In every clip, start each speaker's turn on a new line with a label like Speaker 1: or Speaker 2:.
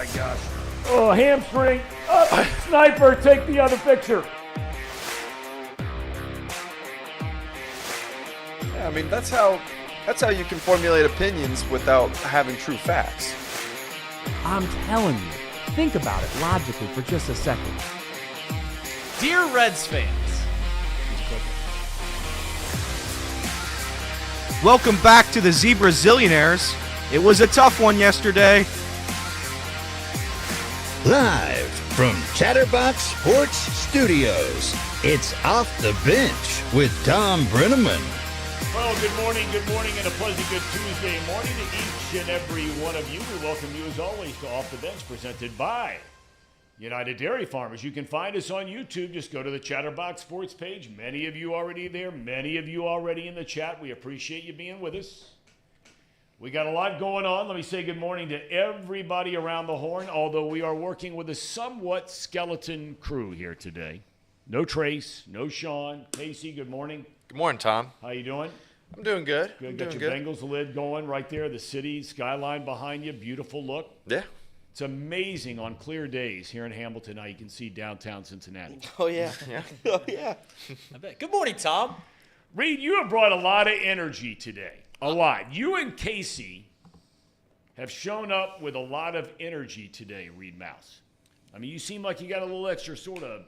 Speaker 1: My gosh.
Speaker 2: Oh, hamstring. Up. Sniper, take the other picture.
Speaker 1: Yeah, I mean, that's how you can formulate opinions without having true facts.
Speaker 3: I'm telling you, think about it logically for just a second.
Speaker 4: Dear Reds fans, welcome back to the Zebra Zillionaires. It was a tough one yesterday.
Speaker 5: Live from Chatterbox Sports Studios, it's Off the Bench with Thom Brennaman.
Speaker 2: Well, good morning, and a pleasant good Tuesday morning to each and every one of you. We welcome you, as always, to Off the Bench, presented by United Dairy Farmers. You can find us on YouTube. Just go to the Chatterbox Sports page. Many of you already there. Many of you already in the chat. We appreciate you being with us. We got a lot going on. Let me say good morning to everybody around the horn, although we are working with a somewhat skeleton crew here today. No Trace, no Sean. Casey, good morning.
Speaker 1: Good morning, Tom.
Speaker 2: How you doing?
Speaker 1: I'm doing good.
Speaker 2: Good.
Speaker 1: I'm
Speaker 2: Got
Speaker 1: doing
Speaker 2: your
Speaker 1: good.
Speaker 2: Bengals lid going right there. The city skyline behind you. Beautiful look.
Speaker 1: Yeah.
Speaker 2: It's amazing on clear days here in Hamilton how you can see downtown Cincinnati.
Speaker 6: Oh, yeah. Oh, yeah.
Speaker 4: I bet. Good morning, Tom.
Speaker 2: Reed, you have brought a lot of energy today. A lot. You and Casey have shown up with a lot of energy today, Reed Mouse. I mean, you seem like you got a little extra sort of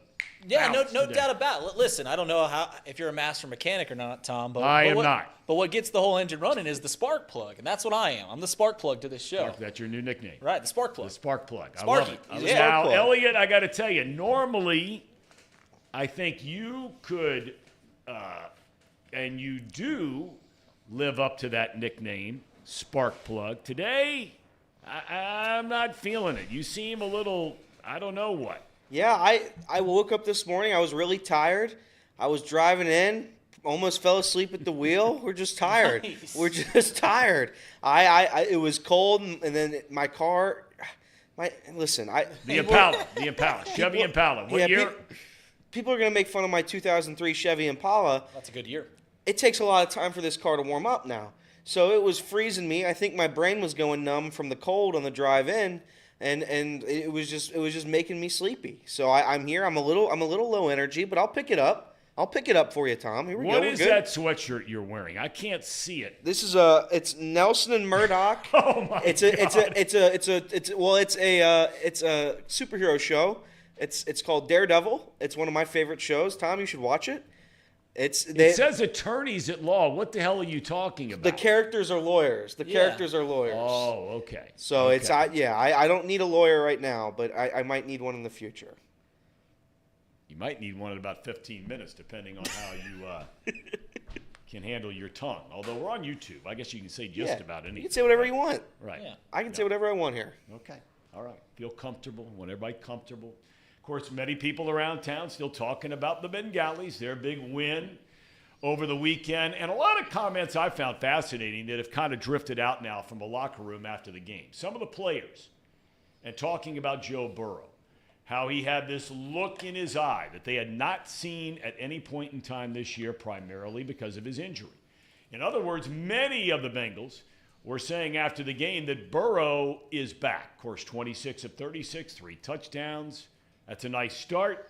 Speaker 4: Yeah, no
Speaker 2: today.
Speaker 4: doubt about it. Listen, I don't know if you're a master mechanic or not, Tom. But
Speaker 2: I am not.
Speaker 4: But what gets the whole engine running is the spark plug, and that's what I am. I'm the spark plug to this show.
Speaker 2: That's your new nickname.
Speaker 4: Right, the spark plug.
Speaker 2: The spark plug. I
Speaker 4: Sparky.
Speaker 2: love it.
Speaker 4: He's a
Speaker 2: Now,
Speaker 6: spark plug.
Speaker 2: Elliot, I got to tell you, normally I think you could, and you do, live up to that nickname, spark plug. Today, I'm not feeling it. You seem a little, I don't know what.
Speaker 6: Yeah, I woke up this morning. I was really tired. I was driving in, almost fell asleep at the wheel. We're just tired.
Speaker 4: Nice.
Speaker 6: We're just tired. It was cold, and then my car. The
Speaker 2: Impala, Chevy Impala. What year?
Speaker 6: People are gonna make fun of my 2003 Chevy Impala.
Speaker 4: That's a good year.
Speaker 6: It takes a lot of time for this car to warm up now. So it was freezing me. I think my brain was going numb from the cold on the drive in, and it was just making me sleepy. So I'm here. I'm a little low energy, but I'll pick it up. I'll pick it up for you, Tom. Here we go.
Speaker 2: What
Speaker 6: We're
Speaker 2: is
Speaker 6: good.
Speaker 2: that sweatshirt you're wearing? I can't see it.
Speaker 6: This is it's Nelson and Murdoch.
Speaker 2: Oh my
Speaker 6: It's a superhero show. It's called Daredevil. It's one of my favorite shows. Tom, you should watch it.
Speaker 2: It says attorneys at law. What the hell are you talking about?
Speaker 6: the characters are lawyers. The characters are lawyers.
Speaker 2: Oh, okay.
Speaker 6: So
Speaker 2: Okay.
Speaker 6: I don't need a lawyer right now, but I might need one in the future.
Speaker 2: You might need one in about 15 minutes, depending on how you can handle your tongue. Although we're on YouTube, I guess you can say just about anything.
Speaker 6: You can say whatever you want.
Speaker 2: Right.
Speaker 4: Yeah.
Speaker 6: I can say whatever I want here.
Speaker 2: Okay. All right. Feel comfortable. Want everybody comfortable. Of course, many people around town still talking about the Bengalis, their big win over the weekend. And a lot of comments I found fascinating that have kind of drifted out now from the locker room after the game. Some of the players, and talking about Joe Burrow, how he had this look in his eye that they had not seen at any point in time this year, primarily because of his injury. In other words, many of the Bengals were saying after the game that Burrow is back. Of course, 26 of 36, 3 touchdowns. That's a nice start.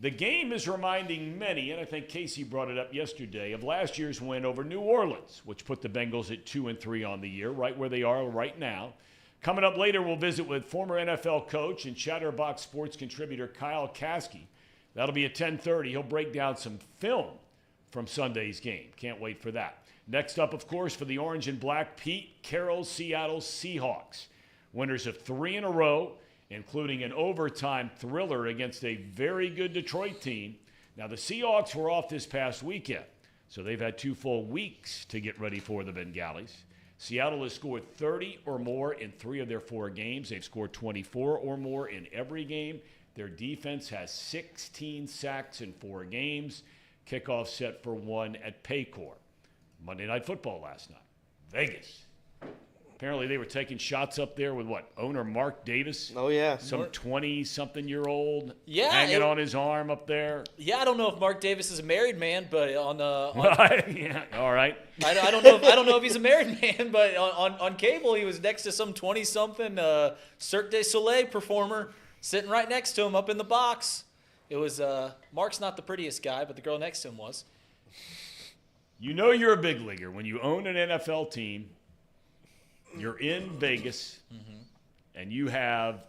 Speaker 2: The game is reminding many, and I think Casey brought it up yesterday, of last year's win over New Orleans, which put the Bengals at 2-3 on the year, right where they are right now. Coming up later, we'll visit with former NFL coach and Chatterbox Sports contributor Kyle Caskey. That'll be at 10:30. He'll break down some film from Sunday's game. Can't wait for that. Next up, of course, for the Orange and Black, Pete Carroll's Seattle Seahawks. Winners of 3 in a row, including an overtime thriller against a very good Detroit team. Now, the Seahawks were off this past weekend, so they've had 2 full weeks to get ready for the Bengalis. Seattle has scored 30 or more in 3 of their 4 games. They've scored 24 or more in every game. Their defense has 16 sacks in 4 games. Kickoff set for 1 at Paycor. Monday Night Football last night. Vegas. Apparently they were taking shots up there with owner Mark Davis?
Speaker 6: Oh, yeah.
Speaker 2: Some 20-something-year-old
Speaker 7: Yeah,
Speaker 2: hanging on his arm up there.
Speaker 7: Yeah, I don't know if Mark Davis is a married man, but
Speaker 2: Yeah, all right.
Speaker 7: I don't know if he's a married man, but on cable he was next to some 20-something Cirque du Soleil performer sitting right next to him up in the box. It was Mark's not the prettiest guy, but the girl next to him was.
Speaker 2: You know you're a big leaguer when you own an NFL team. You're in Vegas, and you have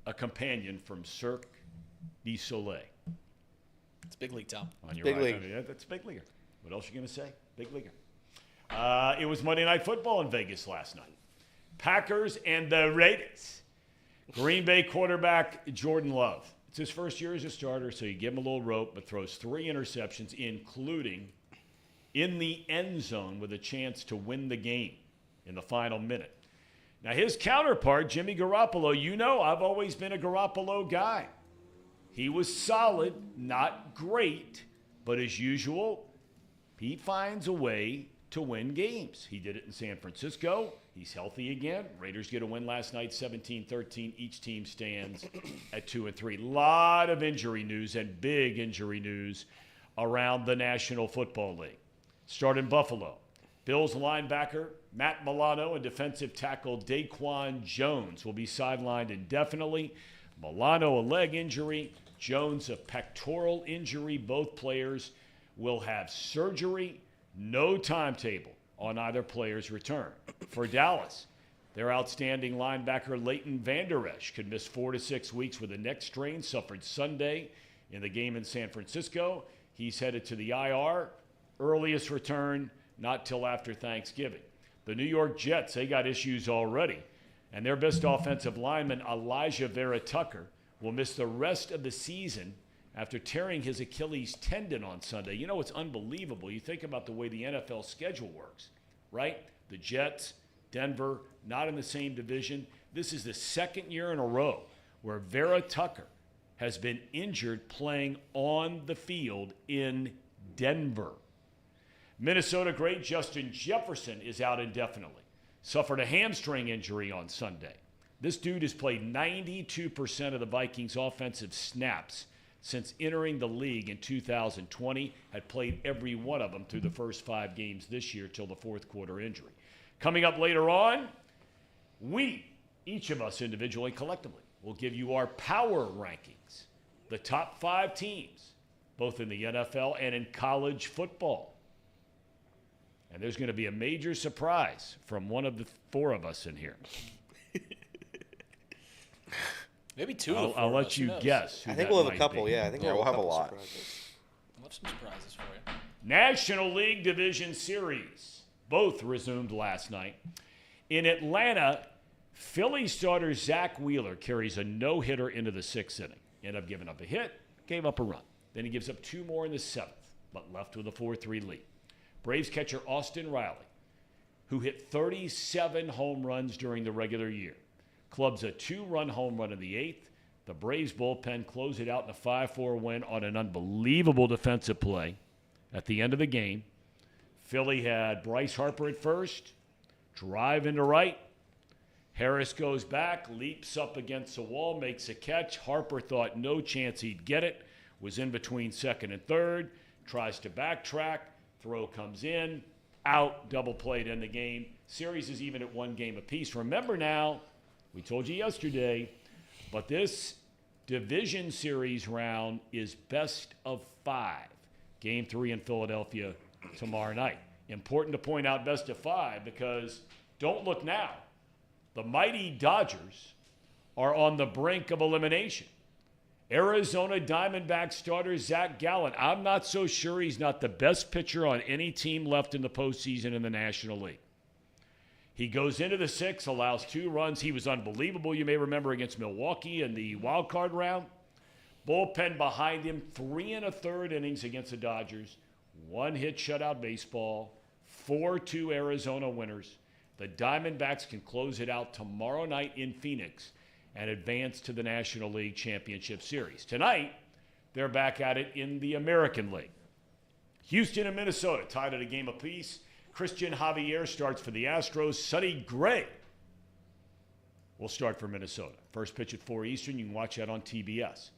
Speaker 2: a companion from Cirque du Soleil.
Speaker 7: It's big league, Tom.
Speaker 2: On your
Speaker 6: Big
Speaker 2: right.
Speaker 6: league.
Speaker 2: I mean, that's big leaguer. What else are you going to say? Big leaguer. It was Monday Night Football in Vegas last night. Packers and the Raiders. Green Bay quarterback Jordan Love. It's his first year as a starter, so you give him a little rope, but throws 3 interceptions, including in the end zone with a chance to win the game in the final minute. Now, his counterpart, Jimmy Garoppolo, you know I've always been a Garoppolo guy. He was solid, not great, but as usual, he finds a way to win games. He did it in San Francisco. He's healthy again. Raiders get a win last night, 17-13. Each team stands at 2-3. Lot of injury news and big injury news around the National Football League. Start in Buffalo. Bills linebacker Matt Milano and defensive tackle Daquan Jones will be sidelined indefinitely. Milano, a leg injury. Jones, a pectoral injury. Both players will have surgery. No timetable on either player's return. For Dallas, their outstanding linebacker Leighton Vander Esch could miss 4 to 6 weeks with a neck strain suffered Sunday in the game in San Francisco. He's headed to the IR. Earliest return, not till after Thanksgiving. The New York Jets, they got issues already. And their best offensive lineman, Elijah Vera Tucker, will miss the rest of the season after tearing his Achilles tendon on Sunday. You know, it's unbelievable. You think about the way the NFL schedule works, right? The Jets, Denver, not in the same division. This is the second year in a row where Vera Tucker has been injured playing on the field in Denver. Minnesota great Justin Jefferson is out indefinitely. Suffered a hamstring injury on Sunday. This dude has played 92% of the Vikings' offensive snaps since entering the league in 2020, had played every one of them through the first 5 games this year till the fourth quarter injury. Coming up later on, we, each of us individually and collectively, will give you our power rankings, the top 5 teams, both in the NFL and in college football. And there's going to be a major surprise from one of the 4 of us in here.
Speaker 7: Maybe 2.
Speaker 2: I'll let you guess.
Speaker 6: I think we'll have a couple. Yeah, I think
Speaker 1: Yeah, we'll have a lot.
Speaker 6: Surprises.
Speaker 7: We'll have some surprises for you.
Speaker 2: National League Division Series. Both resumed last night. In Atlanta, Philly starter Zach Wheeler carries a no-hitter into the 6th inning. Ended up giving up a hit, gave up a run. Then he gives up 2 more in the 7th, but left with a 4-3 lead. Braves catcher Austin Riley, who hit 37 home runs during the regular year, clubs a 2-run home run in the 8th. The Braves bullpen closed it out in a 5-4 win on an unbelievable defensive play at the end of the game. Philly had Bryce Harper at first, drive into right. Harris goes back, leaps up against the wall, makes a catch. Harper thought no chance he'd get it, was in between second and third, tries to backtrack, throw comes in, out, double played in the game. Series is even at 1 game apiece. Remember now, we told you yesterday, but this division series round is best of 5. Game 3 in Philadelphia tomorrow night. Important to point out best of 5 because don't look now. The mighty Dodgers are on the brink of elimination. Arizona Diamondbacks starter Zach Gallen. I'm not so sure he's not the best pitcher on any team left in the postseason in the National League. He goes into the 6th, allows 2 runs. He was unbelievable, you may remember, against Milwaukee in the wild card round. Bullpen behind him, 3 1/3 innings against the Dodgers. 1 hit shutout baseball, 4-2 Arizona winners. The Diamondbacks can close it out tomorrow night in Phoenix and advance to the National League Championship Series. Tonight, they're back at it in the American League. Houston and Minnesota tied at a game apiece. Christian Javier starts for the Astros. Sonny Gray will start for Minnesota. First pitch at 4 Eastern. You can watch that on TBS.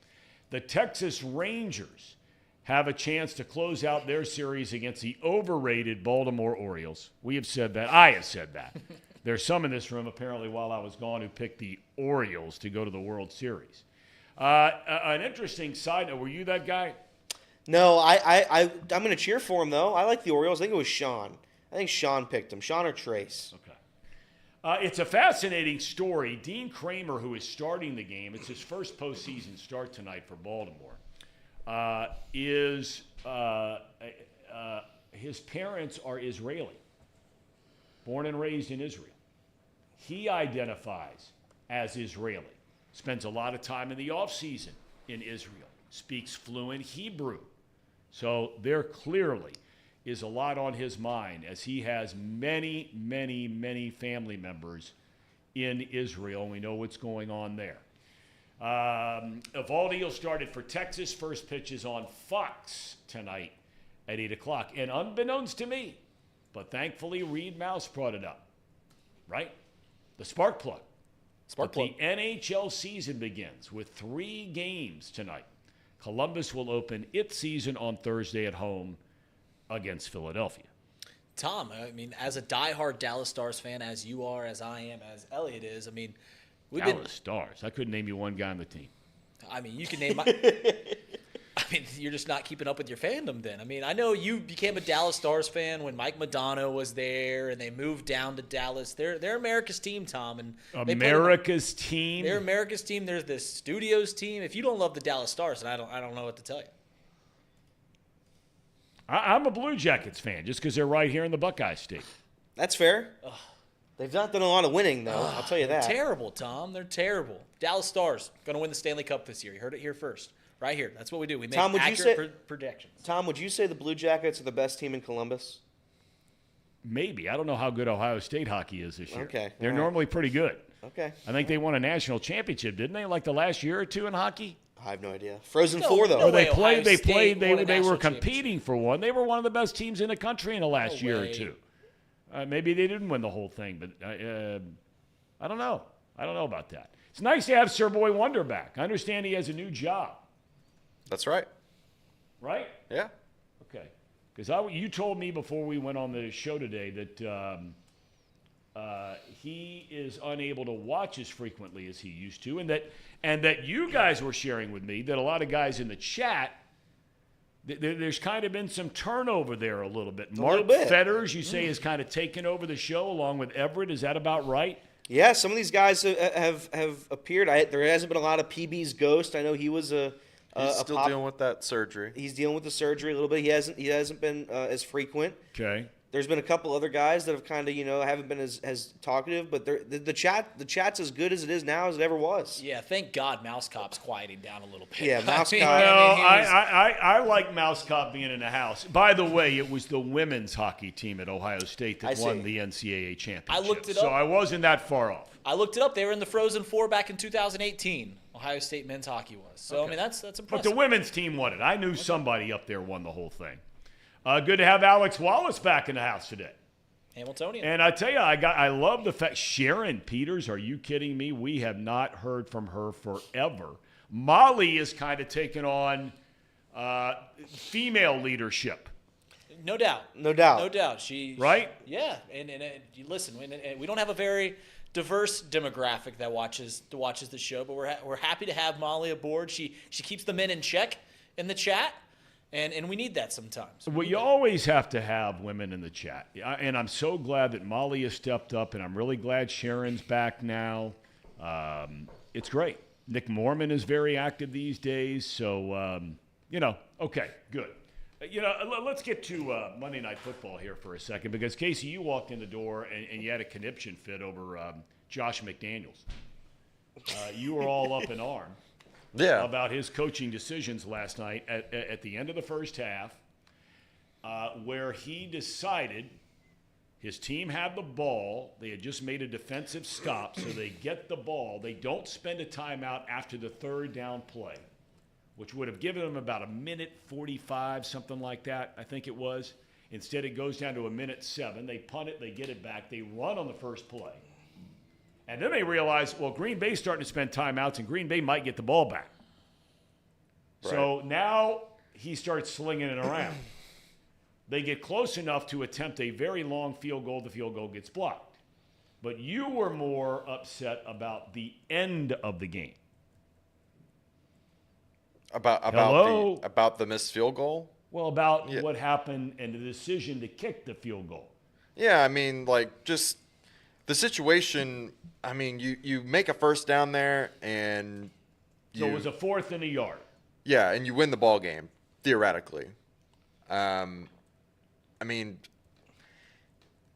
Speaker 2: The Texas Rangers have a chance to close out their series against the overrated Baltimore Orioles. We have said that. I have said that. There's some in this room, apparently, while I was gone, who picked the Orioles to go to the World Series. An interesting side note. Were you that guy?
Speaker 6: No, I'm going to cheer for him, though. I like the Orioles. I think it was Sean. I think Sean picked him. Sean or Trace.
Speaker 2: Okay. It's a fascinating story. Dean Kramer, who is starting the game, it's his first postseason start tonight for Baltimore, his parents are Israeli, born and raised in Israel. He identifies as Israeli, spends a lot of time in the offseason in Israel, speaks fluent Hebrew. So there clearly is a lot on his mind as he has many, many, many family members in Israel. We know what's going on there. Evaldi will start it for Texas. First pitch is on Fox tonight at 8 o'clock. And unbeknownst to me, but thankfully Reed Mouse brought it up, right? The spark plug. The NHL season begins with 3 games tonight. Columbus will open its season on Thursday at home against Philadelphia.
Speaker 7: Tom, I mean, as a diehard Dallas Stars fan, as you are, as I am, as Elliot is, I mean,
Speaker 2: Dallas Stars. I couldn't name you one guy on the team.
Speaker 7: I mean, you can name my. I mean, you're just not keeping up with your fandom then. I mean, I know you became a Dallas Stars fan when Mike Modano was there and they moved down to Dallas. They're America's team, Tom. And
Speaker 2: America's team?
Speaker 7: They're America's team. They're the Studios team. If you don't love the Dallas Stars, then I don't know what to tell you.
Speaker 2: I'm a Blue Jackets fan just because they're right here in the Buckeye State.
Speaker 6: That's fair. Ugh. They've not done a lot of winning, though. I'll tell you that.
Speaker 7: Terrible, Tom. They're terrible. Dallas Stars going to win the Stanley Cup this year. You heard it here first. Right here. That's what we do. We make accurate projections.
Speaker 6: Tom, would you say the Blue Jackets are the best team in Columbus?
Speaker 2: Maybe. I don't know how good Ohio State hockey is this year.
Speaker 6: Okay.
Speaker 2: They're normally pretty good.
Speaker 6: Okay.
Speaker 2: I think they won a national championship, didn't they? Like the last year or two in hockey?
Speaker 6: I have no idea. Frozen Four, though.
Speaker 7: No
Speaker 2: they
Speaker 7: way
Speaker 2: they were competing for one. They were one of the best teams in the country in the last year or two. Maybe they didn't win the whole thing, but I don't know. I don't know about that. It's nice to have Sir Boy Wonder back. I understand he has a new job.
Speaker 1: That's right.
Speaker 2: Right?
Speaker 1: Yeah.
Speaker 2: Okay. Because you told me before we went on the show today that he is unable to watch as frequently as he used to, and that you guys were sharing with me that a lot of guys in the chat, there's kind of been some turnover there a little bit. Mark Fetters, you say, has kind of taken over the show along with Everett. Is that about right?
Speaker 6: Yeah, some of these guys have appeared. There hasn't been a lot of PB's Ghost. I know he was
Speaker 1: He's still dealing with that surgery.
Speaker 6: He's dealing with the surgery a little bit. He hasn't been as frequent.
Speaker 2: Okay.
Speaker 6: There's been a couple other guys that have kind of haven't been as talkative, but the chat's as good as it is now as it ever was.
Speaker 7: Yeah, thank God Mouse Cop's quieting down a little bit.
Speaker 6: Yeah, Mouse Cop.
Speaker 2: I like Mouse Cop being in the house. By the way, it was the women's hockey team at Ohio State that won the NCAA championship.
Speaker 7: I looked it up.
Speaker 2: So I wasn't that far off.
Speaker 7: I looked it up. They were in the Frozen Four back in 2018. Ohio State men's hockey was. So, okay. I mean, that's impressive.
Speaker 2: But the women's team won it. I knew somebody up there won the whole thing. Good to have Alex Wallace back in the house today.
Speaker 7: Hamiltonian.
Speaker 2: And I tell you, I love the fact, Sharon Peters, are you kidding me? We have not heard from her forever. Molly is kind of taking on female leadership.
Speaker 7: No doubt.
Speaker 6: No doubt.
Speaker 7: No doubt. She
Speaker 2: right?
Speaker 7: Yeah. And you listen, we don't have a very diverse demographic that watches the show, but we're happy to have Molly aboard. She keeps the men in check in the chat. And we need that sometimes.
Speaker 2: Well, you always have to have women in the chat. And I'm so glad that Molly has stepped up, and I'm really glad Sharon's back now. It's great. Nick Mormon is very active these days. So, okay, good. Let's get to Monday Night Football here for a second, because, Casey, you walked in the door and you had a conniption fit over Josh McDaniels. You were all up in arms.
Speaker 1: Yeah.
Speaker 2: About his coaching decisions last night at the end of the first half, where he decided his team had the ball. They had just made a defensive stop, so they get the ball. They don't spend a timeout after the third down play, which would have given them about a minute 45, something like that, I think it was. Instead, it goes down to 1:07. They punt it, they get it back, they run on the first play. And then they realize, well, Green Bay's starting to spend timeouts, and Green Bay might get the ball back. Right. So now he starts slinging it around. They get close enough to attempt a very long field goal. The field goal gets blocked. But you were more upset about the end of the game.
Speaker 1: About the missed field goal?
Speaker 2: Well, about what happened and the decision to kick the field goal.
Speaker 1: Yeah, I mean, like, just the situation. I mean, you make a first down there, and
Speaker 2: so it was a 4th and a yard.
Speaker 1: Yeah, and you win the ball game, theoretically. I mean,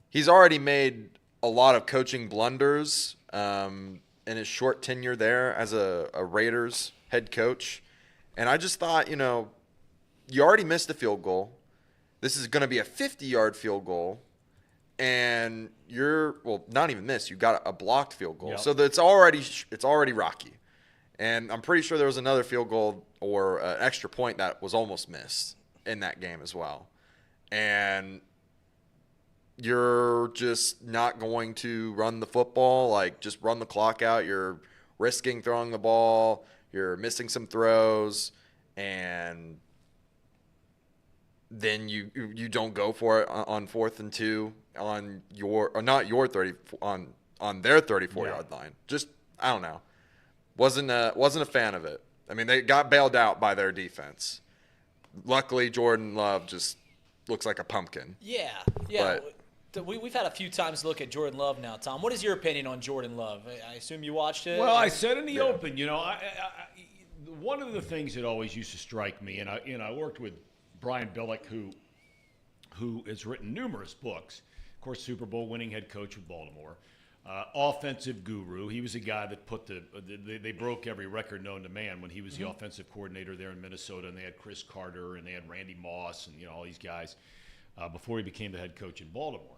Speaker 1: he's already made a lot of coaching blunders in his short tenure there as a Raiders head coach. And I just thought, you already missed a field goal. This is going to be a 50-yard field goal. And not even missed. You got a blocked field goal. Yep. So it's already rocky. And I'm pretty sure there was another field goal or an extra point that was almost missed in that game as well. And you're just not going to run the football, like just run the clock out. You're risking throwing the ball. You're missing some throws, and then you don't go for it on 4th and 2 on on their 34-yard line. Just, I don't know. Wasn't a fan of it. I mean, they got bailed out by their defense. Luckily, Jordan Love just looks like a pumpkin.
Speaker 7: Yeah.
Speaker 1: But
Speaker 7: we've had a few times to look at Jordan Love now, Tom. What is your opinion on Jordan Love? I assume you watched it.
Speaker 2: Well, I said in the open, one of the things that always used to strike me, and I worked with Brian Billick, who has written numerous books. Of course, Super Bowl winning head coach with Baltimore. Offensive guru. He was a guy that they broke every record known to man when he was the offensive coordinator there in Minnesota, and they had Chris Carter and they had Randy Moss and all these guys before he became the head coach in Baltimore.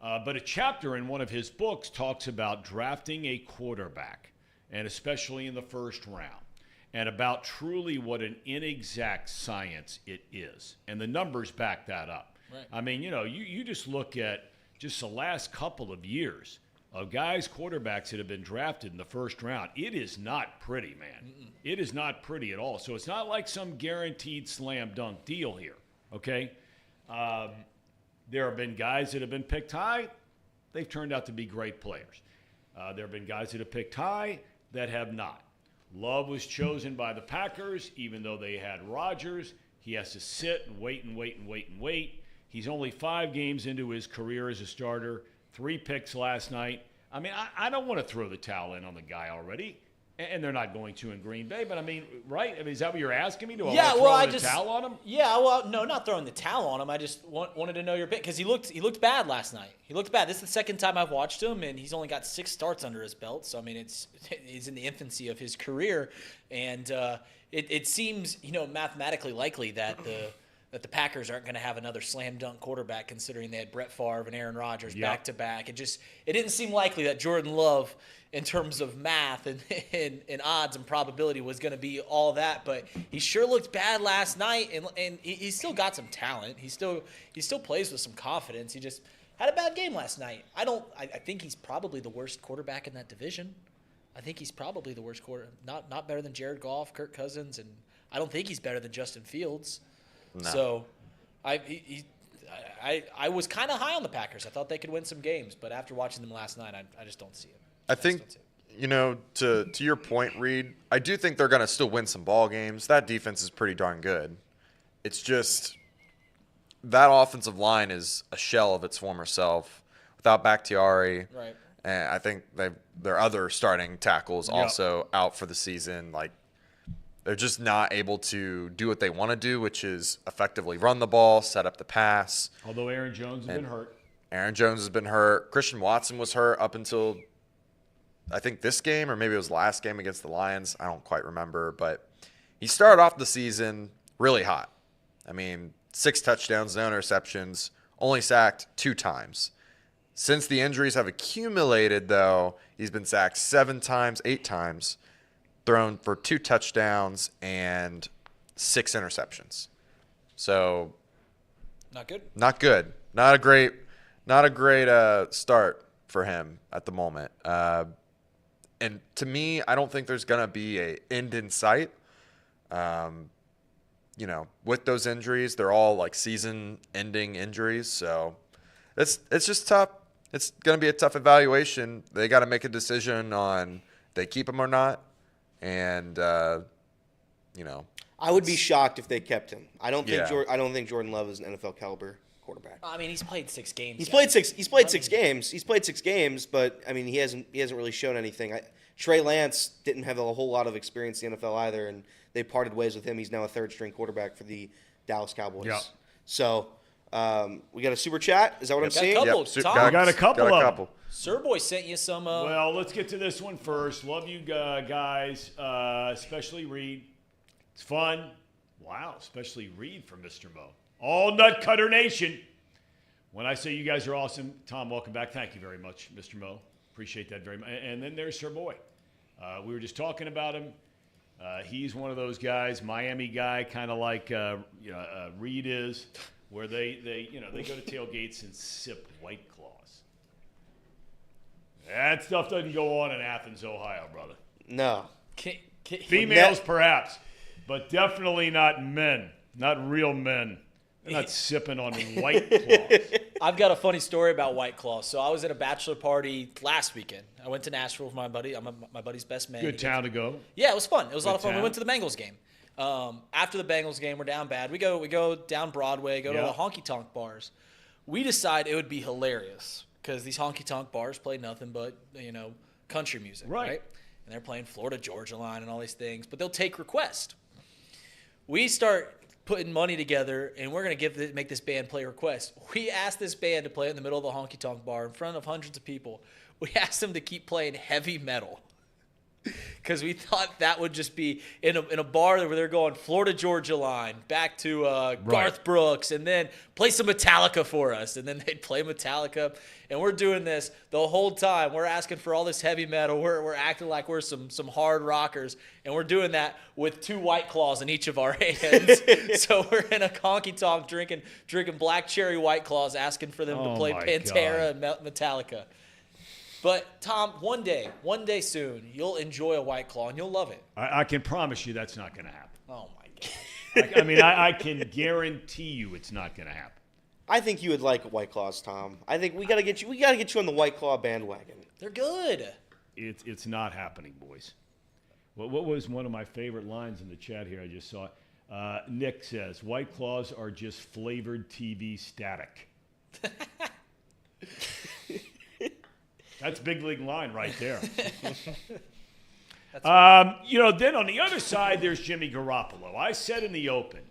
Speaker 2: But a chapter in one of his books talks about drafting a quarterback, and especially in the first round, and about truly what an inexact science it is. And the numbers back that up. Right. I mean, you just look at just the last couple of years of guys, quarterbacks that have been drafted in the first round. It is not pretty, man. It is not pretty at all. So it's not like some guaranteed slam dunk deal here, okay? There have been guys that have been picked high. They've turned out to be great players. There have been guys that have picked high that have not. Love was chosen by the Packers, even though they had Rodgers. He has to sit and wait and wait and wait and wait. He's only 5 games into his career as a starter, 3 picks last night. I mean, I don't want to throw the towel in on the guy already, and they're not going to in Green Bay. But I mean, right? I mean, is that what you're asking me? Do I want to throw the towel on him?
Speaker 7: Yeah, well, no, not throwing the towel on him. I just wanted to know your pick because he looked bad last night. He looked bad. This is the second time I've watched him, and he's only got 6 starts under his belt. So I mean, he's in the infancy of his career, and it seems mathematically likely that the Packers aren't going to have another slam dunk quarterback, considering they had Brett Favre and Aaron Rodgers back to back. It didn't seem likely that Jordan Love, in terms of math and odds and probability, was going to be all that. But he sure looked bad last night, and he's still got some talent. He still plays with some confidence. He just had a bad game last night. I think he's probably the worst quarterback in that division. I think he's probably the worst not better than Jared Goff, Kirk Cousins, and I don't think he's better than Justin Fields. No. So, I was kind of high on the Packers. I thought they could win some games, but after watching them last night, I just don't see it.
Speaker 1: I think, to your point, Reed, I do think they're going to still win some ball games. That defense is pretty darn good. It's just that offensive line is a shell of its former self without Bakhtiari.
Speaker 7: Right.
Speaker 1: And I think their other starting tackles also out for the season. Like, they're just not able to do what they want to do, which is effectively run the ball, set up the pass.
Speaker 2: Although Aaron Jones has been hurt.
Speaker 1: Aaron Jones has been hurt. Christian Watson was hurt up until, I think, this game, or maybe it was last game against the Lions. I don't quite remember. But he started off the season really hot. I mean, 6 touchdowns, no interceptions, only sacked 2 times. Since the injuries have accumulated, though, he's been sacked 7 times, 8 times. Thrown for 2 touchdowns and 6 interceptions. So
Speaker 7: Not good.
Speaker 1: Not good. Not a great start for him at the moment. And to me, I don't think there's gonna be a end in sight. With those injuries, they're all like season-ending injuries, so it's just tough. It's gonna be a tough evaluation. They got to make a decision on if they keep him or not, and
Speaker 6: I would be shocked if they kept him. I don't think Jordan Love is an NFL caliber quarterback.
Speaker 7: I mean, he's played 6 games.
Speaker 6: He's played six games. He's played 6 games, but I mean, he hasn't really shown anything. Trey Lance didn't have a whole lot of experience in the NFL either, and they parted ways with him. He's now a third-string quarterback for the Dallas Cowboys.
Speaker 2: Yeah.
Speaker 6: So we got a super chat. Is that what I'm seeing?
Speaker 7: Couple.
Speaker 1: Yep.
Speaker 7: Tom,
Speaker 2: got a couple.
Speaker 7: Sir Boy sent you some.
Speaker 2: Well, let's get to this one first. Love you guys, especially Reed. It's fun. Wow, especially Reed from Mr. Mo. All Nut Cutter Nation. When I say you guys are awesome, Tom, welcome back. Thank you very much, Mr. Mo. Appreciate that very much. And then there's Sir Boy. We were just talking about him. He's one of those guys, Miami guy, kind of like Reed is, where they go to tailgates and sip White Claws. That stuff doesn't go on in Athens, Ohio, brother.
Speaker 6: No.
Speaker 2: Females, perhaps, but definitely not men, not real men. They're not sipping on White Claws.
Speaker 7: I've got a funny story about White Claw. So I was at a bachelor party last weekend. I went to Nashville with my buddy. I'm my buddy's best man.
Speaker 2: Good town to go.
Speaker 7: Yeah, it was fun. It was a lot of fun.
Speaker 2: town.
Speaker 7: We went to the Bengals game. After the Bengals game, we're down bad. We go down Broadway, go to the honky tonk bars. We decide it would be hilarious because these honky tonk bars play nothing but country music, right? And they're playing Florida Georgia Line and all these things, but they'll take requests. We start putting money together, and we're going to make this band play a request. We asked this band to play in the middle of the honky-tonk bar in front of hundreds of people. We asked them to keep playing heavy metal because we thought that would just be in a bar where they're going Florida Georgia Line, back to Garth Brooks, and then play some Metallica for us. And then they'd play Metallica. And we're doing this the whole time. We're asking for all this heavy metal. We're acting like we're some hard rockers. And we're doing that with 2 White Claws in each of our hands. So we're in a honky-tonk drinking black cherry White Claws, asking for them to play Pantera and Metallica. But, Tom, one day soon, you'll enjoy a White Claw, and you'll love it.
Speaker 2: I can promise you that's not going to happen.
Speaker 7: Oh, my gosh.
Speaker 2: I can guarantee you it's not going to happen.
Speaker 6: I think you would like White Claws, Tom. I think we gotta get you on the White Claw bandwagon.
Speaker 7: They're good.
Speaker 2: It's not happening, boys. What was one of my favorite lines in the chat here? I just saw it. Nick says, White Claws are just flavored TV static. That's big league line right there. Then on the other side, there's Jimmy Garoppolo. I said in the open,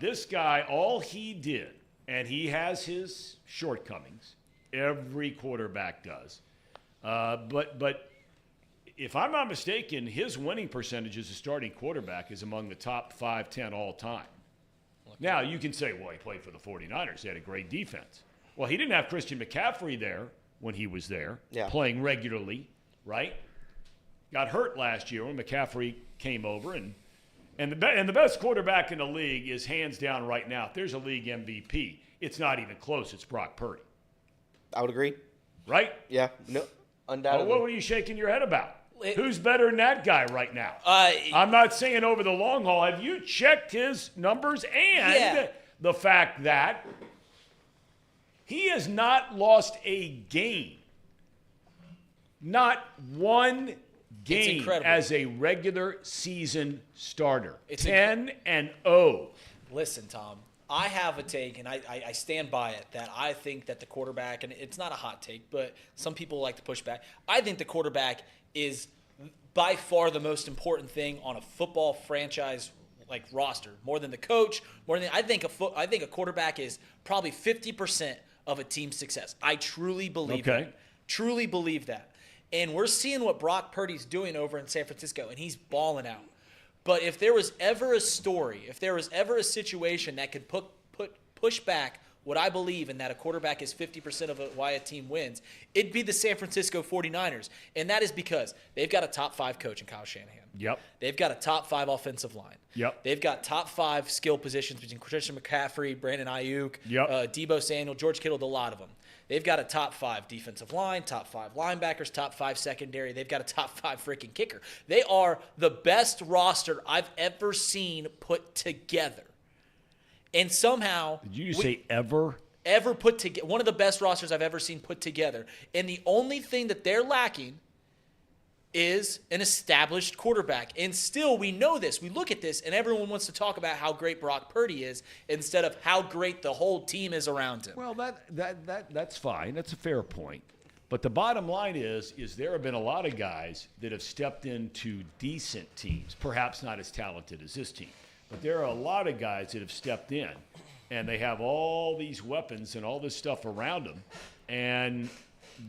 Speaker 2: this guy, all he did, and he has his shortcomings. Every quarterback does. But if I'm not mistaken, his winning percentage as a starting quarterback is among the top 5-10 all time. Now, you can say, well, he played for the 49ers. He had a great defense. Well, he didn't have Christian McCaffrey there when he was there, playing regularly, right? Got hurt last year when McCaffrey came over, and the best quarterback in the league is hands down right now. If there's a league MVP, it's not even close. It's Brock Purdy.
Speaker 6: I would agree.
Speaker 2: Right?
Speaker 6: Yeah. No, undoubtedly.
Speaker 2: Well, what were you shaking your head about? Who's better than that guy right now? I'm not saying over the long haul. Have you checked his numbers and the fact that he has not lost a game, not one game as a regular season starter. It's 10-0.
Speaker 7: Listen, Tom, I have a take, and I stand by it, that I think that the quarterback, and it's not a hot take, but some people like to push back. I think the quarterback is by far the most important thing on a football franchise like roster, more than the coach, I think a quarterback is probably 50% of a team's success. I truly believe that. Truly believe that. And we're seeing what Brock Purdy's doing over in San Francisco, and he's balling out. But if there was ever a story, if there was ever a situation that could push back would I believe in that a quarterback is 50% of why a team wins, it'd be the San Francisco 49ers. And that is because they've got a top 5 coach in Kyle Shanahan.
Speaker 2: Yep.
Speaker 7: They've got a top 5 offensive line.
Speaker 2: Yep.
Speaker 7: They've got top 5 skill positions between Christian McCaffrey, Brandon Ayuk,
Speaker 2: Yep.
Speaker 7: Deebo Samuel, George Kittle, a lot of them. They've got a top 5 defensive line, top 5 linebackers, top 5 secondary. They've got a top 5 freaking kicker. They are the best roster I've ever seen put together. And somehow...
Speaker 2: Did you say ever?
Speaker 7: Ever put together. One of the best rosters I've ever seen put together. And the only thing that they're lacking is an established quarterback. And still, we know this. We look at this, and everyone wants to talk about how great Brock Purdy is instead of how great the whole team is around him.
Speaker 2: Well, that's fine. That's a fair point. But the bottom line is there have been a lot of guys that have stepped into decent teams, perhaps not as talented as this team. But there are a lot of guys that have stepped in, and they have all these weapons and all this stuff around them, and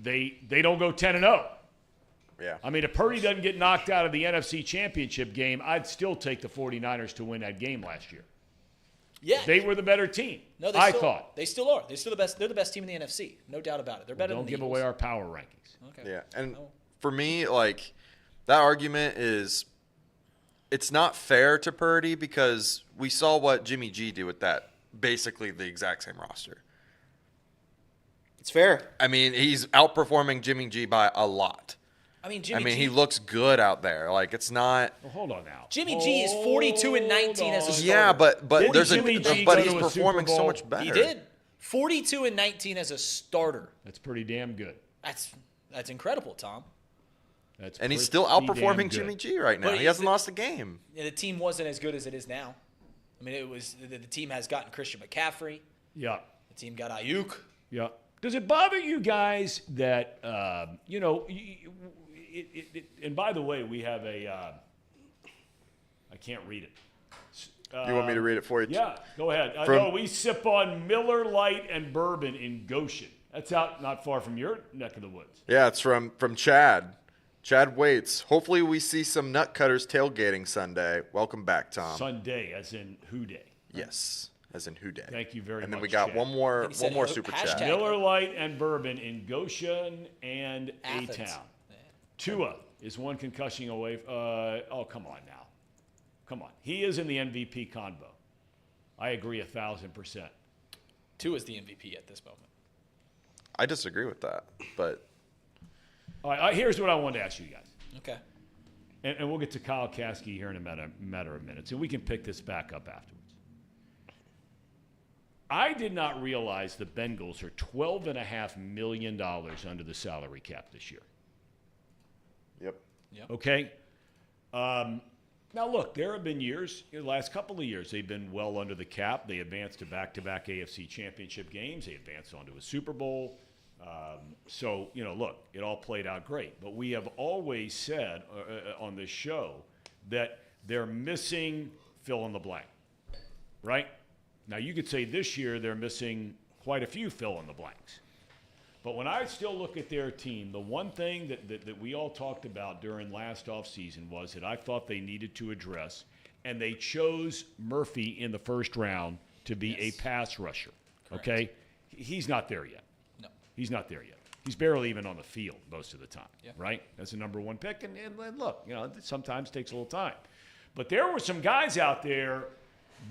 Speaker 2: they don't go 10-0.
Speaker 1: Yeah.
Speaker 2: I mean, if Purdy doesn't get knocked out of the NFC Championship game, I'd still take the 49ers to win that game last year.
Speaker 7: Yeah.
Speaker 2: They were the better team,
Speaker 7: No,
Speaker 2: I thought.
Speaker 7: They still are. They're still the best. They're the best team in the NFC. No doubt about it. They're better than
Speaker 2: Don't
Speaker 7: the
Speaker 2: give
Speaker 7: Eagles.
Speaker 2: away our power rankings.
Speaker 7: Okay.
Speaker 1: Yeah. And for me, like, that argument is it's not fair to Purdy because we saw what Jimmy G did with that, basically the exact same roster.
Speaker 6: It's fair.
Speaker 1: I mean, he's outperforming Jimmy G by a lot.
Speaker 7: I mean, Jimmy G.
Speaker 1: he looks good out there. Like, it's not.
Speaker 2: Well, hold on now.
Speaker 7: Jimmy G is 42-19 as a starter.
Speaker 1: Yeah, but
Speaker 2: Didn't
Speaker 1: there's
Speaker 2: Jimmy G
Speaker 1: but
Speaker 2: go
Speaker 1: he's
Speaker 2: to a
Speaker 1: performing
Speaker 2: Super
Speaker 1: so
Speaker 2: Bowl?
Speaker 1: much better.
Speaker 7: He did. 42-19 as a starter.
Speaker 2: That's pretty damn good.
Speaker 7: That's incredible, Tom.
Speaker 1: And he's still
Speaker 2: pretty damn
Speaker 1: outperforming
Speaker 2: good.
Speaker 1: Jimmy G right now.
Speaker 7: But
Speaker 1: He hasn't lost a game.
Speaker 7: Yeah, the team wasn't as good as it is now. I mean, it was the team has gotten Christian McCaffrey.
Speaker 2: Yeah.
Speaker 7: The team got Ayuk.
Speaker 2: Yeah. Does it bother you guys that, and by the way, we have I can't read it.
Speaker 1: You want me to read it for you?
Speaker 2: Yeah, go ahead. I
Speaker 1: From-
Speaker 2: know we sip on Miller Lite and bourbon in Goshen. That's out not far from your neck of the woods.
Speaker 1: Yeah, it's from Chad. Chad waits. Hopefully we see some nut cutters tailgating Sunday. Welcome back, Tom.
Speaker 2: Sunday, as in who day.
Speaker 1: Yes, as in who day.
Speaker 2: Thank you very much.
Speaker 1: And then we got
Speaker 2: Chad.
Speaker 1: one more
Speaker 7: And he said,
Speaker 1: super
Speaker 7: hashtag-
Speaker 1: chat.
Speaker 2: Miller Lite and bourbon in Goshen and
Speaker 7: Athens.
Speaker 2: A-Town. Tua is one concussion away. Oh, come on now. Come on. He is in the MVP convo. I agree 1,000%.
Speaker 7: Tua is the MVP at this moment.
Speaker 1: I disagree with that, but
Speaker 2: All right, here's what I wanted to ask you guys.
Speaker 7: Okay.
Speaker 2: And we'll get to Kyle Kasky here in a matter of minutes, and we can pick this back up afterwards. I did not realize the Bengals are $12.5 million under the salary cap this year.
Speaker 1: yep.
Speaker 2: Okay? Now, look, there have been years, the last couple of years, they've been well under the cap. They advanced to back-to-back AFC championship games. They advanced onto a Super Bowl. So, look, it all played out great. But we have always said on this show that they're missing fill in the blank, right? Now, you could say this year they're missing quite a few fill in the blanks. But when I still look at their team, the one thing that we all talked about during last offseason was that I thought they needed to address, and they chose Murphy in the first round to be a pass rusher, okay? He's not there yet.
Speaker 7: No.
Speaker 2: He's not there yet. He's barely even on the field most of the time,
Speaker 7: Yeah.
Speaker 2: right? That's the number one pick. And look, it sometimes takes a little time. But there were some guys out there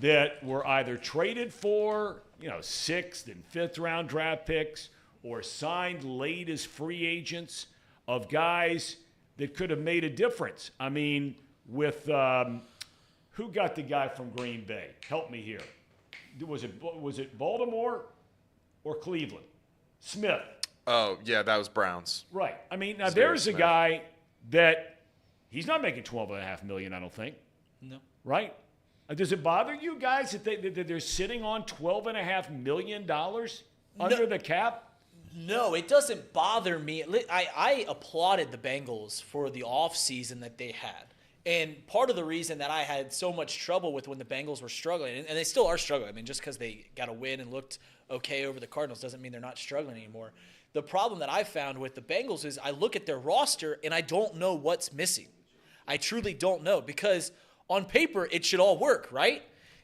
Speaker 2: that were either traded for, 6th and 5th round draft picks or signed late as free agents of guys that could have made a difference. I mean, with who got the guy from Green Bay? Help me here. Was it Baltimore or Cleveland? Smith.
Speaker 1: Oh, yeah, that was Browns.
Speaker 2: Right. I mean, now
Speaker 1: Steve
Speaker 2: there's a
Speaker 1: Smith.
Speaker 2: guy that he's not making $12.5 million, I don't think.
Speaker 7: No.
Speaker 2: Right? Does it bother you guys that they're sitting on $12.5 million under the cap?
Speaker 7: No, it doesn't bother me. I applauded the Bengals for the offseason that they had. And part of the reason that I had so much trouble with when the Bengals were struggling, and they still are struggling. I mean, just because they got a win and looked okay over the Cardinals doesn't mean they're not struggling anymore. The problem that I found with the Bengals is I look at their roster and I don't know what's missing. I truly don't know because on paper it should all work, right?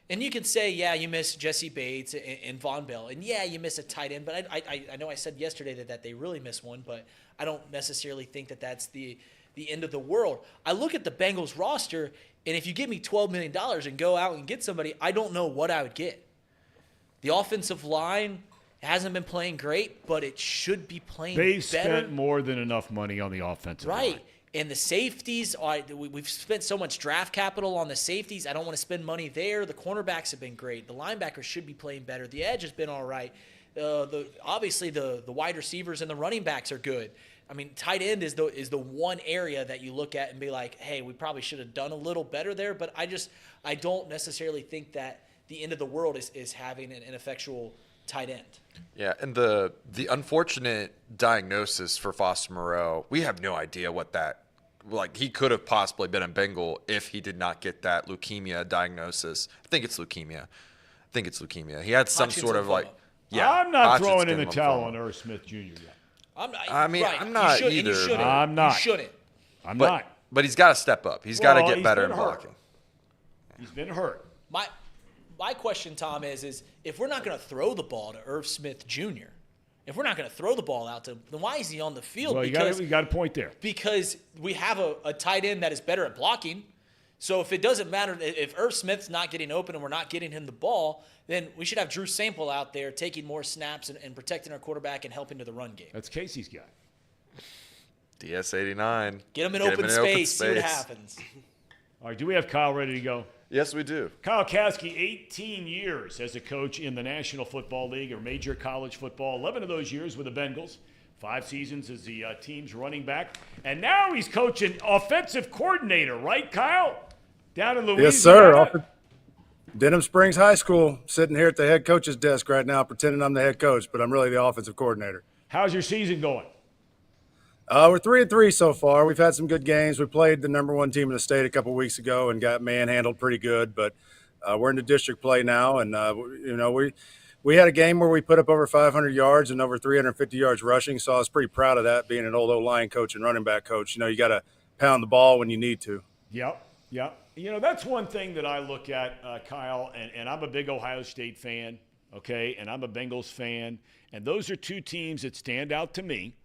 Speaker 7: And you could say, yeah, you miss Jesse Bates and Von Bell, and yeah, you miss a tight end. But I know I said yesterday that they really miss one, but I don't necessarily think that that's the end of the world. I look at the Bengals roster, and if you give me $12 million and go out and get somebody, I don't know what I would get. The offensive line hasn't been playing great, but it should be playing better.
Speaker 2: They've spent more than enough money on the offensive line.
Speaker 7: Right. And the safeties, we've spent so much draft capital on the safeties. I don't want to spend money there. The cornerbacks have been great. The linebackers should be playing better. The edge has been all right. Obviously, the wide receivers and the running backs are good. I mean, tight end is the one area that you look at and be like, hey, we probably should have done a little better there. But I don't necessarily think that the end of the world is having an ineffectual tight end.
Speaker 1: Yeah, and the unfortunate diagnosis for Foster Moreau, we have no idea what that – like, he could have possibly been a Bengal if he did not get that leukemia diagnosis. I think it's leukemia. He had some
Speaker 7: Hodgkin's
Speaker 1: sort of,
Speaker 7: lymphoma.
Speaker 1: like – yeah,
Speaker 2: I'm not
Speaker 1: Hodgkin's
Speaker 2: throwing in the
Speaker 1: lymphoma.
Speaker 2: towel on Irv Smith Jr. yet.
Speaker 7: I'm not
Speaker 1: either.
Speaker 7: You shouldn't.
Speaker 2: I'm not.
Speaker 7: You shouldn't.
Speaker 2: I'm not.
Speaker 1: But he's got to step up. He's got to get
Speaker 2: he's
Speaker 1: better
Speaker 2: been
Speaker 1: in
Speaker 2: hurt.
Speaker 1: blocking.
Speaker 2: He's been hurt.
Speaker 7: My question, Tom, is if we're not going to throw the ball to Irv Smith Jr., if we're not going to throw the ball out to him, then why is he on the field?
Speaker 2: Well, you got a point there.
Speaker 7: Because we have a tight end that is better at blocking. So if it doesn't matter, if Irv Smith's not getting open and we're not getting him the ball, then we should have Drew Sample out there taking more snaps and protecting our quarterback and helping to the run game.
Speaker 2: That's Casey's guy.
Speaker 1: DS89.
Speaker 7: Get him in open space, see what happens.
Speaker 2: All right, do we have Kyle ready to go?
Speaker 1: Yes, we do.
Speaker 2: Kyle Kasky, 18 years as a coach in the National Football League or major college football, 11 of those years with the Bengals, 5 seasons as the team's running back. And now he's coaching offensive coordinator, right, Kyle? Down in Louisiana.
Speaker 8: Yes, sir. Denham Springs High School, sitting here at the head coach's desk right now, pretending I'm the head coach, but I'm really the offensive coordinator.
Speaker 2: How's your season going?
Speaker 8: We're 3-3 so far. We've had some good games. We played the number 1 team in the state a couple of weeks ago and got manhandled pretty good, but we're in the district play now. And, we had a game where we put up over 500 yards and over 350 yards rushing, so I was pretty proud of that, being an old O-line coach and running back coach. You got to pound the ball when you need to.
Speaker 2: Yep. That's one thing that I look at, Kyle, and I'm a big Ohio State fan, okay, and I'm a Bengals fan, and those are 2 teams that stand out to me.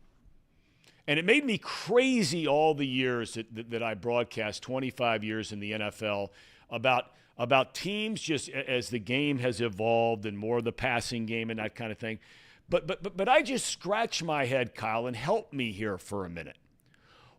Speaker 2: And it made me crazy all the years that I broadcast, 25 years in the NFL, about teams just as the game has evolved and more of the passing game and that kind of thing. But I just scratch my head, Kyle, and help me here for a minute.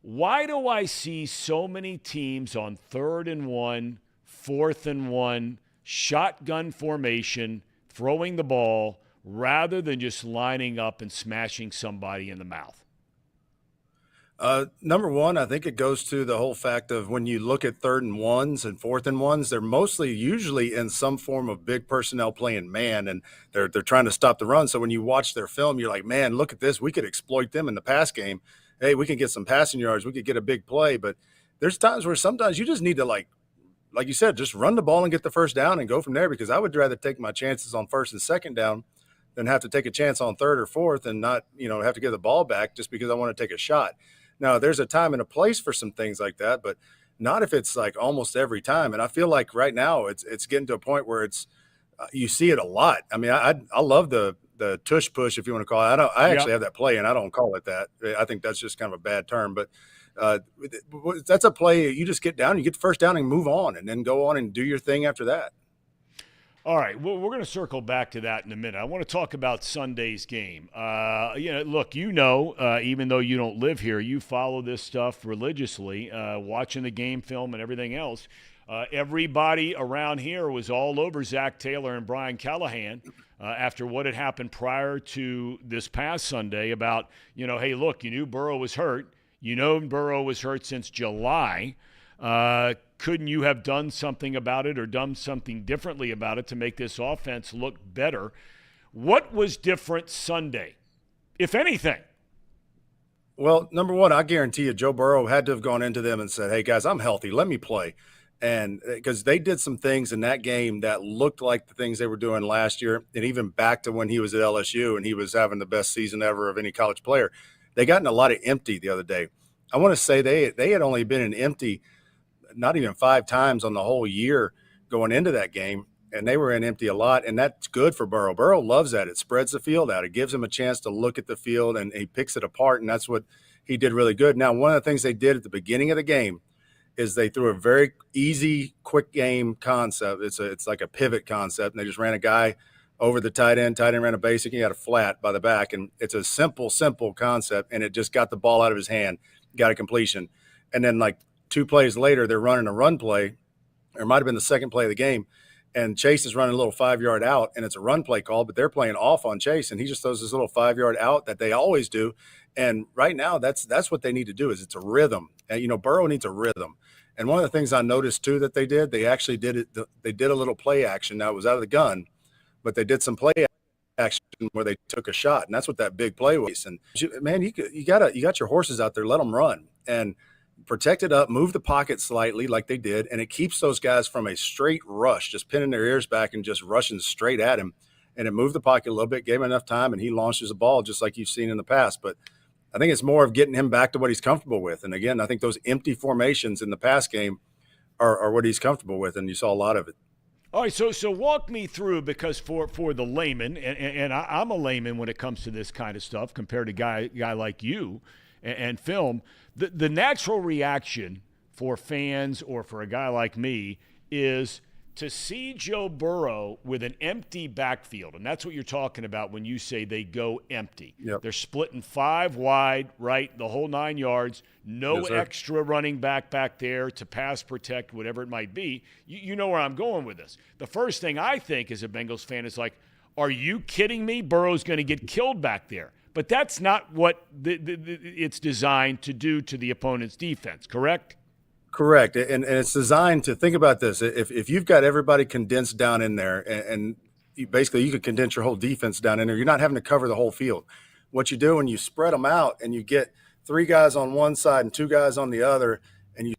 Speaker 2: Why do I see so many teams on 3rd and 1, 4th and 1, shotgun formation, throwing the ball, rather than just lining up and smashing somebody in the mouth?
Speaker 8: Number one, I think it goes to the whole fact of when you look at 3rd and 1s and 4th and 1s, they're usually in some form of big personnel playing man, and they're trying to stop the run. So when you watch their film, you're like, man, look at this. We could exploit them in the pass game. Hey, we can get some passing yards. We could get a big play. But there's times where sometimes you just need to, like you said, just run the ball and get the first down and go from there, because I would rather take my chances on 1st and 2nd down than have to take a chance on 3rd or 4th and not, have to give the ball back just because I want to take a shot. Now, there's a time and a place for some things like that, but not if it's like almost every time. And I feel like right now it's getting to a point where it's you see it a lot. I mean, I love the tush push, if you want to call it. I actually have that play, and I don't call it that. I think that's just kind of a bad term. But that's a play you just get down, you get the first down and move on, and then go on and do your thing after that.
Speaker 2: All right, well, we're going to circle back to that in a minute. I want to talk about Sunday's game. Look, even though you don't live here, you follow this stuff religiously, watching the game film and everything else. Everybody around here was all over Zach Taylor and Brian Callahan after what had happened prior to this past Sunday about, hey, look, you knew Burrow was hurt. Burrow was hurt since July. Couldn't you have done something about it or done something differently about it to make this offense look better? What was different Sunday, if anything?
Speaker 8: Well, number one, I guarantee you Joe Burrow had to have gone into them and said, hey, guys, I'm healthy. Let me play. And because they did some things in that game that looked like the things they were doing last year, and even back to when he was at LSU and he was having the best season ever of any college player. They got in a lot of empty the other day. I want to say they had only been in empty not even 5 times on the whole year going into that game. and they were in empty a lot, and that's good for Burrow. Burrow loves that. It spreads the field out. It gives him a chance to look at the field, and he picks it apart, and that's what he did really good. Now, one of the things they did at the beginning of the game is they threw a very easy, quick game concept. It's like a pivot concept, and they just ran a guy over the tight end. Tight end ran a basic. He had a flat by the back, and it's a simple concept, and it just got the ball out of his hand, got a completion. And then like 2 plays later, they're running a run play, or it might have been the second play of the game, and Chase is running a little 5-yard out, and it's a run play call, but they're playing off on Chase, and he just throws this little 5-yard out that they always do. And right now, that's what they need to do. Is it's a rhythm. And, Burrow needs a rhythm. And one of the things I noticed too that they actually did it. They did a little play action. Now it was out of the gun, but they did some play action where they took a shot, and that's what that big play was. And man, you got your horses out there. Let them run and protect it up, move the pocket slightly like they did, and it keeps those guys from a straight rush, just pinning their ears back and just rushing straight at him. And it moved the pocket a little bit, gave him enough time, and he launches the ball just like you've seen in the past. But I think it's more of getting him back to what he's comfortable with. And again, I think those empty formations in the pass game are what he's comfortable with, and you saw a lot of it.
Speaker 2: All right, so walk me through, because for the layman, and I'm a layman when it comes to this kind of stuff compared to a guy like you and film, the natural reaction for fans or for a guy like me is to see Joe Burrow with an empty backfield, and that's what you're talking about when you say they go empty.
Speaker 8: Yep.
Speaker 2: They're splitting 5 wide, right, the whole 9 yards, no extra running back there to pass protect, whatever it might be. You know where I'm going with this. The first thing I think as a Bengals fan is like, are you kidding me? Burrow's going to get killed back there. But that's not what it's designed to do to the opponent's defense, correct?
Speaker 8: Correct. And it's designed to think about this. If you've got everybody condensed down in there, and you could condense your whole defense down in there, you're not having to cover the whole field. What you do when you spread them out and you get 3 guys on one side and 2 guys on the other, and you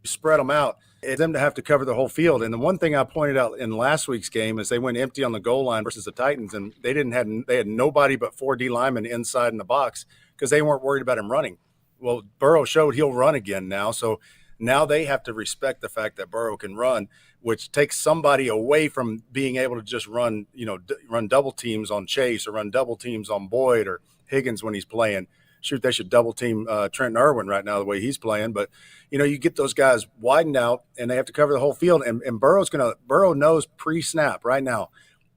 Speaker 8: spread them out, it's them to have to cover the whole field. And the one thing I pointed out in last week's game is they went empty on the goal line versus the Titans, and they had nobody but 4 D linemen inside in the box because they weren't worried about him running. Well, Burrow showed he'll run again now, so now they have to respect the fact that Burrow can run, which takes somebody away from being able to just run double teams on Chase or run double teams on Boyd or Higgins when he's playing. Shoot, they should double team Trent Irwin right now the way he's playing. But, you get those guys widened out, and they have to cover the whole field. And Burrow knows pre-snap right now,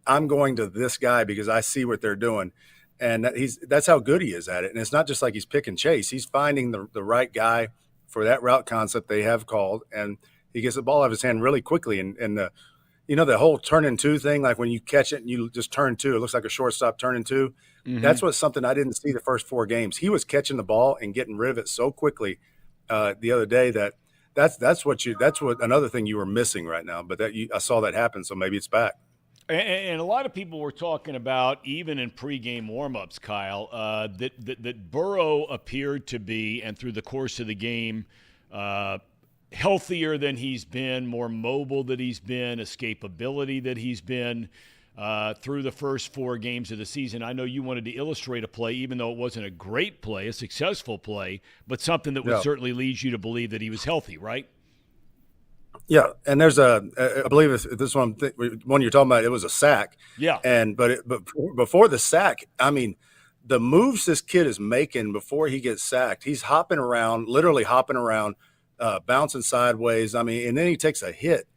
Speaker 8: I'm going to this guy because I see what they're doing. And that's how good he is at it. And it's not just like he's picking Chase. He's finding the right guy for that route concept they have called, and he gets the ball out of his hand really quickly. And the whole turn and 2 thing, like when you catch it and you just turn 2, it looks like a shortstop turn and 2. Mm-hmm. That's something I didn't see the first 4 games. He was catching the ball and getting rid of it so quickly the other day that's what another thing you were missing right now. But I saw that happen, so maybe it's back.
Speaker 2: And a lot of people were talking about, even in pregame warmups, Kyle, that Burrow appeared to be, and through the course of the game, healthier than he's been, more mobile than he's been, escapability that he's been through the first 4 games of the season. I know you wanted to illustrate a play, even though it wasn't a great play, a successful play, but something that would certainly lead you to believe that he was healthy, right?
Speaker 8: Yeah, and there's I believe this one you're talking about, it was a sack.
Speaker 2: Yeah.
Speaker 8: But before the sack, I mean, the moves this kid is making before he gets sacked, he's literally hopping around, bouncing sideways. I mean, and then he takes a hit,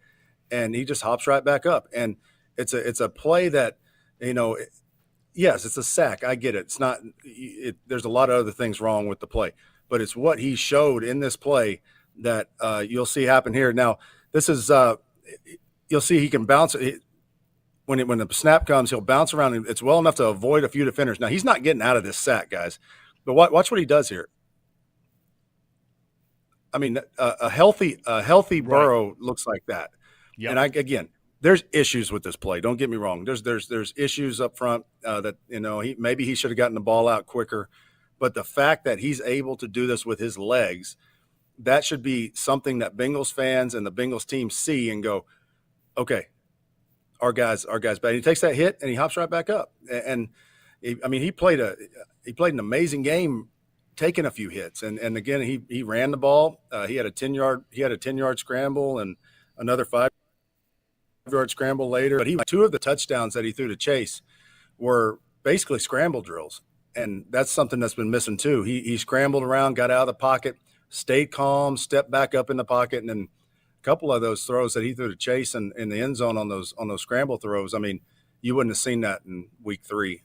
Speaker 8: and he just hops right back up. And it's a play that, yes, it's a sack. I get it. It's not. There's a lot of other things wrong with the play, but it's what he showed in this play that you'll see happen here. Now, this is you'll see he can bounce when the snap comes. He'll bounce around, and it's well enough to avoid a few defenders. Now, he's not getting out of this sack, guys. But watch what he does here. I mean, a healthy Burrow looks like that. Yep. And again, there's issues with this play. Don't get me wrong. There's issues up front that maybe he should have gotten the ball out quicker. But the fact that he's able to do this with his legs, that should be something that Bengals fans and the Bengals team see and go, okay, our guy's bad. He takes that hit and he hops right back up. And he played an amazing game, taking a few hits. And again, he ran the ball. He had a 10-yard scramble and another 5 5-yard scramble later. But 2 of the touchdowns that he threw to Chase were basically scramble drills. And that's something that's been missing too. He scrambled around, got out of the pocket, stayed calm, stepped back up in the pocket, and then a couple of those throws that he threw to Chase in the end zone on those scramble throws, I mean, you wouldn't have seen that in week 3.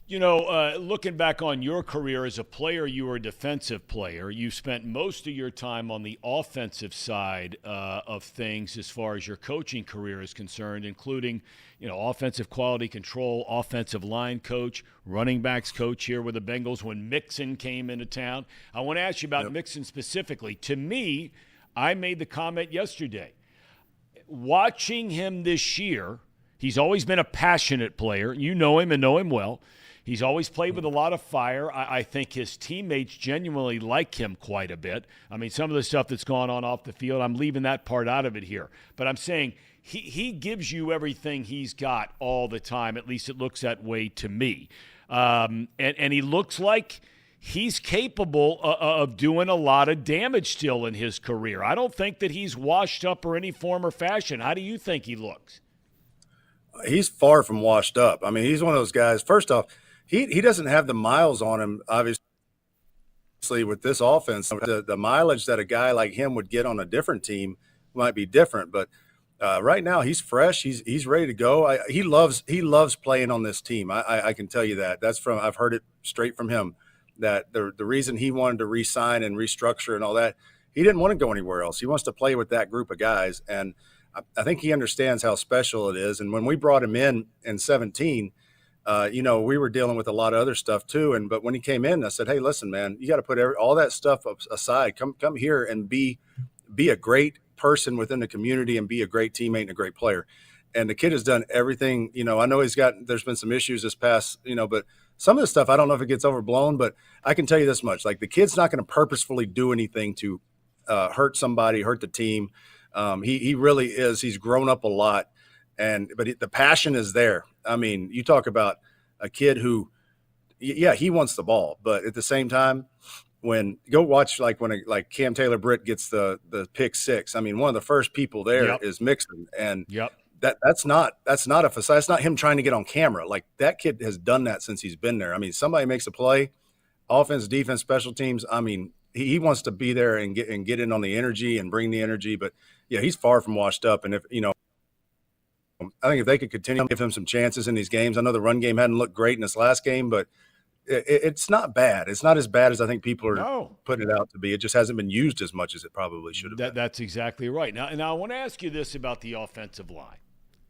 Speaker 2: You know, looking back on your career as a player, you were a defensive player. You spent most of your time on the offensive side of things as far as your coaching career is concerned, including, you know, offensive quality control, offensive line coach, running backs coach here with the Bengals when Mixon came into town. I want to ask you about Mixon specifically. To me, I made the comment yesterday. Watching him this year, he's always been a passionate player. You know him and know him well. He's always played with a lot of fire. I think his teammates genuinely like him quite a bit. I mean, some of the stuff that's gone on off the field, I'm leaving that part out of it here. But I'm saying he gives you everything he's got all the time. At least it looks that way to me. And he looks like he's capable of doing a lot of damage still in his career. I don't think that he's washed up or any form or fashion. How do you think he looks?
Speaker 8: He's far from washed up. I mean, he's one of those guys. First off, he doesn't have the miles on him, obviously, with this offense. The mileage that a guy like him would get on a different team might be different. But right now, he's fresh. He's ready to go. He loves playing on this team. I can tell you that. I've heard it straight from him that the reason he wanted to re-sign and restructure and all that, he didn't want to go anywhere else. He wants to play with that group of guys. And I think he understands how special it is. And when we brought him in 17, you know, we were dealing with a lot of other stuff too. But when he came in, I said, hey, listen, man, you got to put all that stuff aside. Come here and be a great person within the community and be a great teammate and a great player. And the kid has done everything. You know, I know there's been some issues this past, you know, but some of the stuff, I don't know if it gets overblown, but I can tell you this much. Like, the kid's not going to purposefully do anything to hurt somebody, hurt the team. He really is. He's grown up a lot. But the passion is there. I mean, you talk about a kid who, yeah, he wants the ball, but at the same time, when go watch like Cam Taylor-Britt gets the pick 6. I mean, one of the first people there is Mixon, and that's not a facade. That's not him trying to get on camera. Like, that kid has done that since he's been there. I mean, somebody makes a play, offense, defense, special teams. I mean, he wants to be there and get in on the energy and bring the energy. But yeah, he's far from washed up. And if, you know, I think if they could continue to give him some chances in these games, I know the run game hadn't looked great in this last game, but it's not bad. It's not as bad as I think people are putting it out to be. It just hasn't been used as much as it probably should have been.
Speaker 2: That's exactly right. Now I want to ask you this about the offensive line.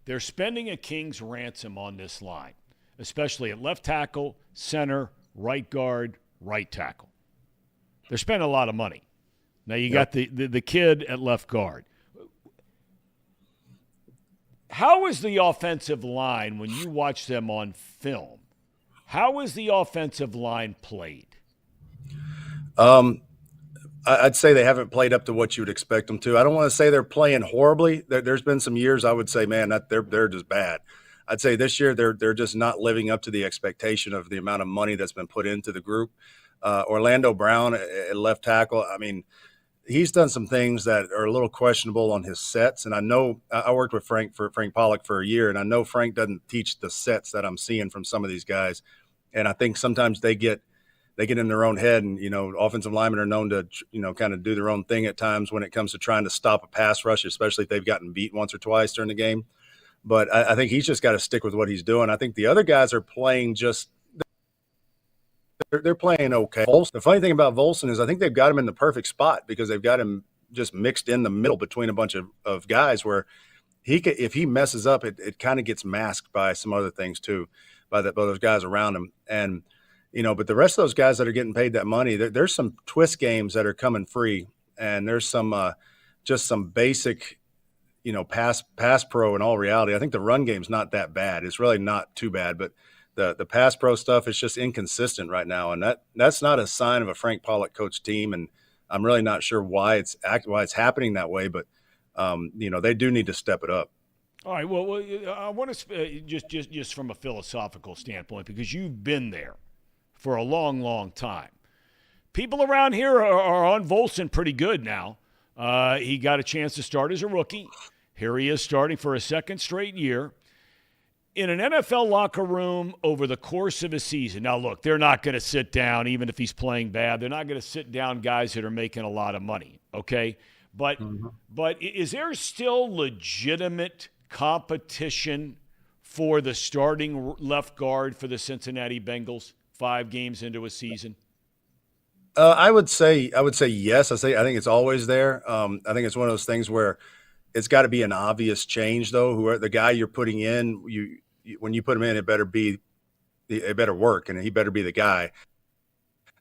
Speaker 2: They're spending a king's ransom on this line, especially at left tackle, center, right guard, right tackle. They're spending a lot of money. Now you got the kid at left guard. How is the offensive line, when you watch them on film, how is the offensive line played?
Speaker 8: I'd say they haven't played up to what you would expect them to. I don't want to say they're playing horribly. There's been some years I would say, man, they're just bad. I'd say this year they're just not living up to the expectation of the amount of money that's been put into the group. Orlando Brown at left tackle, I mean, he's done some things that are a little questionable on his sets. And I know I worked with Frank Pollock for a year, and I know Frank doesn't teach the sets that I'm seeing from some of these guys. And I think sometimes they get in their own head, and, you know, offensive linemen are known to, you know, kind of do their own thing at times when it comes to trying to stop a pass rush, especially if they've gotten beat once or twice during the game. But I think he's just got to stick with what he's doing. I think the other guys are playing they're playing okay. The funny thing about Volson is I think they've got him in the perfect spot because they've got him just mixed in the middle between a bunch of guys where if he messes up, it kind of gets masked by some other things too, by those guys around him. And, you know, but the rest of those guys that are getting paid that money, there's some twist games that are coming free, and there's some just some basic, you know, pass pro in all reality. I think the run game's not that bad. It's really not too bad, but the pass pro stuff is just inconsistent right now, and that's not a sign of a Frank Pollock coach team. And I'm really not sure why it's happening that way, but you know, they do need to step it up.
Speaker 2: All right. Well, I want to just from a philosophical standpoint, because you've been there for a long, long time. People around here are on Volson pretty good now. He got a chance to start as a rookie. Here he is starting for a second straight year in an NFL locker room over the course of a season. Now, look, they're not going to sit down, even if he's playing bad. They're not going to sit down guys that are making a lot of money, okay? But is there still legitimate competition for the starting left guard for the Cincinnati Bengals 5 games into a season?
Speaker 8: I would say yes. I think it's always there. I think it's one of those things where it's got to be an obvious change, though. Whoever the guy you're putting in, when you put him in, it better work, and he better be the guy.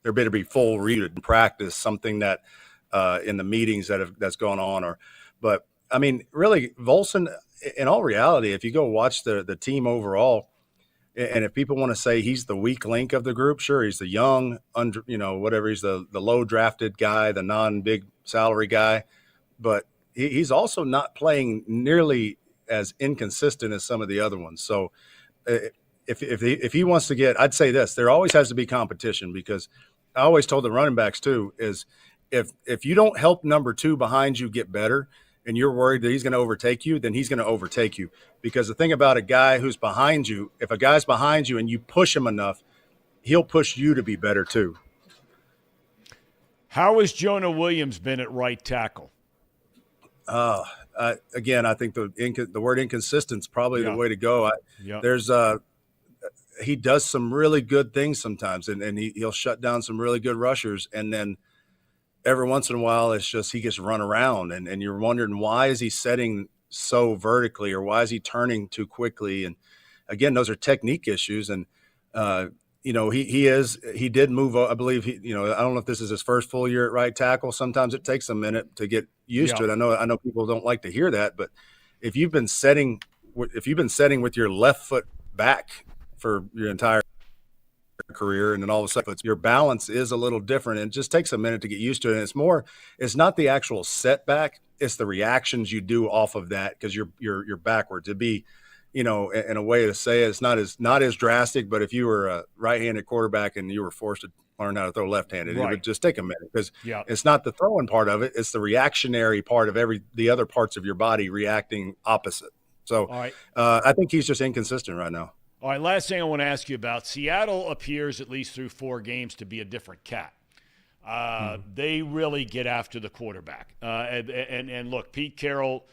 Speaker 8: There better be full read in practice, something that in the meetings that's going on. But I mean, really, Volson. In all reality, if you go watch the team overall, and if people want to say he's the weak link of the group, sure, he's the young, whatever. He's the low drafted guy, the non-big salary guy, but he's also not playing nearly as inconsistent as some of the other ones. So if he wants to get, I'd say this, there always has to be competition, because I always told the running backs too, is if you don't help number 2 behind you get better and you're worried that he's going to overtake you, then he's going to overtake you. Because the thing about a guy who's behind you, if a guy's behind you and you push him enough, he'll push you to be better too.
Speaker 2: How has Jonah Williams been at right tackle?
Speaker 8: Again, I think the word inconsistent is probably the way to go. He does some really good things sometimes, and he'll shut down some really good rushers, and then every once in a while it's just he gets run around, and you're wondering, why is he setting so vertically, or why is he turning too quickly? And again, those are technique issues, and he did move. I believe I don't know if this is his first full year at right tackle. Sometimes it takes a minute to get used to it. I know people don't like to hear that, but if you've been setting with your left foot back for your entire career, and then all of a sudden your balance is a little different, and it just takes a minute to get used to it. And it's not the actual setback, it's the reactions you do off of that, because you're backwards. It'd be, in a way to say it, it's not as drastic, but if you were a right-handed quarterback and you were forced to learn how to throw left-handed, It would just take a minute, because it's not the throwing part of it, it's the reactionary part of the other parts of your body reacting opposite. So I think he's just inconsistent right now.
Speaker 2: All right, last thing I want to ask you about. Seattle appears, at least through 4 games, to be a different cat. They really get after the quarterback. And look, Pete Carroll,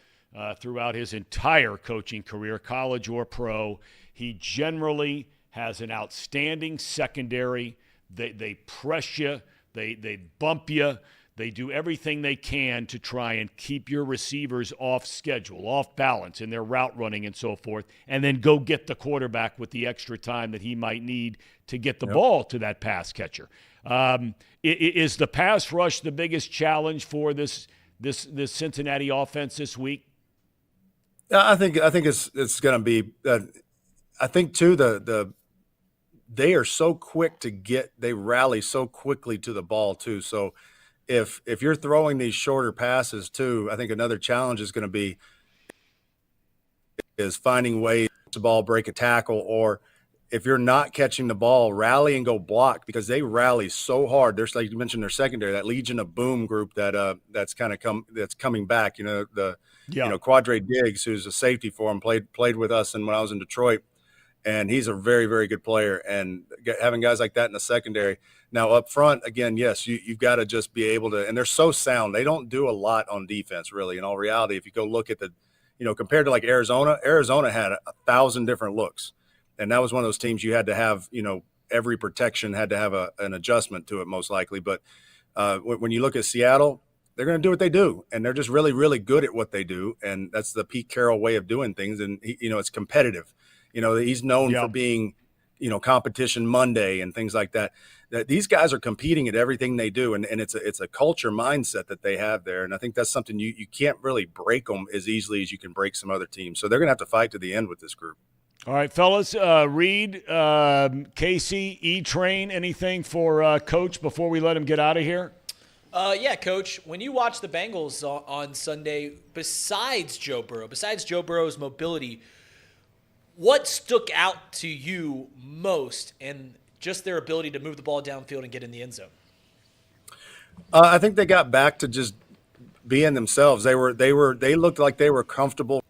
Speaker 2: throughout his entire coaching career, college or pro, he generally has an outstanding secondary. They press you. They bump you. They do everything they can to try and keep your receivers off schedule, off balance in their route running and so forth, and then go get the quarterback with the extra time that he might need to get the ball to that pass catcher. Is the pass rush the biggest challenge for this Cincinnati offense this week?
Speaker 8: I think it's going to be. I think too they are so quick they rally so quickly to the ball too. So if you're throwing these shorter passes too, I think another challenge is going to be finding ways to ball break a tackle, or if you're not catching the ball, rally and go block, because they rally so hard. There's, like you mentioned, their secondary, that Legion of Boom group that's coming back. Quadre Diggs, who's a safety for him, played with us and when I was in Detroit, and he's a very, very good player. And having guys like that in the secondary. Now up front, again, yes, you've got to just be able to, and they're so sound. They don't do a lot on defense, really. In all reality, if you go look at compared to like Arizona had 1,000 different looks. And that was one of those teams you had to have, every protection had to have an adjustment to it, most likely. But when you look at Seattle, they're going to do what they do, and they're just really, really good at what they do. And that's the Pete Carroll way of doing things. And it's competitive. He's known for being, competition Monday and things like that. That these guys are competing at everything they do, and it's a culture mindset that they have there. And I think that's something you can't really break them as easily as you can break some other teams. So they're going to have to fight to the end with this group.
Speaker 2: All right, fellas, Reed, Casey, E-Train, anything for Coach before we let him get out of here?
Speaker 7: Yeah, Coach, when you watch the Bengals on Sunday, besides Joe Burrow's mobility, what stuck out to you most and just their ability to move the ball downfield and get in the end zone?
Speaker 8: I think they got back to just being themselves. They looked like they were comfortable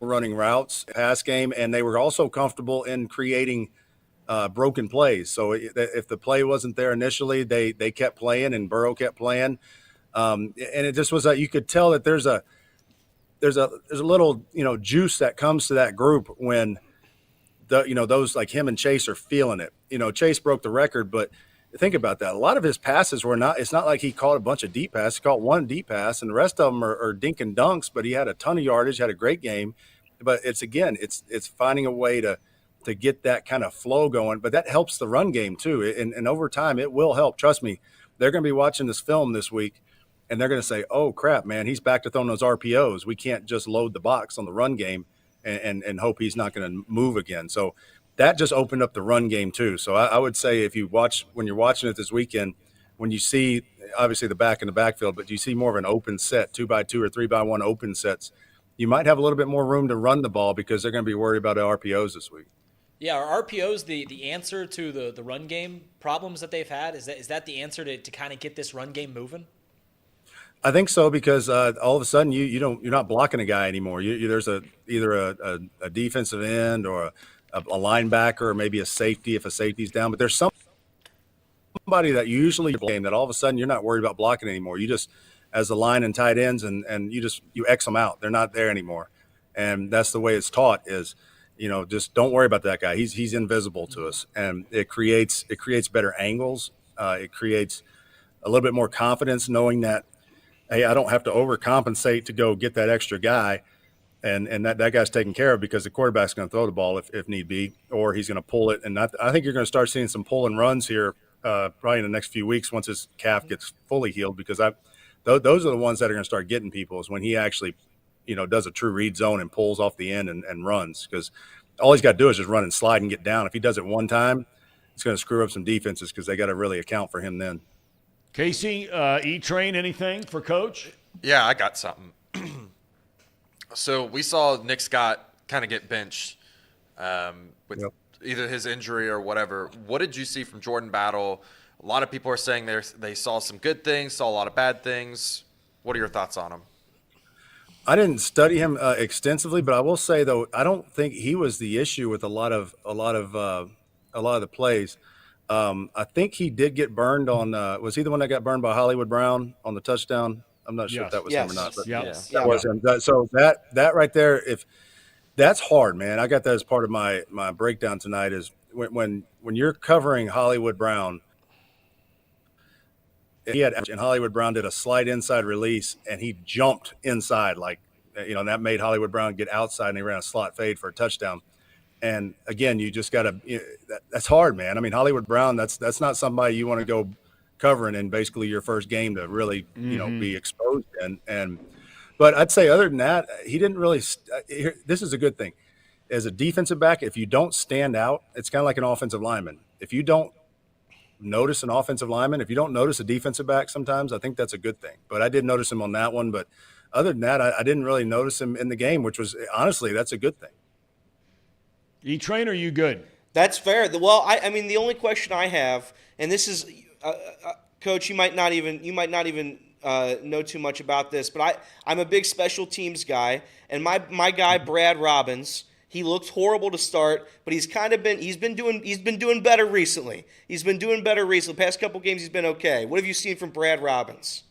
Speaker 8: running routes, pass game, and they were also comfortable in creating broken plays. So if the play wasn't there initially, they kept playing, and Burrow kept playing. And it just was that you could tell that there's a little, juice that comes to that group when those like him and Chase are feeling it. Chase broke the record, but think about that. A lot of his passes it's not like he caught a bunch of deep passes. He caught one deep pass, and the rest of them are dink and dunks, but he had a ton of yardage, had a great game. But it's finding a way to get that kind of flow going. But that helps the run game too. And over time, it will help. Trust me, they're going to be watching this film this week, and they're going to say, oh, crap, man, he's back to throwing those RPOs. We can't just load the box on the run game and hope he's not going to move again. So that just opened up the run game too. So I would say when you're watching it this weekend, when you see obviously the back in the backfield, but you see more of an open set, 2x2 or 3x1 open sets, you might have a little bit more room to run the ball because they're going to be worried about the RPOs this week.
Speaker 7: Yeah, are RPOs the answer to the run game problems that they've had? Is that the answer to kind of get this run game moving?
Speaker 8: I think so, because all of a sudden you're not blocking a guy anymore. There's either a defensive end or a linebacker or maybe a safety if a safety's down. But there's somebody that usually game that all of a sudden you're not worried about blocking anymore. You just, as the line and tight ends, and you X them out. They're not there anymore, and that's the way it's taught is. Just don't worry about that guy. He's invisible to us, and it creates better angles. It creates a little bit more confidence knowing that, hey, I don't have to overcompensate to go get that extra guy, and that guy's taken care of because the quarterback's going to throw the ball if need be, or he's going to pull it. And I think you're going to start seeing some pull and runs here probably in the next few weeks once his calf gets fully healed, because those are the ones that are going to start getting people is when he actually does a true read zone and pulls off the end and runs, because all he's got to do is just run and slide and get down. If he does it one time, it's going to screw up some defenses because they got to really account for him then.
Speaker 2: Casey, E-Train, anything for Coach?
Speaker 1: Yeah, I got something. So we saw Nick Scott kind of get benched with either his injury or whatever. What did you see from Jordan Battle? A lot of people are saying they saw some good things, saw a lot of bad things. What are your thoughts on him?
Speaker 8: I didn't study him extensively, but I will say though I don't think he was the issue with a lot of the plays. I think he did get burned on. Was he the one that got burned by Hollywood Brown on the touchdown? I'm not sure if that was him or not. But that was him. So that right there, if that's hard, man. I got that as part of my breakdown tonight. Is when you're covering Hollywood Brown. And Hollywood Brown did a slight inside release, and he jumped inside, and that made Hollywood Brown get outside, and he ran a slot fade for a touchdown. And again, you just got to. That's hard, man. I mean, Hollywood Brown. That's not somebody you want to go covering in basically your first game to really be exposed in. But I'd say other than that, he didn't really. This is a good thing. As a defensive back, if you don't stand out, it's kind of like an offensive lineman. If you don't notice an offensive lineman, if you don't notice a defensive back sometimes, I think that's a good thing. But I did notice him on that one. But other than that, I didn't really notice him in the game, which was honestly, that's a good thing.
Speaker 2: E-Train, are you good?
Speaker 6: That's fair. Well, I mean, the only question I have, and this is, Coach, you might not even know too much about this, but I'm a big special teams guy, and my guy Brad Robbins. He looked horrible to start, but he's been doing better recently. Past couple games, he's been okay. What have you seen from Brad Robbins?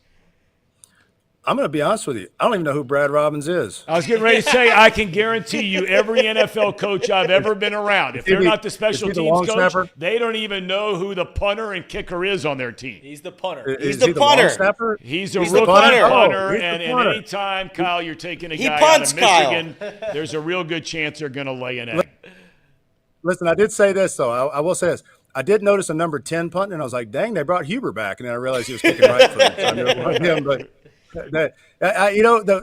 Speaker 8: I'm going to be honest with you. I don't even know who Brad Robbins is.
Speaker 2: I was getting ready to say, I can guarantee you every NFL coach I've ever been around, if they're not the special teams coach, snapper? They don't even know who the punter and kicker is on their team.
Speaker 7: He's the punter.
Speaker 6: He's the punter.
Speaker 2: He's a rookie punter, and any time, Kyle, you're taking a guy out of Michigan, there's a real good chance they're going to lay an egg.
Speaker 8: Listen, I did say this, though. I will say this. I did notice a number 10 punt, and I was like, dang, they brought Huber back. And then I realized he was kicking right for him. But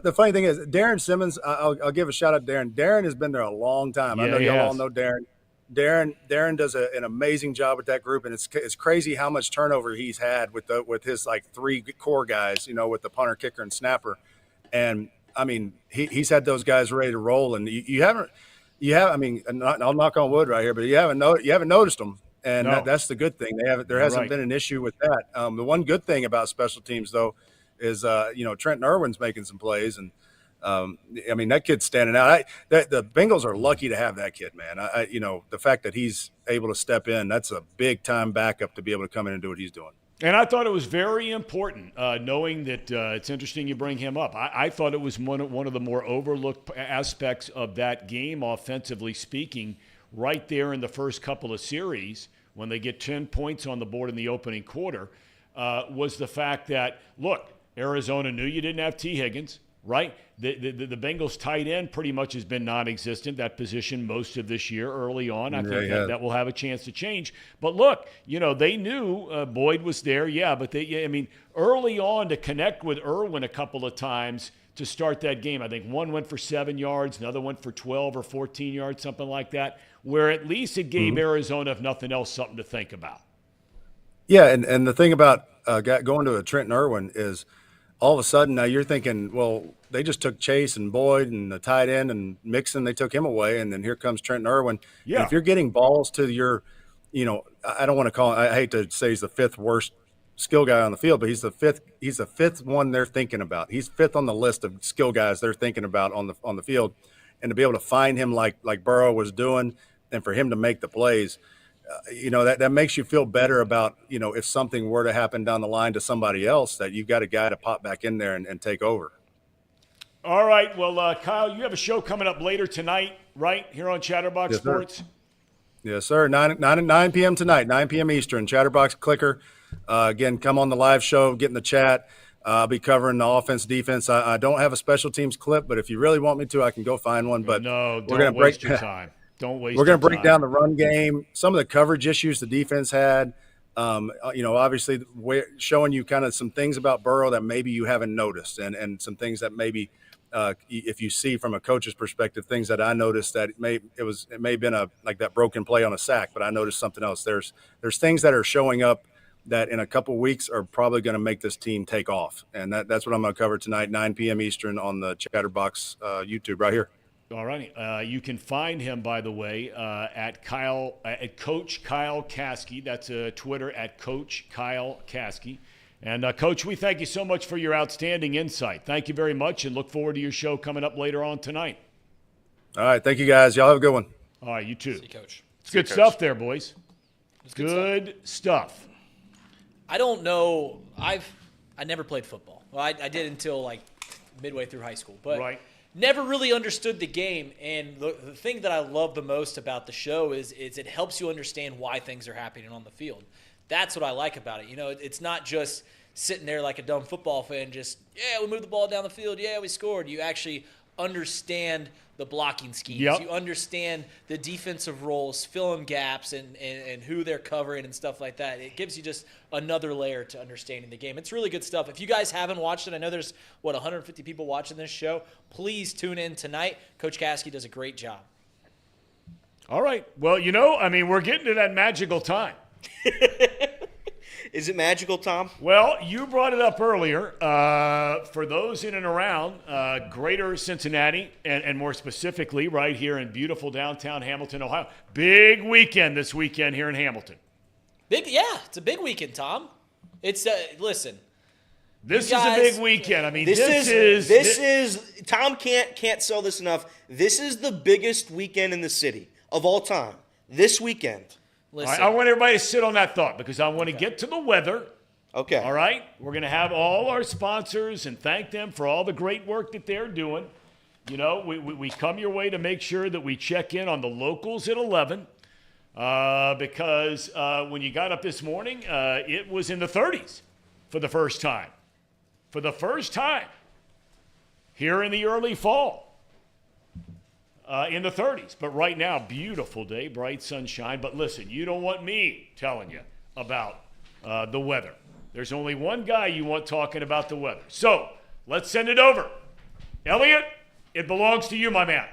Speaker 8: the funny thing is, Darren Simmons, I'll give a shout out to Darren. Darren has been there a long time. I know y'all all know Darren. Darren does an amazing job with that group, and it's crazy how much turnover he's had with his like three core guys, with the punter, kicker, and snapper. And I mean, he's had those guys ready to roll, and I mean, I'll knock on wood right here, but you haven't noticed them, and that's the good thing. There hasn't been an issue with that. The one good thing about special teams, though, is, Trenton Irwin's making some plays. And, I mean, that kid's standing out. The Bengals are lucky to have that kid, man. The fact that he's able to step in, that's a big-time backup to be able to come in and do what he's doing.
Speaker 2: And I thought it was very important, knowing that it's interesting you bring him up. I thought it was one of the more overlooked aspects of that game, offensively speaking, right there in the first couple of series when they get 10 points on the board in the opening quarter, was the fact that, look, Arizona knew you didn't have T. Higgins, right? The Bengals tight end pretty much has been non-existent, that position most of this year early on. I think that will have a chance to change. But look, they knew Boyd was there, but early on to connect with Irwin a couple of times to start that game. I think one went for 7 yards, another went for 12 or 14 yards, something like that, where at least it gave Arizona, if nothing else, something to think about.
Speaker 8: Yeah, and the thing about going to a Trenton Irwin is all of a sudden now you're thinking, well, they just took Chase and Boyd and the tight end and Mixon, they took him away, and then here comes Trenton Irwin.
Speaker 2: Yeah.
Speaker 8: And if you're getting balls to your, I don't want to call it, I hate to say he's the fifth worst skill guy on the field, but he's the fifth one they're thinking about. He's fifth on the list of skill guys they're thinking about on the field. And to be able to find him like Burrow was doing, and for him to make the plays, that makes you feel better about, if something were to happen down the line to somebody else, that you've got a guy to pop back in there and take over.
Speaker 2: All right. Well, Kyle, you have a show coming up later tonight, right, here on Chatterbox Sports?
Speaker 8: Sir. Yes, sir. 9 p.m. tonight, 9 p.m. Eastern, Chatterbox Clicker. Again, come on the live show, get in the chat. I'll be covering the offense, defense. I don't have a special teams clip, but if you really want me to, I can go find one. But
Speaker 2: no, don't waste your time. Don't waste.
Speaker 8: We're going to break down the run game, some of the coverage issues the defense had. Obviously showing you kind of some things about Burrow that maybe you haven't noticed, and some things that maybe if you see from a coach's perspective, things that I noticed that it may have been like that broken play on a sack, but I noticed something else. There's things that are showing up that in a couple weeks are probably going to make this team take off, and that's what I'm going to cover tonight, 9 p.m. Eastern on the Chatterbox YouTube right here.
Speaker 2: All right. You can find him, by the way, at Coach Kyle Caskey. That's Twitter at Coach Kyle Caskey. And, Coach, we thank you so much for your outstanding insight. Thank you very much, and look forward to your show coming up later on tonight.
Speaker 8: All right. Thank you, guys. Y'all have a good one.
Speaker 2: All right. You too.
Speaker 7: See you, Coach.
Speaker 2: It's good stuff there, boys. Good stuff.
Speaker 7: I don't know. I never played football. Well, I did until like midway through high school. But
Speaker 2: right.
Speaker 7: Never really understood the game, and the thing that I love the most about the show is it helps you understand why things are happening on the field. That's what I like about it. It's not just sitting there like a dumb football fan, just, we moved the ball down the field, we scored. You actually understand the blocking schemes.
Speaker 2: Yep.
Speaker 7: You understand the defensive roles, filling gaps, and who they're covering and stuff like that. It gives you just another layer to understanding the game. It's really good stuff. If you guys haven't watched it, I know there's, 150 people watching this show. Please tune in tonight. Coach Caskey does a great job.
Speaker 2: All right. Well, we're getting to that magical time.
Speaker 6: Is it magical, Tom?
Speaker 2: Well, you brought it up earlier. For those in and around greater Cincinnati, and more specifically right here in beautiful downtown Hamilton, Ohio. Big weekend this weekend here in Hamilton.
Speaker 7: It's a big weekend, Tom. It's listen.
Speaker 2: This
Speaker 7: is
Speaker 2: a big weekend.
Speaker 6: This is Tom can't sell this enough. This is the biggest weekend in the city of all time. This weekend.
Speaker 2: Listen. I want everybody to sit on that thought because I want to get to the weather.
Speaker 6: Okay.
Speaker 2: All right? We're going to have all our sponsors and thank them for all the great work that they're doing. We come your way to make sure that we check in on the locals at 11 because when you got up this morning, it was in the 30s for the first time. For the first time here in the early fall. In the 30s. But right now, beautiful day, bright sunshine. But listen, you don't want me telling you about the weather. There's only one guy you want talking about the weather. So let's send it over. Elliot, it belongs to you, my man.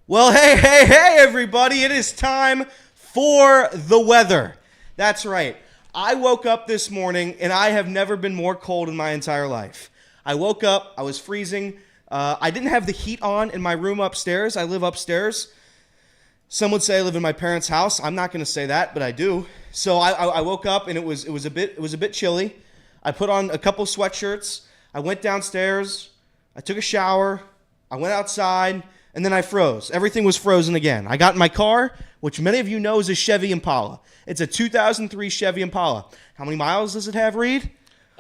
Speaker 6: Well, hey, everybody. It is time for the weather. That's right. I woke up this morning, and I have never been more cold in my entire life. I woke up. I was freezing. I didn't have the heat on in my room upstairs. I live upstairs. Some would say I live in my parents' house. I'm not going to say that, but I do. So I woke up and it was a bit chilly. I put on a couple sweatshirts. I went downstairs. I took a shower. I went outside, and then I froze. Everything was frozen again. I got in my car, which many of you know is a Chevy Impala. It's a 2003 Chevy Impala. How many miles does it have, Reed?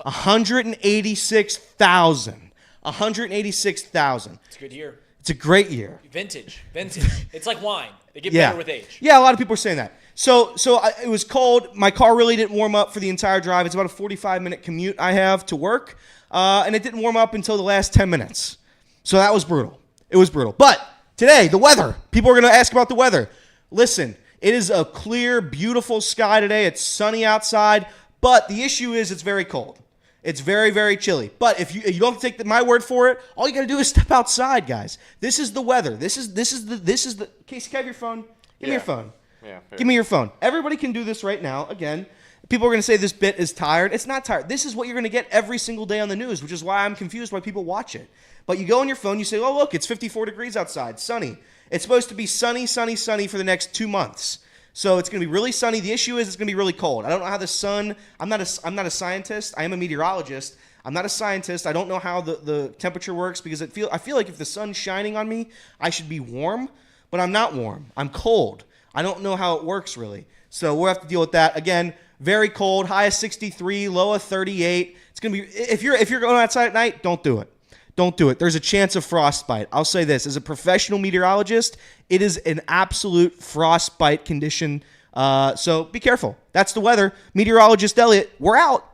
Speaker 6: 186,000. 186,000.
Speaker 7: It's a good year.
Speaker 6: It's a great year.
Speaker 7: Vintage. It's like wine. They get better with age.
Speaker 6: Yeah, a lot of people are saying that. So it was cold. My car really didn't warm up for the entire drive. It's about a 45-minute commute I have to work, and it didn't warm up until the last 10 minutes. So that was brutal. It was brutal. But today, the weather. People are going to ask about the weather. Listen, it is a clear, beautiful sky today. It's sunny outside, but the issue is it's very cold. It's very, very chilly. But if you don't have to take my word for it, all you got to do is step outside, guys. This is the weather. This is the. Casey, can I have your phone? Give me your phone.
Speaker 1: Yeah.
Speaker 6: Give me your phone. Everybody can do this right now. Again, people are going to say this bit is tired. It's not tired. This is what you're going to get every single day on the news, which is why I'm confused why people watch it. But you go on your phone, you say, oh, look, it's 54 degrees outside, sunny. It's supposed to be sunny, sunny, sunny for the next 2 months. So it's going to be really sunny. The issue is it's going to be really cold. I don't know how the sun, I'm not a scientist. I am a meteorologist. I'm not a scientist. I don't know how the temperature works because I feel like if the sun's shining on me, I should be warm, but I'm not warm. I'm cold. I don't know how it works really. So we'll have to deal with that. Again, very cold, high of 63, low of 38. It's going to be, if you're going outside at night, don't do it. Don't do it. There's a chance of frostbite. I'll say this. As a professional meteorologist, it is an absolute frostbite condition. So be careful. That's the weather. Meteorologist Elliot, we're out.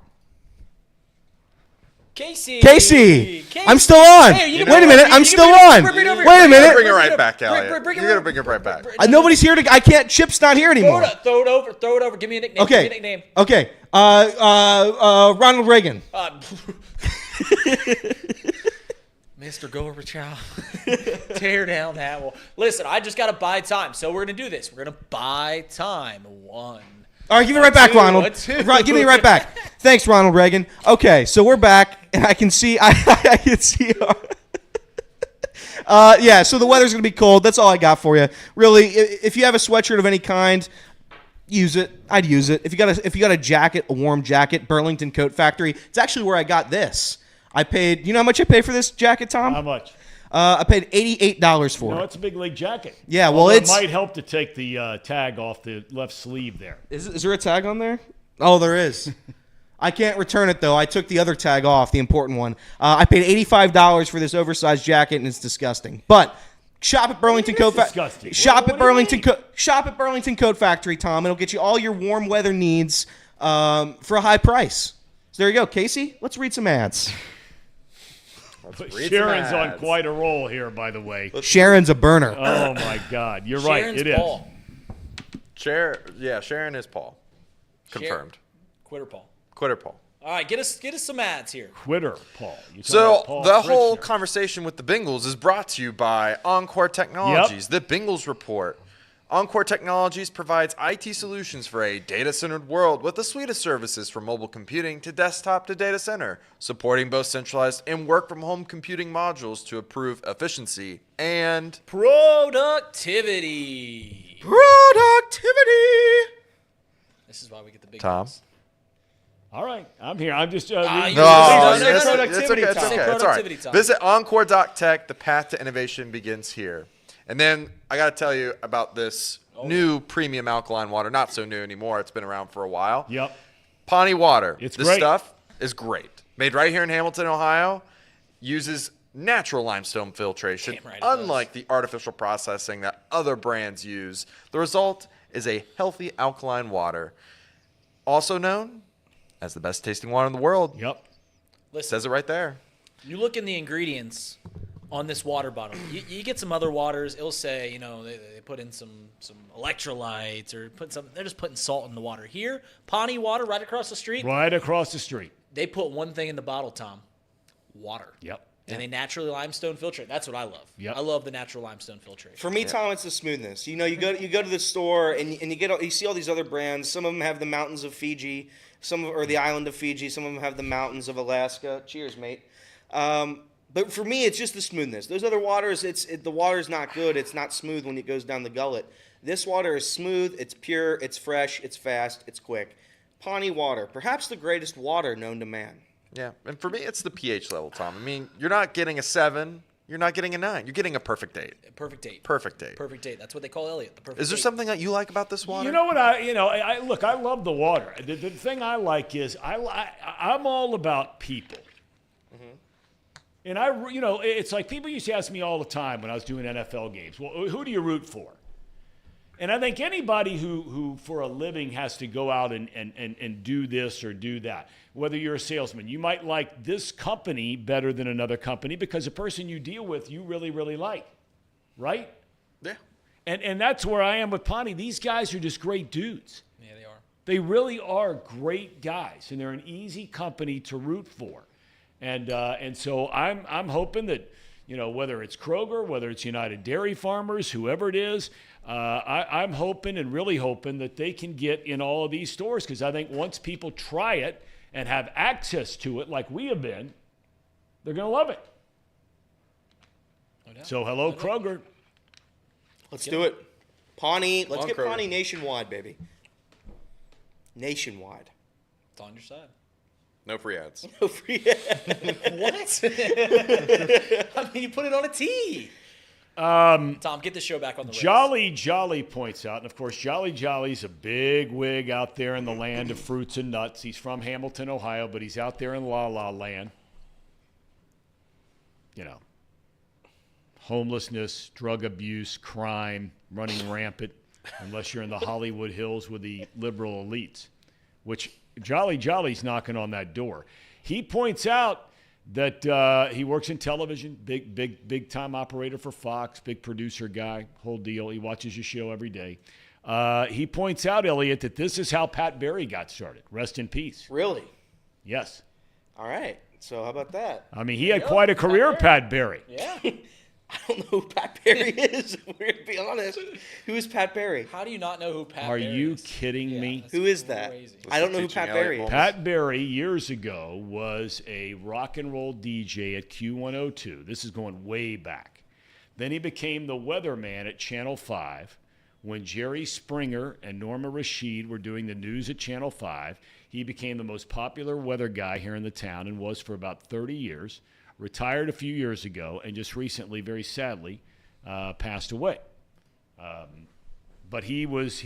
Speaker 6: Casey! I'm still on. Hey, wait a minute. I'm still on. Wait a minute.
Speaker 1: Bring it right back, Elliot. You're going to bring it right back.
Speaker 6: Nobody's here to. I can't. Chip's not here anymore.
Speaker 7: Throw it over. Give me a nickname.
Speaker 6: Okay.
Speaker 7: Give me a nickname.
Speaker 6: Okay. Ronald Reagan.
Speaker 7: Mr. Gorbachev, tear down that wall. Listen, I just got to buy time. So we're going to do this. We're going to buy time. 1.
Speaker 6: All right, give me right back, Ronald. Give me right back. Thanks, Ronald Reagan. Okay, so we're back, and I can see. I can see. Yeah, so the weather's going to be cold. That's all I got for you. Really, if you have a sweatshirt of any kind, use it. I'd use it. If you got a jacket, a warm jacket, Burlington Coat Factory. It's actually where I got this. I paid. You know how much I paid for this jacket, Tom?
Speaker 2: How much?
Speaker 6: I paid $88 for it.
Speaker 2: No, it's a big league jacket.
Speaker 6: Yeah, well,
Speaker 2: it might help to take the tag off the left sleeve there.
Speaker 6: Is there a tag on there? Oh, there is. I can't return it, though. I took the other tag off, the important one. I paid $85 for this oversized jacket, and it's disgusting. But shop at Burlington Coat Factory. Shop at Burlington Coat Factory, Tom. It'll get you all your warm weather needs for a high price. So there you go, Casey. Let's read some ads.
Speaker 2: Sharon's on quite a roll here, by the way.
Speaker 6: Sharon's a burner.
Speaker 2: Oh my God, you're right. It
Speaker 7: Paul.
Speaker 2: is.
Speaker 1: Sharon is Paul. Confirmed.
Speaker 7: Quitter Paul.
Speaker 1: Quitter Paul.
Speaker 7: All right, get us some ads here.
Speaker 2: Quitter Paul.
Speaker 1: So
Speaker 2: Paul
Speaker 1: the whole
Speaker 2: Fritzner.
Speaker 1: conversation with the Bengals is brought to you by Encore Technologies, the Bengals Report. Encore Technologies provides IT solutions for a data-centered world with a suite of services from mobile computing to desktop to data center, supporting both centralized and work-from-home computing modules to improve efficiency and
Speaker 7: productivity. This is why we get the big
Speaker 1: Tom?
Speaker 7: ones.
Speaker 2: All right, I'm here. I'm just.
Speaker 1: It's okay. It's all right. Visit Encore.tech. The path to innovation begins here. And then I got to tell you about this new premium alkaline water. Not so new anymore. It's been around for a while.
Speaker 2: Yep.
Speaker 1: Pawnee Water.
Speaker 2: This
Speaker 1: great. Stuff is great. Made right here in Hamilton, Ohio. Uses natural limestone filtration, unlike the artificial processing that other brands use. The result is a healthy alkaline water, also known as the best tasting water in the world.
Speaker 2: Yep.
Speaker 7: Listen,
Speaker 1: says it right there.
Speaker 7: You look in the ingredients on this water bottle. You get some other waters. It'll say, they put in some electrolytes or they're just putting salt in the water. Here, Pawnee Water, right across the street.
Speaker 2: Right across the street.
Speaker 7: They put one thing in the bottle, Tom. Water.
Speaker 2: Yep.
Speaker 7: And they naturally limestone filtrate. That's what I love.
Speaker 2: Yep.
Speaker 7: I love the natural limestone filtrate.
Speaker 6: For me, Tom, it's the smoothness. You go to the store and you see all these other brands. Some of them have the mountains of Fiji, or the island of Fiji. Some of them have the mountains of Alaska. Cheers, mate. But for me, it's just the smoothness. Those other waters, the water's not good. It's not smooth when it goes down the gullet. This water is smooth. It's pure. It's fresh. It's fast. It's quick. Pawnee water, perhaps the greatest water known to man.
Speaker 1: Yeah, and for me, it's the pH level, Tom. I mean, you're not getting a 7. You're not getting a 9. You're getting a perfect 8.
Speaker 7: Perfect 8.
Speaker 1: Perfect 8.
Speaker 7: Perfect 8. That's what they call Elliot. The perfect.
Speaker 1: Is there
Speaker 7: 8.
Speaker 1: something that you like about this water?
Speaker 2: You know what I look, I love the water. The thing I like is I'm all about people. And it's like people used to ask me all the time when I was doing NFL games, well, who do you root for? And I think anybody who for a living has to go out and do this or do that, whether you're a salesman, you might like this company better than another company because the person you deal with you really, really like, right?
Speaker 1: Yeah.
Speaker 2: And that's where I am with Pawnee. These guys are just great dudes.
Speaker 7: Yeah, they are.
Speaker 2: They really are great guys, and they're an easy company to root for. And so I'm hoping that, whether it's Kroger, whether it's United Dairy Farmers, whoever it is, I'm hoping and really hoping that they can get in all of these stores because I think once people try it and have access to it like we have been, they're going to love it.
Speaker 7: No doubt.
Speaker 2: So hello, Kroger.
Speaker 6: Let's do it. Pawnee. Let's
Speaker 1: On
Speaker 6: get
Speaker 1: Kroger.
Speaker 6: Pawnee nationwide, baby. Nationwide.
Speaker 7: It's on your side.
Speaker 1: No free ads.
Speaker 6: No free.
Speaker 7: What? I mean, you put it on a tee. Tom, get the show back on the rails.
Speaker 2: Jolly points out, and of course, Jolly's a big wig out there in the land of fruits and nuts. He's from Hamilton, Ohio, but he's out there in La La Land. Homelessness, drug abuse, crime running rampant, unless you're in the Hollywood Hills with the liberal elites, which Jolly's knocking on that door. He points out that he works in television, big time operator for Fox, big producer guy, whole deal. He watches your show every day. He points out, Elliot, that this is how Pat Barry got started. Rest in peace.
Speaker 6: Really?
Speaker 2: Yes.
Speaker 6: All right. So how about that?
Speaker 2: I mean, he had quite a career, Pat Barry.
Speaker 7: Yeah.
Speaker 6: I don't know who Pat Barry is. If we're gonna be honest. Who is Pat Barry?
Speaker 7: How do you not know who Pat
Speaker 2: Are
Speaker 7: Barry
Speaker 2: you
Speaker 7: is?
Speaker 2: kidding
Speaker 7: Yeah,
Speaker 2: me?
Speaker 7: that's
Speaker 6: Who is that?
Speaker 7: crazy.
Speaker 6: I don't know who
Speaker 1: Teaching
Speaker 6: Pat
Speaker 1: Elliot
Speaker 6: Barry is.
Speaker 1: Holmes.
Speaker 2: Pat Barry, years ago, was a rock and roll DJ at Q102. This is going way back. Then he became the weatherman at Channel 5. When Jerry Springer and Norma Rashid were doing the news at Channel 5, he became the most popular weather guy here in the town and was for about 30 years. Retired a few years ago and just recently, very sadly, passed away. But he was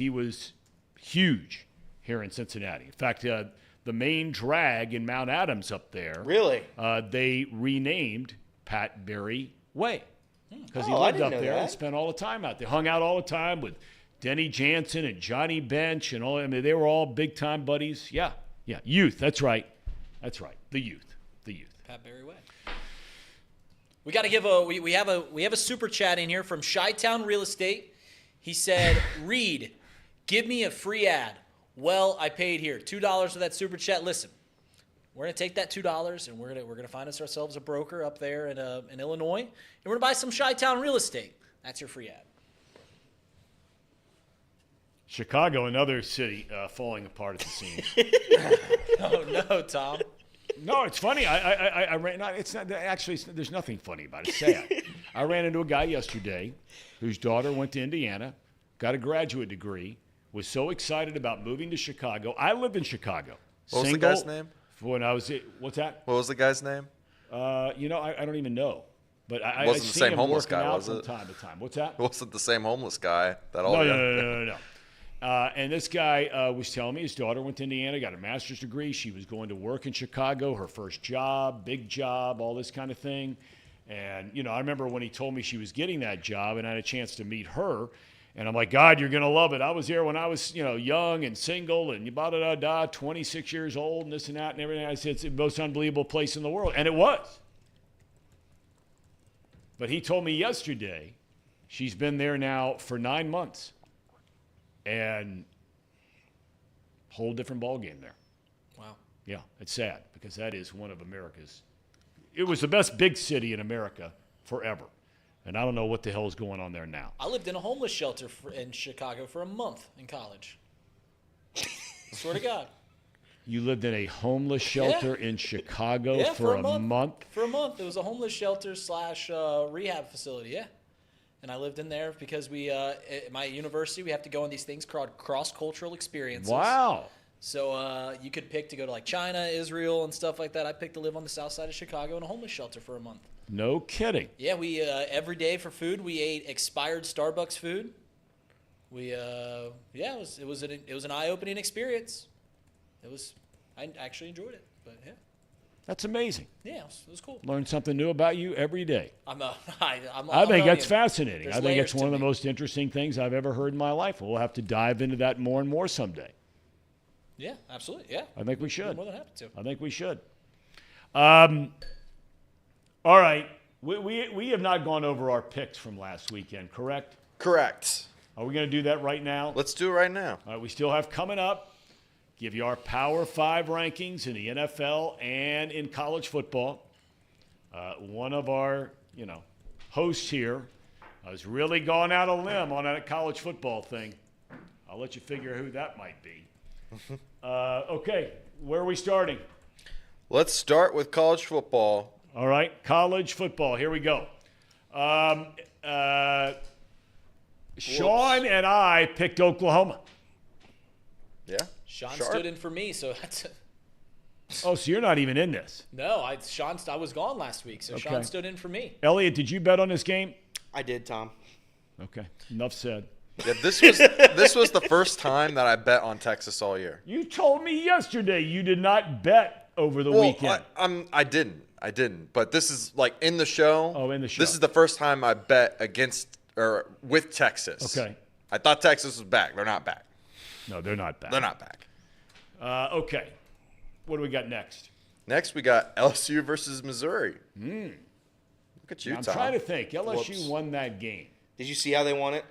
Speaker 2: huge here in Cincinnati. In fact, the main drag in Mount Adams up there,
Speaker 6: Really?
Speaker 2: they renamed Pat Barry Way because he
Speaker 6: Oh, I
Speaker 2: lived
Speaker 6: didn't
Speaker 2: up
Speaker 6: know
Speaker 2: there and
Speaker 6: that.
Speaker 2: spent all the time out there. Hung out all the time with Denny Jansen and Johnny Bench and all. I mean, they were all big time buddies. Yeah, youth. That's right. The youth.
Speaker 7: Pat Barry Way. We got to give we have a super chat in here from Chi-Town Real Estate. He said, "Reed, give me a free ad." Well, I paid here $2 for that super chat. Listen, we're gonna take that $2 and we're gonna find ourselves a broker up there in Illinois, and we're gonna buy some Chi-Town Real Estate. That's your free ad.
Speaker 2: Chicago, another city falling apart at the seams.
Speaker 7: Oh no, Tom.
Speaker 2: No, it's funny. I ran. No, it's not actually. There's nothing funny about it. It's sad. I ran into a guy yesterday whose daughter went to Indiana, got a graduate degree, was so excited about moving to Chicago. I lived in Chicago.
Speaker 1: What was the
Speaker 2: Single
Speaker 1: guy's name?
Speaker 2: When I was, what's that?
Speaker 1: What was the guy's name?
Speaker 2: I don't even know. But I
Speaker 1: Wasn't the
Speaker 2: seen
Speaker 1: same
Speaker 2: him
Speaker 1: homeless
Speaker 2: working
Speaker 1: guy,
Speaker 2: out
Speaker 1: was
Speaker 2: from
Speaker 1: it?
Speaker 2: time to time. What's that?
Speaker 1: It wasn't the same homeless guy that all.
Speaker 2: No. And this guy was telling me his daughter went to Indiana, got a master's degree. She was going to work in Chicago, her first job, big job, all this kind of thing. And, I remember when he told me she was getting that job and I had a chance to meet her. And I'm like, God, you're going to love it. I was there when I was, young and single and 26 years old and this and that and everything. I said, it's the most unbelievable place in the world. And it was. But he told me yesterday she's been there now for 9 months. And whole different ballgame there.
Speaker 7: Wow.
Speaker 2: Yeah, it's sad because that is one of America's. It was the best big city in America forever. And I don't know what the hell is going on there now.
Speaker 7: I lived in a homeless shelter in Chicago for a month in college. Swear to God.
Speaker 2: You lived in a homeless shelter in Chicago
Speaker 7: Yeah,
Speaker 2: for a month?
Speaker 7: For a month. It was a homeless shelter / rehab facility, yeah. And I lived in there because we, at my university, we have to go on these things called cross-cultural experiences.
Speaker 2: Wow.
Speaker 7: So you could pick to go to like China, Israel, and stuff like that. I picked to live on the south side of Chicago in a homeless shelter for a month.
Speaker 2: No kidding.
Speaker 7: Yeah, we every day for food we ate expired Starbucks food. We it was an eye-opening experience. I actually enjoyed it, but yeah.
Speaker 2: That's amazing.
Speaker 7: Yeah, it was cool.
Speaker 2: Learn something new about you every day.
Speaker 7: I
Speaker 2: think that's fascinating.
Speaker 7: There's
Speaker 2: I think it's
Speaker 7: layers
Speaker 2: one of
Speaker 7: to
Speaker 2: the
Speaker 7: me.
Speaker 2: most interesting things I've ever heard in my life. We'll have to dive into that more and more someday.
Speaker 7: Yeah, absolutely. Yeah.
Speaker 2: I think we should.
Speaker 7: More than happy to.
Speaker 2: I think we should. All right. We have not gone over our picks from last weekend, correct?
Speaker 1: Correct.
Speaker 2: Are we going to do that right now?
Speaker 1: Let's do it right now.
Speaker 2: All right, we still have coming up. Give you our Power 5 rankings in the NFL and in college football. One of our, hosts here has really gone out on a limb on that college football thing. I'll let you figure who that might be. Okay, where are we starting?
Speaker 1: Let's start with college football.
Speaker 2: All right, college football. Here we go. Sean and I picked Oklahoma.
Speaker 1: Yeah.
Speaker 7: Sean
Speaker 1: Sharp.
Speaker 7: stood in for me, so that's
Speaker 2: Oh, so you're not even in this.
Speaker 7: no. I was gone last week, so Sean
Speaker 2: Okay.
Speaker 7: stood in for me.
Speaker 2: Elliot, did you bet on this game?
Speaker 6: I did, Tom.
Speaker 2: Okay, enough said.
Speaker 1: Yeah, this was the first time that I bet on Texas all year.
Speaker 2: You told me yesterday you did not bet over the weekend.
Speaker 1: I didn't. But this is like in the show.
Speaker 2: Oh, in the show.
Speaker 1: This is the first time I bet against or with Texas.
Speaker 2: Okay.
Speaker 1: I thought Texas was back. They're not back.
Speaker 2: No, they're not back.
Speaker 1: They're not back.
Speaker 2: Okay. What do we got next?
Speaker 1: Next, we got LSU versus Missouri. Look at you,
Speaker 2: I'm
Speaker 1: Tom.
Speaker 2: trying to think. LSU
Speaker 6: Whoops.
Speaker 2: won that game.
Speaker 6: Did you see how they won it?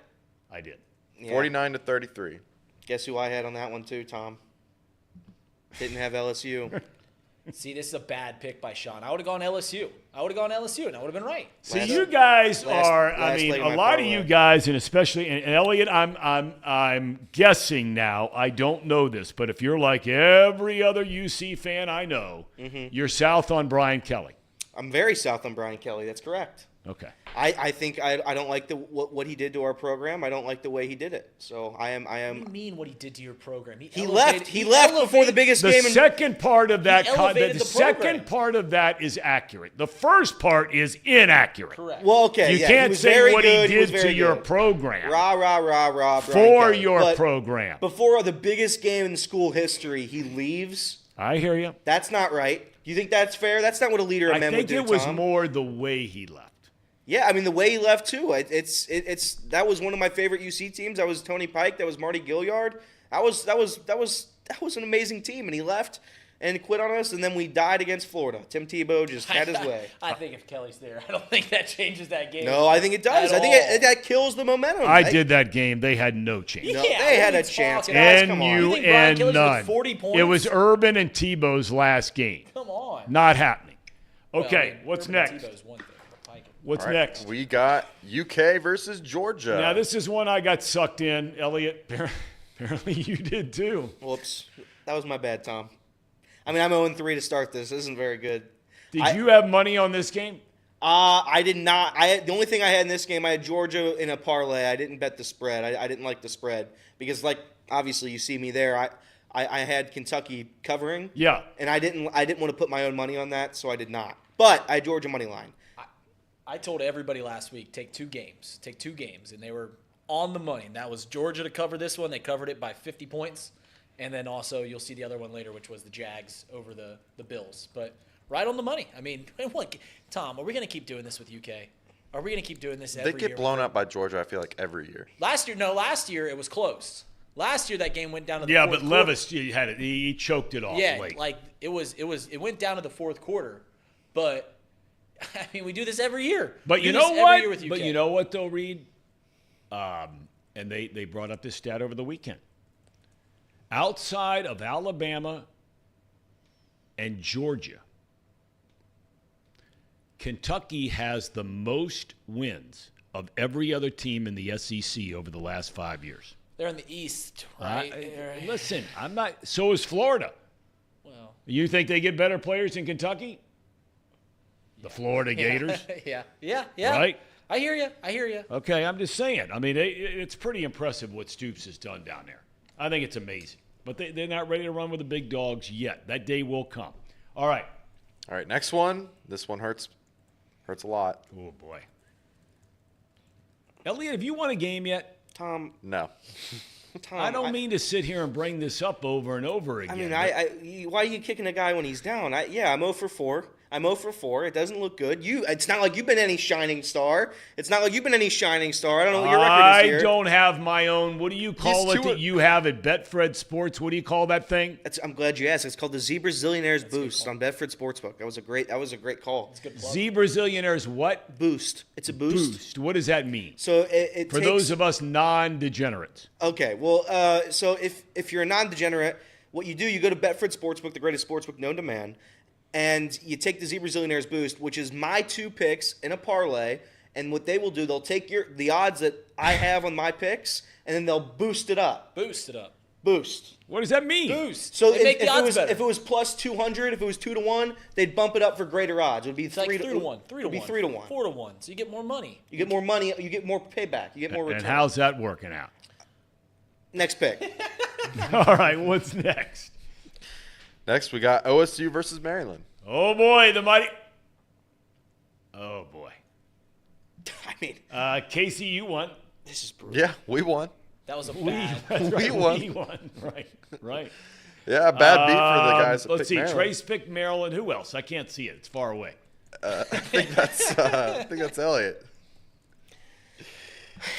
Speaker 2: I did.
Speaker 6: Yeah.
Speaker 1: 49-33.
Speaker 6: Guess who I had on that one too, Tom? Didn't have LSU.
Speaker 7: See, this is a bad pick by Sean. I would have gone LSU. And I would have been right.
Speaker 2: See,
Speaker 6: Last-
Speaker 2: you guys are. I
Speaker 6: last
Speaker 2: mean,
Speaker 6: leg of
Speaker 2: a
Speaker 6: my
Speaker 2: lot of
Speaker 6: parlay.
Speaker 2: you guys, and especially and Elliot. I'm guessing now. I don't know this, but if you're like every other UC fan I know, you're south on Brian Kelly.
Speaker 6: I'm very south on Brian Kelly. That's correct.
Speaker 2: Okay.
Speaker 6: I think I don't like what he did to our program. I don't like the way he did it. So I am.
Speaker 7: What do you mean what he did to your program?
Speaker 6: He left. He left before the biggest
Speaker 2: The
Speaker 6: game.
Speaker 2: second part of that,
Speaker 7: elevated
Speaker 2: the
Speaker 7: the
Speaker 2: second
Speaker 7: program.
Speaker 2: part of that is accurate. The first part is inaccurate.
Speaker 7: Correct.
Speaker 6: Well, okay.
Speaker 2: You
Speaker 6: yeah, he
Speaker 2: can't
Speaker 6: was
Speaker 2: say
Speaker 6: very
Speaker 2: what
Speaker 6: good.
Speaker 2: he
Speaker 6: was
Speaker 2: did to
Speaker 6: very
Speaker 2: your
Speaker 6: good.
Speaker 2: program
Speaker 6: Rah rah rah rah. Brian
Speaker 2: for
Speaker 6: Kelly.
Speaker 2: your
Speaker 6: But
Speaker 2: program.
Speaker 6: Before the biggest game in school history, he leaves.
Speaker 2: I hear you.
Speaker 6: That's not right. You think that's fair? That's not what a leader of
Speaker 2: I
Speaker 6: men would
Speaker 2: think
Speaker 6: do.
Speaker 2: it was
Speaker 6: Tom.
Speaker 2: more the way he left.
Speaker 6: Yeah, I mean the way he left too. It's that was one of my favorite UC teams. That was Tony Pike. That was Marty Gilliard. That was an amazing team, and he left and quit on us. And then we died against Florida. Tim Tebow just had his way.
Speaker 7: I think if Kelly's there, I don't think that changes that game.
Speaker 6: No, I think it does.
Speaker 7: At
Speaker 6: I think
Speaker 7: all.
Speaker 6: that kills the momentum.
Speaker 2: I did that game. They had no chance.
Speaker 6: No,
Speaker 7: Yeah,
Speaker 6: they had
Speaker 7: what are
Speaker 6: a
Speaker 7: you
Speaker 6: chance.
Speaker 7: talking
Speaker 6: Guys,
Speaker 2: And
Speaker 6: come on.
Speaker 2: you
Speaker 7: You think Brian
Speaker 2: and
Speaker 7: Kelly's with
Speaker 2: none.
Speaker 7: 40 points?
Speaker 2: It was Urban and Tebow's last game.
Speaker 7: Come on.
Speaker 2: Not happening.
Speaker 7: Well,
Speaker 2: Okay,
Speaker 7: I mean,
Speaker 2: what's
Speaker 7: Urban
Speaker 2: next?
Speaker 7: Tebow's one thing, but Pike-
Speaker 2: What's
Speaker 1: All right,
Speaker 2: next?
Speaker 1: We got UK versus Georgia.
Speaker 2: Now, this is one I got sucked in. Elliot, apparently you did too.
Speaker 6: Whoops, that was my bad, Tom. I mean, I'm 0-3 to start this. This isn't very good.
Speaker 2: Did you have money on this game?
Speaker 6: I did not. The only thing I had in this game, I had Georgia in a parlay. I didn't bet the spread. I didn't like the spread because, like, obviously you see me there. I had Kentucky covering.
Speaker 2: Yeah.
Speaker 6: And I didn't want to put my own money on that, so I did not. But I had Georgia money line.
Speaker 7: I told everybody last week, take two games, and they were on the money. And that was Georgia to cover this one. They covered it by 50 points. And then also you'll see the other one later, which was the Jags over the Bills. But right on the money. I mean, Tom, are we going to keep doing this with UK? Are we going to keep doing this every
Speaker 1: They
Speaker 7: year?
Speaker 1: get blown up by Georgia, I feel like, every year.
Speaker 7: Last year it was close. Last year that game went down to the
Speaker 2: Yeah,
Speaker 7: fourth
Speaker 2: but
Speaker 7: quarter.
Speaker 2: Levis had it. He choked it off
Speaker 7: Yeah,
Speaker 2: late.
Speaker 7: like it went down to the fourth quarter. But I mean, we do this every year.
Speaker 2: But
Speaker 7: We
Speaker 2: you
Speaker 7: do
Speaker 2: know
Speaker 7: this every
Speaker 2: what?
Speaker 7: year with UK.
Speaker 2: But you know what, though, Reed? And they brought up this stat over the weekend. Outside of Alabama and Georgia, Kentucky has the most wins of every other team in the SEC over the last 5 years.
Speaker 7: They're in the East, right?
Speaker 2: Listen, I'm not. So is Florida.
Speaker 7: Well,
Speaker 2: You think they get better players in Kentucky? The Florida Gators?
Speaker 7: yeah.
Speaker 2: Right?
Speaker 7: I hear you.
Speaker 2: Okay, I'm just saying. I mean, it's pretty impressive what Stoops has done down there. I think it's amazing. But they're not ready to run with the big dogs yet. That day will come. All right.
Speaker 1: All right, next one. This one hurts a lot.
Speaker 2: Oh, boy. Elliot, have you won a game yet?
Speaker 6: Tom,
Speaker 1: No.
Speaker 2: I don't mean to sit here and bring this up over and over again.
Speaker 6: I mean, why are you kicking a guy when he's down? I'm 0 for 4. I'm 0 for 4. It doesn't look good. It's not like you've been any shining star. I don't know what your record is here.
Speaker 2: I don't have my own. What do you call it that you have at Betfred Sports? What do you call that thing?
Speaker 6: I'm glad you asked. It's called the Zebra Zillionaires Boost on Betfred Sportsbook. That was a great call.
Speaker 2: Zebra Zillionaires what?
Speaker 6: Boost. It's a boost.
Speaker 2: What does that mean?
Speaker 6: So it
Speaker 2: for
Speaker 6: takes,
Speaker 2: those of us non-degenerates.
Speaker 6: Okay. Well, so if you're a non-degenerate, what you do, you go to Betfred Sportsbook, the greatest sportsbook known to man, and you take the Zebra Zillionaires Boost, which is my 2 picks in a parlay. And what they will do, they'll take the odds that I have on my picks, and then they'll boost it up. Boost.
Speaker 2: What does that mean?
Speaker 7: Boost.
Speaker 6: So
Speaker 7: make the odds better.
Speaker 6: if it was plus 200, if it was 2 to 1, they'd bump it up for greater odds. It would be
Speaker 7: It's
Speaker 6: 3
Speaker 7: like 3 to 1. 3 to 1.
Speaker 6: 3 to 1.
Speaker 7: 4 to 1. So you get more money.
Speaker 6: You get more money. You get more payback. You get more return.
Speaker 2: And how's that working out?
Speaker 6: Next pick.
Speaker 2: All right, what's next?
Speaker 1: Next, we got OSU versus Maryland.
Speaker 2: Oh, boy, the mighty. Oh, boy.
Speaker 6: I mean,
Speaker 2: Casey, you won.
Speaker 6: this is brutal.
Speaker 1: Yeah, we won.
Speaker 7: That was a bad.
Speaker 1: We won.
Speaker 2: We won. Right.
Speaker 1: Yeah, bad beat for the guys that
Speaker 2: Let's
Speaker 1: picked
Speaker 2: see.
Speaker 1: Maryland.
Speaker 2: Trace picked Maryland. Who else? I can't see it. It's far away.
Speaker 1: I think that's Elliot.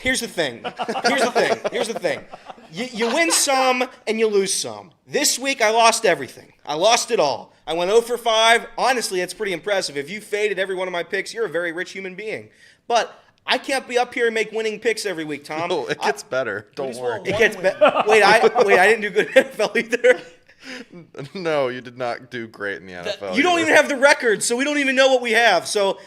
Speaker 6: Here's the thing. You win some and you lose some. This week I lost everything. I lost it all. I went 0 for 5. Honestly, that's pretty impressive. If you faded every one of my picks, you're a very rich human being. But I can't be up here and make winning picks every week, Tom.
Speaker 1: No, it gets better. Don't worry.
Speaker 6: It gets better. Wait, I didn't do good in NFL either.
Speaker 1: No, you did not do great in the NFL.
Speaker 6: You don't even have the record, so we don't even know what we have. So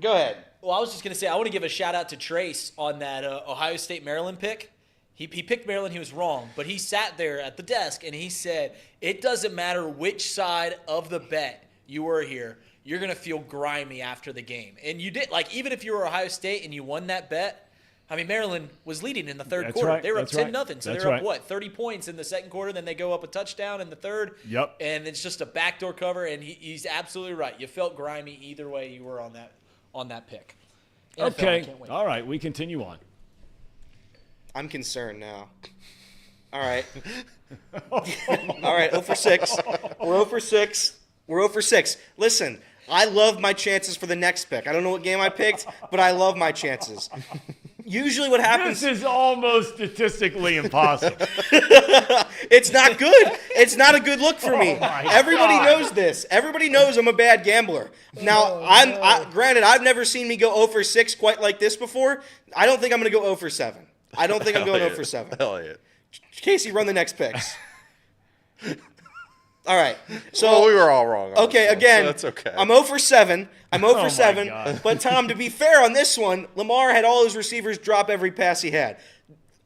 Speaker 6: go ahead.
Speaker 7: Well, I was just going to say, I want to give a shout-out to Trace on that Ohio State-Maryland pick. He picked Maryland. He was wrong, but he sat there at the desk, and he said, it doesn't matter which side of the bet you were here, you're going to feel grimy after the game. And you did. Like, even if you were Ohio State and you won that bet, I mean, Maryland was leading in the third quarter.
Speaker 2: Right.
Speaker 7: They were up 10-0, so
Speaker 2: That's
Speaker 7: they were
Speaker 2: right.
Speaker 7: up, 30 points in the second quarter, then they go up a touchdown in the third.
Speaker 2: Yep.
Speaker 7: And it's just a backdoor cover, and he's absolutely right. You felt grimy either way you were on that pick. NFL, I
Speaker 2: Okay.
Speaker 7: can't wait.
Speaker 2: All right. We continue on.
Speaker 6: I'm concerned now. All right. All right, 0 for 6. We're 0 for 6. We're 0 for 6. Listen, I love my chances for the next pick. I don't know what game I picked, but I love my chances. Usually what happens...
Speaker 2: This is almost statistically impossible.
Speaker 6: It's not good. It's not a good look for me. Everybody knows this. Everybody knows I'm a bad gambler. Now, granted, I've never seen me go 0 for 6 quite like this before. I don't think I'm going to go 0 for 7. I don't think I'm going 0 for 7.
Speaker 1: Elliot.
Speaker 6: Casey, run the next picks. All right. So
Speaker 1: we were all wrong.
Speaker 6: Okay, again,
Speaker 1: so that's okay.
Speaker 6: I'm 0 for 7. I'm 0 for 7.
Speaker 2: God.
Speaker 6: But Tom, to be fair on this one, Lamar had all his receivers drop every pass he had.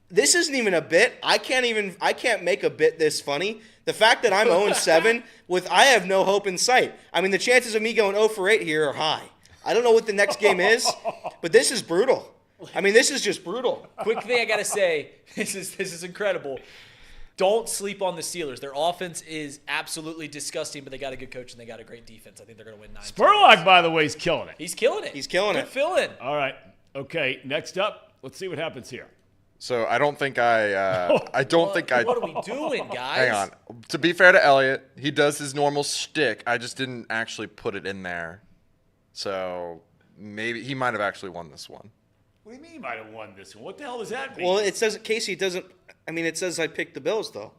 Speaker 6: This isn't even a bit. I can't make a bit this funny. The fact that I'm 0 7 I have no hope in sight. I mean, the chances of me going 0 for 8 here are high. I don't know what the next game is, but this is brutal. I mean, this is just brutal.
Speaker 7: Quick thing I got to say, this is incredible. Don't sleep on the Steelers. Their offense is absolutely disgusting, but they got a good coach and they got a great defense. I think they're going to win 9.
Speaker 2: Spurlock, by the way, is killing it.
Speaker 7: He's killing it.
Speaker 6: He's killing
Speaker 7: Good
Speaker 6: it.
Speaker 7: fill-in.
Speaker 2: All right. Okay. Next up, let's see what happens here.
Speaker 1: So I don't think I don't think I.
Speaker 7: What are we doing, guys?
Speaker 1: Hang on. To be fair to Elliot, he does his normal shtick. I just didn't actually put it in there. So maybe he might have actually won this one.
Speaker 2: What do you mean you might have won this one? What the hell does that mean?
Speaker 6: Well, it says, Casey, it doesn't. I mean, it says I picked the Bills, though.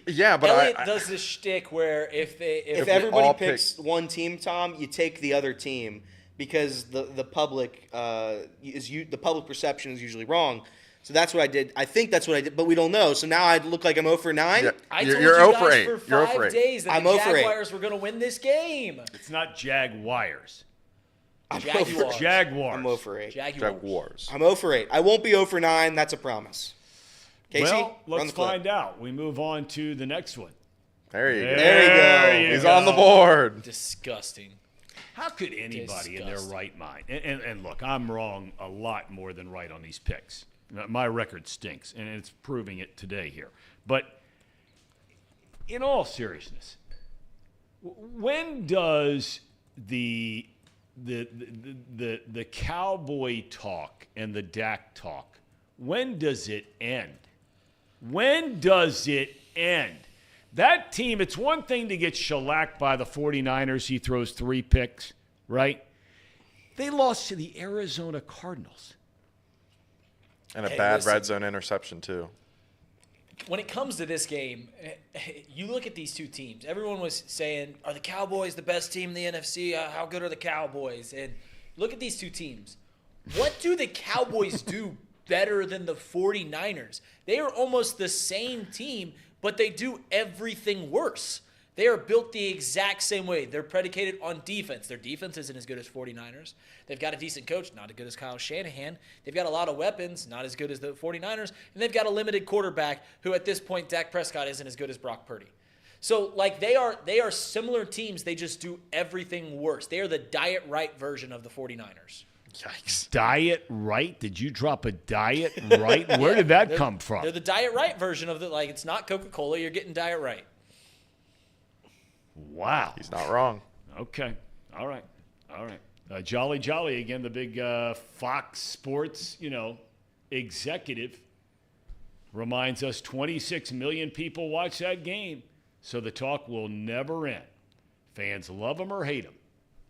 Speaker 1: Yeah, but
Speaker 7: Elliot does this shtick where if
Speaker 6: If everybody picks one team, Tom, you take the other team because the public the public perception is usually wrong. So that's what I did. I think that's what I did, but we don't know. So now I look like I'm 0 for 9.
Speaker 1: Yeah.
Speaker 7: I
Speaker 1: You're
Speaker 7: told
Speaker 1: 0
Speaker 7: you
Speaker 1: for
Speaker 7: guys
Speaker 1: 8.
Speaker 7: for
Speaker 1: You're 0
Speaker 7: 5
Speaker 1: for 8.
Speaker 7: days that
Speaker 6: I'm
Speaker 7: the
Speaker 6: 0 for 8.
Speaker 7: Jaguars were going to win this game.
Speaker 2: It's not Jaguars.
Speaker 7: Jaguars.
Speaker 2: Jaguars.
Speaker 6: I'm 0 for 8.
Speaker 1: Jaguars.
Speaker 6: I'm 0 for 8. I won't be 0 for 9. That's a promise. Casey,
Speaker 2: Well,
Speaker 6: run
Speaker 2: let's
Speaker 6: the clip.
Speaker 2: find out. We move on to the next one.
Speaker 1: There you go.
Speaker 6: There you go.
Speaker 2: you
Speaker 1: He's
Speaker 2: go.
Speaker 1: on the board.
Speaker 7: Disgusting.
Speaker 2: How could anybody in their
Speaker 7: Disgusting.
Speaker 2: right mind? And look, I'm wrong a lot more than right on these picks. My record stinks, and it's proving it today here. But in all seriousness, when does the cowboy talk and the Dak talk, when does it end? When does it end? That team, it's one thing to get shellacked by the 49ers. He throws 3 picks, right? They lost to the Arizona Cardinals.
Speaker 1: And a bad red zone interception, too.
Speaker 7: When it comes to this game, you look at these two teams. Everyone was saying, are the Cowboys the best team in the NFC? How good are the Cowboys? And look at these two teams. What do the Cowboys do better than the 49ers? They are almost the same team, but they do everything worse. They are built the exact same way. They're predicated on defense. Their defense isn't as good as 49ers. They've got a decent coach, not as good as Kyle Shanahan. They've got a lot of weapons, not as good as the 49ers. And they've got a limited quarterback who at this point, Dak Prescott, isn't as good as Brock Purdy. So, like, they are similar teams. They just do everything worse. They are the diet right version of the 49ers.
Speaker 1: Yikes.
Speaker 2: Diet right? Did you drop a diet right? Where did that come from?
Speaker 7: They're the diet right version of the, like, it's not Coca-Cola. You're getting diet right.
Speaker 2: Wow.
Speaker 1: He's not wrong.
Speaker 2: Okay. All right. Jolly again, the big Fox Sports, executive, reminds us 26 million people watch that game, so the talk will never end. Fans love him or hate him.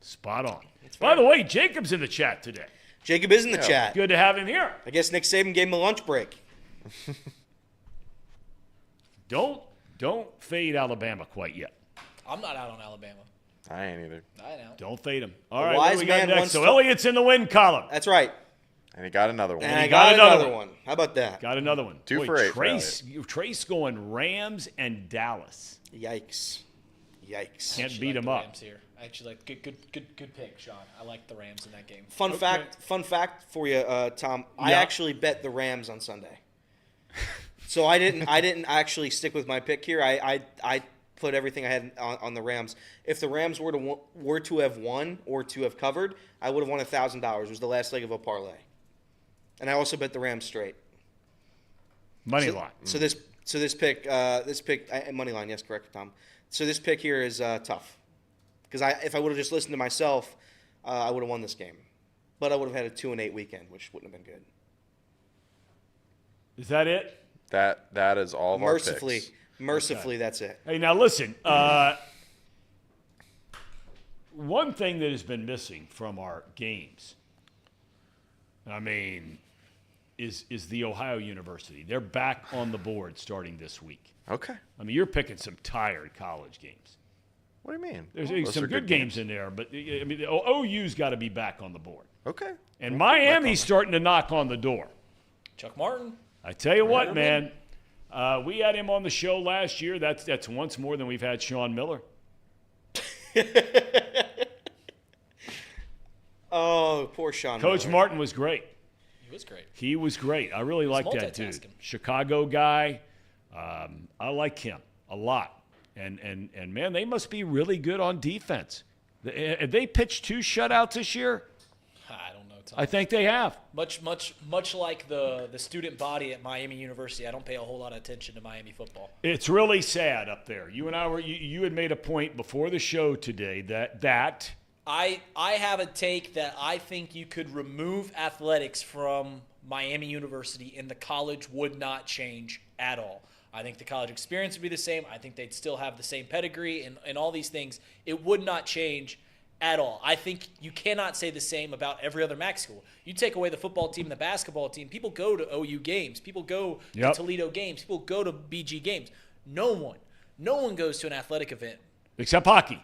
Speaker 2: Spot on. By the way, Jacob's in the chat today.
Speaker 6: Jacob is in the chat.
Speaker 2: Good to have him here.
Speaker 6: I guess Nick Saban gave him a lunch break.
Speaker 2: Don't fade Alabama quite yet.
Speaker 7: I'm not out on Alabama.
Speaker 1: I ain't either.
Speaker 7: I know.
Speaker 2: Don't fade him. All
Speaker 6: A
Speaker 2: right, what
Speaker 6: wise
Speaker 2: do we got
Speaker 6: man
Speaker 2: next?
Speaker 6: once
Speaker 2: So
Speaker 6: told-
Speaker 2: Elliott's in the win column.
Speaker 6: That's right.
Speaker 1: And he got another one.
Speaker 6: And I
Speaker 2: got
Speaker 6: got
Speaker 2: another
Speaker 6: another
Speaker 2: one.
Speaker 6: one. How about that?
Speaker 2: Got another one.
Speaker 1: 2 for 8 for
Speaker 2: Trace going Rams and Dallas.
Speaker 6: Yikes.
Speaker 2: Can't beat him up.
Speaker 7: Rams here. I actually like good pick, Sean. I like the Rams in that game.
Speaker 6: Fun fact for you, Tom. I actually bet the Rams on Sunday. So I didn't actually stick with my pick here. I put everything I had on the Rams. If the Rams were to have won or to have covered, I would have won $1,000. It was the last leg of a parlay. And I also bet the Rams straight.
Speaker 2: Money line.
Speaker 6: So this pick money line, yes, correct, Tom. So this pick here is tough. Because if I would have just listened to myself, I would have won this game. But I would have had a 2-8 weekend, which wouldn't have been good.
Speaker 2: Is that it?
Speaker 1: That is all of our picks.
Speaker 6: Mercifully, that's it.
Speaker 2: Hey, now listen. One thing that has been missing from our games, is the Ohio University. They're back on the board starting this week.
Speaker 1: Okay.
Speaker 2: You're picking some tired college games.
Speaker 1: What do you mean?
Speaker 2: There's some good games in there, but the OU's got to be back on the board.
Speaker 1: Okay.
Speaker 2: And Miami's starting to knock on the door.
Speaker 7: Chuck Martin.
Speaker 2: I tell you what, man. We had him on the show last year. That's once more than we've had Sean Miller.
Speaker 6: Oh, poor Sean
Speaker 2: Coach
Speaker 6: Miller.
Speaker 2: Martin was great.
Speaker 7: He was great.
Speaker 2: I really like that dude.
Speaker 7: multitasking.
Speaker 2: Chicago guy. I like him a lot. And man, they must be really good on defense. They pitched 2 shutouts this year.
Speaker 7: I don't know, Tom.
Speaker 2: I think they have.
Speaker 7: Much like the student body at Miami University, I don't pay a whole lot of attention to Miami football.
Speaker 2: It's really sad up there. You and I were. You had made a point before the show today that
Speaker 7: I have a take that I think you could remove athletics from Miami University and the college would not change at all. I think the college experience would be the same. I think they'd still have the same pedigree and all these things. It would not change at all. I think you cannot say the same about every other MAC school. You take away the football team and the basketball team, people go to OU games. People go to Toledo games. People go to BG games. No one goes to an athletic event.
Speaker 2: except hockey.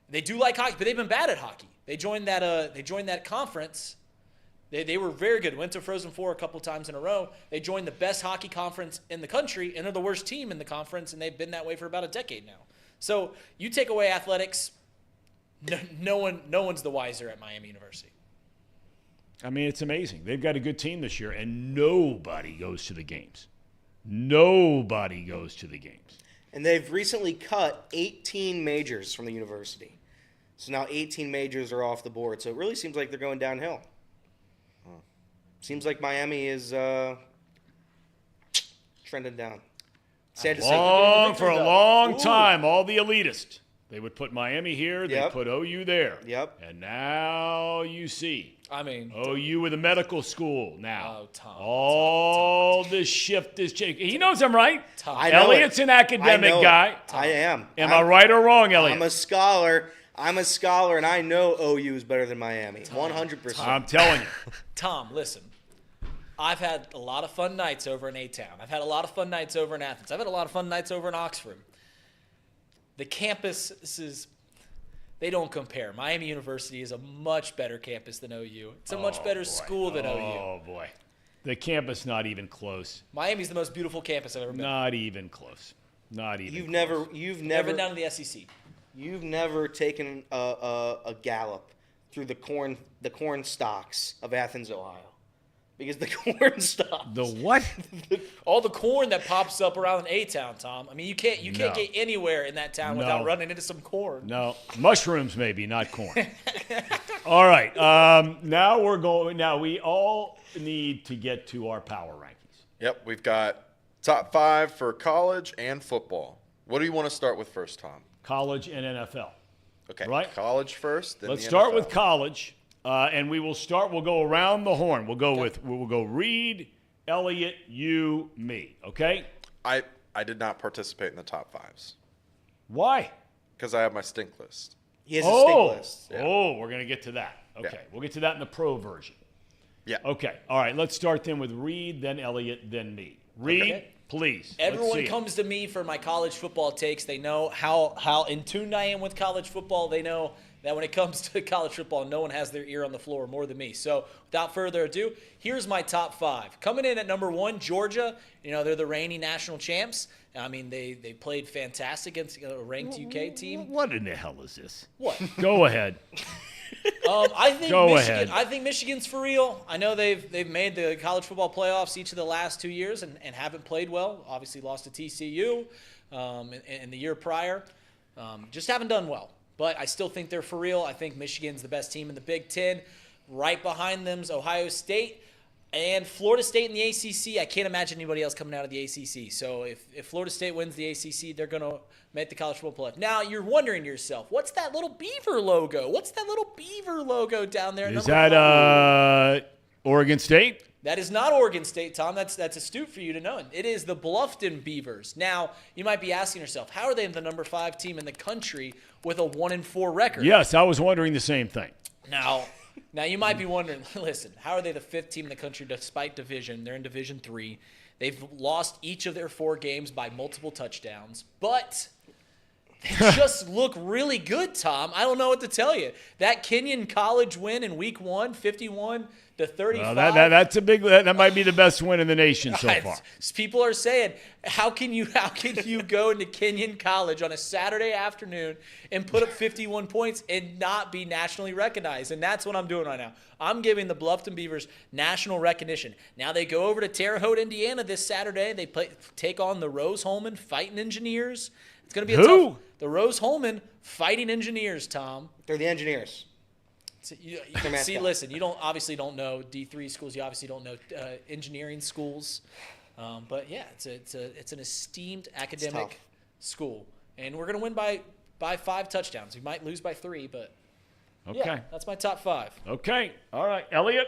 Speaker 7: They do like hockey, but they've been bad at hockey. They joined that conference. They were very good. Went to Frozen Four a couple times in a row. They joined the best hockey conference in the country, and they're the worst team in the conference, and they've been that way for about a decade now. So you take away athletics, no one's the wiser at Miami University.
Speaker 2: I mean, it's amazing. They've got a good team this year, and nobody goes to the games. Nobody goes to the games.
Speaker 6: And they've recently cut 18 majors from the university. So now 18 majors are off the board. So it really seems like they're going downhill. Seems like Miami is trending down. Sad to say.
Speaker 2: For a long time, all the elitists, they would put Miami here, they put OU there.
Speaker 6: Yep.
Speaker 2: And now you see.
Speaker 7: I mean,
Speaker 2: OU with a medical school now.
Speaker 7: Oh, Tom.
Speaker 2: All this shift is changing. He knows I'm right.
Speaker 7: Tom.
Speaker 6: I know
Speaker 2: Elliot's
Speaker 6: it.
Speaker 2: an academic
Speaker 6: I know
Speaker 2: guy.
Speaker 6: it. I am.
Speaker 2: Am I right or wrong, Elliot?
Speaker 6: I'm a scholar. And I know OU is better than Miami. 100%.
Speaker 2: I'm telling you.
Speaker 7: Tom, listen. I've had a lot of fun nights over in A-Town. I've had a lot of fun nights over in Athens. I've had a lot of fun nights over in Oxford. The campuses, they don't compare. Miami University is a much better campus than OU. It's a much better school than OU.
Speaker 2: Oh, boy. The campus not even close.
Speaker 7: Miami's the most beautiful campus I've ever been.
Speaker 2: Not even close. Not even
Speaker 6: You've
Speaker 2: close.
Speaker 6: never
Speaker 7: been down to the SEC.
Speaker 6: You've never taken a gallop through the corn stalks of Athens, Ohio. Because the corn stalks.
Speaker 2: The what?
Speaker 7: All the corn that pops up around A-Town, Tom. I mean, you can't
Speaker 2: No.
Speaker 7: get anywhere in that town without running into some corn.
Speaker 2: No. Mushrooms maybe, not corn. All right. Now we all need to get to our power rankings.
Speaker 1: Yep, we've got top 5 for college and football. What do you want to start with first, Tom?
Speaker 2: College and NFL.
Speaker 1: Okay,
Speaker 2: Right.
Speaker 1: college first. Then
Speaker 2: Let's
Speaker 1: the
Speaker 2: start
Speaker 1: NFL.
Speaker 2: with college, and we'll go around the horn. We'll go Reed, Elliott, you, me. Okay?
Speaker 1: I did not participate in the top 5s
Speaker 2: Why?
Speaker 1: because I have my stink list.
Speaker 6: He has a stink list.
Speaker 1: Yeah.
Speaker 2: Oh, we're gonna get to that. Okay,
Speaker 1: Yeah.
Speaker 2: we'll get to that in the pro version.
Speaker 1: Yeah.
Speaker 2: Okay. All right. Let's start then with Reed, then Elliott, then me. Reed,
Speaker 7: Okay.
Speaker 2: please.
Speaker 7: Everyone comes to me for my college football takes. They know how in tune I am with college football. They know that when it comes to college football, no one has their ear on the floor more than me. So without further ado, here's my top 5. Coming in at number 1, Georgia. They're the reigning national champs. I mean, they played fantastic against a ranked UK team.
Speaker 2: What in the hell is this?
Speaker 7: What?
Speaker 2: Go ahead.
Speaker 7: I think
Speaker 2: Go
Speaker 7: Michigan.
Speaker 2: ahead.
Speaker 7: I think Michigan's for real. I know they've made the college football playoffs each of the last 2 years and haven't played well. Obviously lost to TCU in the year prior. Just haven't done well. But I still think they're for real. I think Michigan's the best team in the Big Ten. Right behind them's Ohio State and Florida State in the ACC. I can't imagine anybody else coming out of the ACC. So if Florida State wins the ACC, they're going to make the college football playoff. Now, you're wondering to yourself, what's that little beaver logo? What's that little beaver logo down there?
Speaker 2: Is
Speaker 7: number
Speaker 2: that
Speaker 7: 5?
Speaker 2: Oregon State?
Speaker 7: That is not Oregon State, Tom. That's astute for you to know. It is the Bluffton Beavers. Now, you might be asking yourself, how are they the number 5 team in the country with a 1-4 record?
Speaker 2: Yes, I was wondering the same thing.
Speaker 7: Now you might be wondering, listen, how are they the 5th team in the country despite division? They're in Division 3. They've lost each of their 4 games by multiple touchdowns, but they just look really good, Tom. I don't know what to tell you. That Kenyon College win in Week 1, 51-35.
Speaker 2: Well, that's a big. That might be the best win in the nation so far.
Speaker 7: People are saying, how can you go into Kenyon College on a Saturday afternoon and put up 51 points and not be nationally recognized? And that's what I'm doing right now. I'm giving the Bluffton Beavers national recognition. Now they go over to Terre Haute, Indiana this Saturday. They take on the Rose-Hulman Fighting Engineers. It's going to be
Speaker 2: Who?
Speaker 7: The Rose-Hulman Fighting Engineers, Tom.
Speaker 6: They're the engineers.
Speaker 7: So see, listen, you obviously don't know D3 schools. You obviously don't know engineering schools. But yeah, it's an esteemed academic school, and we're gonna win by 5 touchdowns. We might lose by 3, but
Speaker 2: Okay.
Speaker 7: yeah, that's my top 5.
Speaker 2: Okay. All right, Elliot.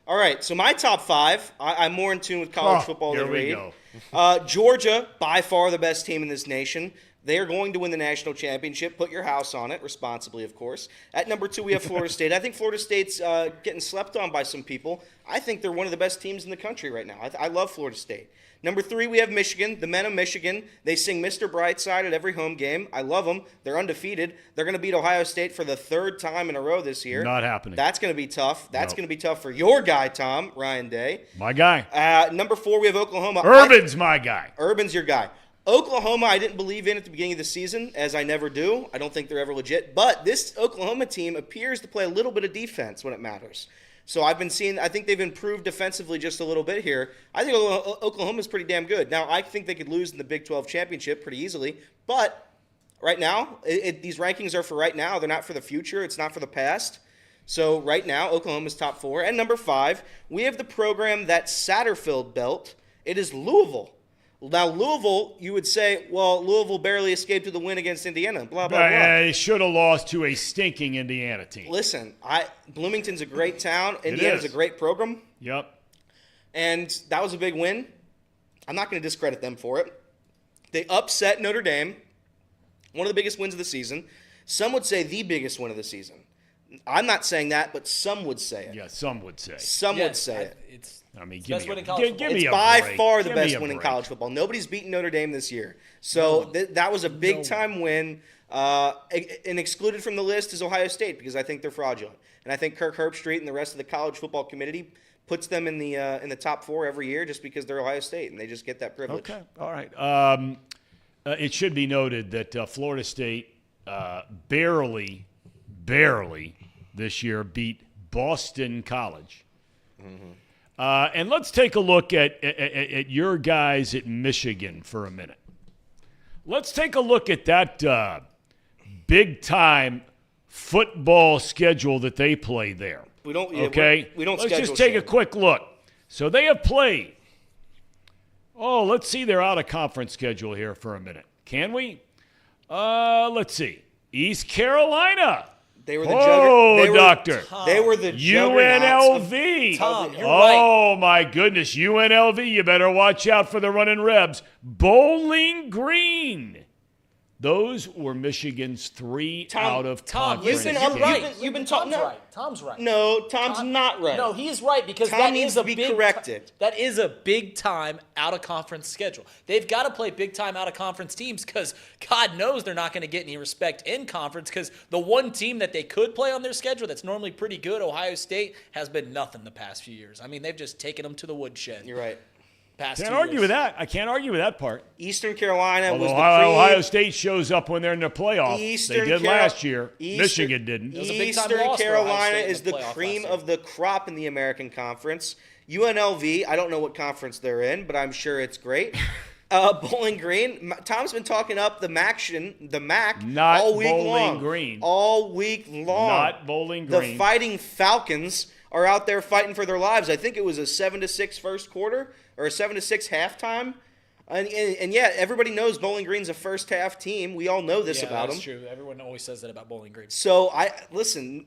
Speaker 6: All right, so my top 5, I'm more in tune with college football
Speaker 2: here
Speaker 6: than
Speaker 2: we
Speaker 6: Reed.
Speaker 2: go.
Speaker 6: Georgia, by far the best team in this nation. They are going to win the national championship. Put your house on it, responsibly, of course. At number 2, we have Florida State. I think Florida State's getting slept on by some people. I think they're one of the best teams in the country right now. I love Florida State. Number 3, we have Michigan, the men of Michigan. They sing Mr. Brightside at every home game. I love them. They're undefeated. They're going to beat Ohio State for the 3rd time in a row this year.
Speaker 2: Not happening.
Speaker 6: That's going to be tough. That's
Speaker 2: No.
Speaker 6: going to be tough for your guy, Tom, Ryan Day.
Speaker 2: My guy.
Speaker 6: Number 4, we have Oklahoma.
Speaker 2: Urban's my guy.
Speaker 6: Urban's your guy. Oklahoma, I didn't believe in at the beginning of the season, as I never do. I don't think they're ever legit. But this Oklahoma team appears to play a little bit of defense when it matters. So I think they've improved defensively just a little bit here. I think Oklahoma's pretty damn good. Now, I think they could lose in the Big 12 championship pretty easily. But right now, these rankings are for right now. They're not for the future. It's not for the past. So right now, Oklahoma's top 4. And number 5, we have the program that Satterfield built. It is Louisville. Now, Louisville, you would say, well, Louisville barely escaped with a win against Indiana, blah, blah, blah.
Speaker 2: They should have lost to a stinking Indiana team.
Speaker 6: Listen, Bloomington's a great town. Indiana's a great program.
Speaker 2: Yep.
Speaker 6: And that was a big win. I'm not going to discredit them for it. They upset Notre Dame, one of the biggest wins of the season. Some would say the biggest win of the season. I'm not saying that, but some would say it.
Speaker 2: Yeah, some would say.
Speaker 6: Some would say it.
Speaker 7: It's
Speaker 2: I mean,
Speaker 7: best win in college football.
Speaker 2: give me
Speaker 6: It's
Speaker 2: a
Speaker 6: by
Speaker 2: break.
Speaker 6: far the
Speaker 2: Give me
Speaker 6: best
Speaker 2: a
Speaker 6: win in
Speaker 2: break.
Speaker 6: college football. Nobody's beaten Notre Dame this year. So that was a big-time win. And excluded from the list is Ohio State because I think they're fraudulent. And I think Kirk Herbstreit and the rest of the college football committee puts them in the top 4 every year just because they're Ohio State, and they just get that privilege.
Speaker 2: Okay, all right. It should be noted that Florida State barely this year beat Boston College. And let's take a look at your guys at Michigan for a minute. Let's take a look at that big-time football schedule that they play there.
Speaker 6: We don't.
Speaker 2: Okay?
Speaker 6: We don't.
Speaker 2: Let's just take a quick look. So they have played. Oh, let's see their out-of-conference schedule here for a minute. Can we? Let's see. East Carolina.
Speaker 6: They were the
Speaker 2: doctor.
Speaker 6: They were the
Speaker 2: UNLV.
Speaker 7: Tom, you're right.
Speaker 2: My goodness. UNLV, you better watch out for the running Rebs. Bowling Green. Those were Michigan's 3 out of conference
Speaker 6: you've been
Speaker 2: games.
Speaker 6: upright. You've been talking.
Speaker 7: Tom's right.
Speaker 6: No, Tom's not right.
Speaker 7: No, he is right because
Speaker 6: Tom
Speaker 7: that
Speaker 6: needs
Speaker 7: is a
Speaker 6: to be
Speaker 7: big
Speaker 6: corrected.
Speaker 7: That is a big time out of conference schedule. They've got to play big time out of conference teams because God knows they're not going to get any respect in conference because the one team that they could play on their schedule that's normally pretty good, Ohio State, has been nothing the past few years. I mean, they've just taken them to the woodshed.
Speaker 6: You're right.
Speaker 2: Can't argue with that. I can't argue with that part.
Speaker 6: Eastern Carolina was the
Speaker 2: Ohio State shows up when they're in the playoffs. They did last year. Michigan didn't.
Speaker 6: Eastern Carolina is the cream of the crop in the American Conference. UNLV, I don't know what conference they're in, but I'm sure it's great. Bowling Green, Tom's been talking up the MAC
Speaker 2: Not
Speaker 6: all week
Speaker 2: Bowling
Speaker 6: long.
Speaker 2: Green.
Speaker 6: All week long.
Speaker 2: Not Bowling Green.
Speaker 6: The Fighting Falcons are out there fighting for their lives. I think it was a 7-6 first quarter or a 7-6 halftime. And yeah, everybody knows Bowling Green's a first half team. We all know this about them.
Speaker 7: That's true. Everyone always says that about Bowling Green.
Speaker 6: So listen,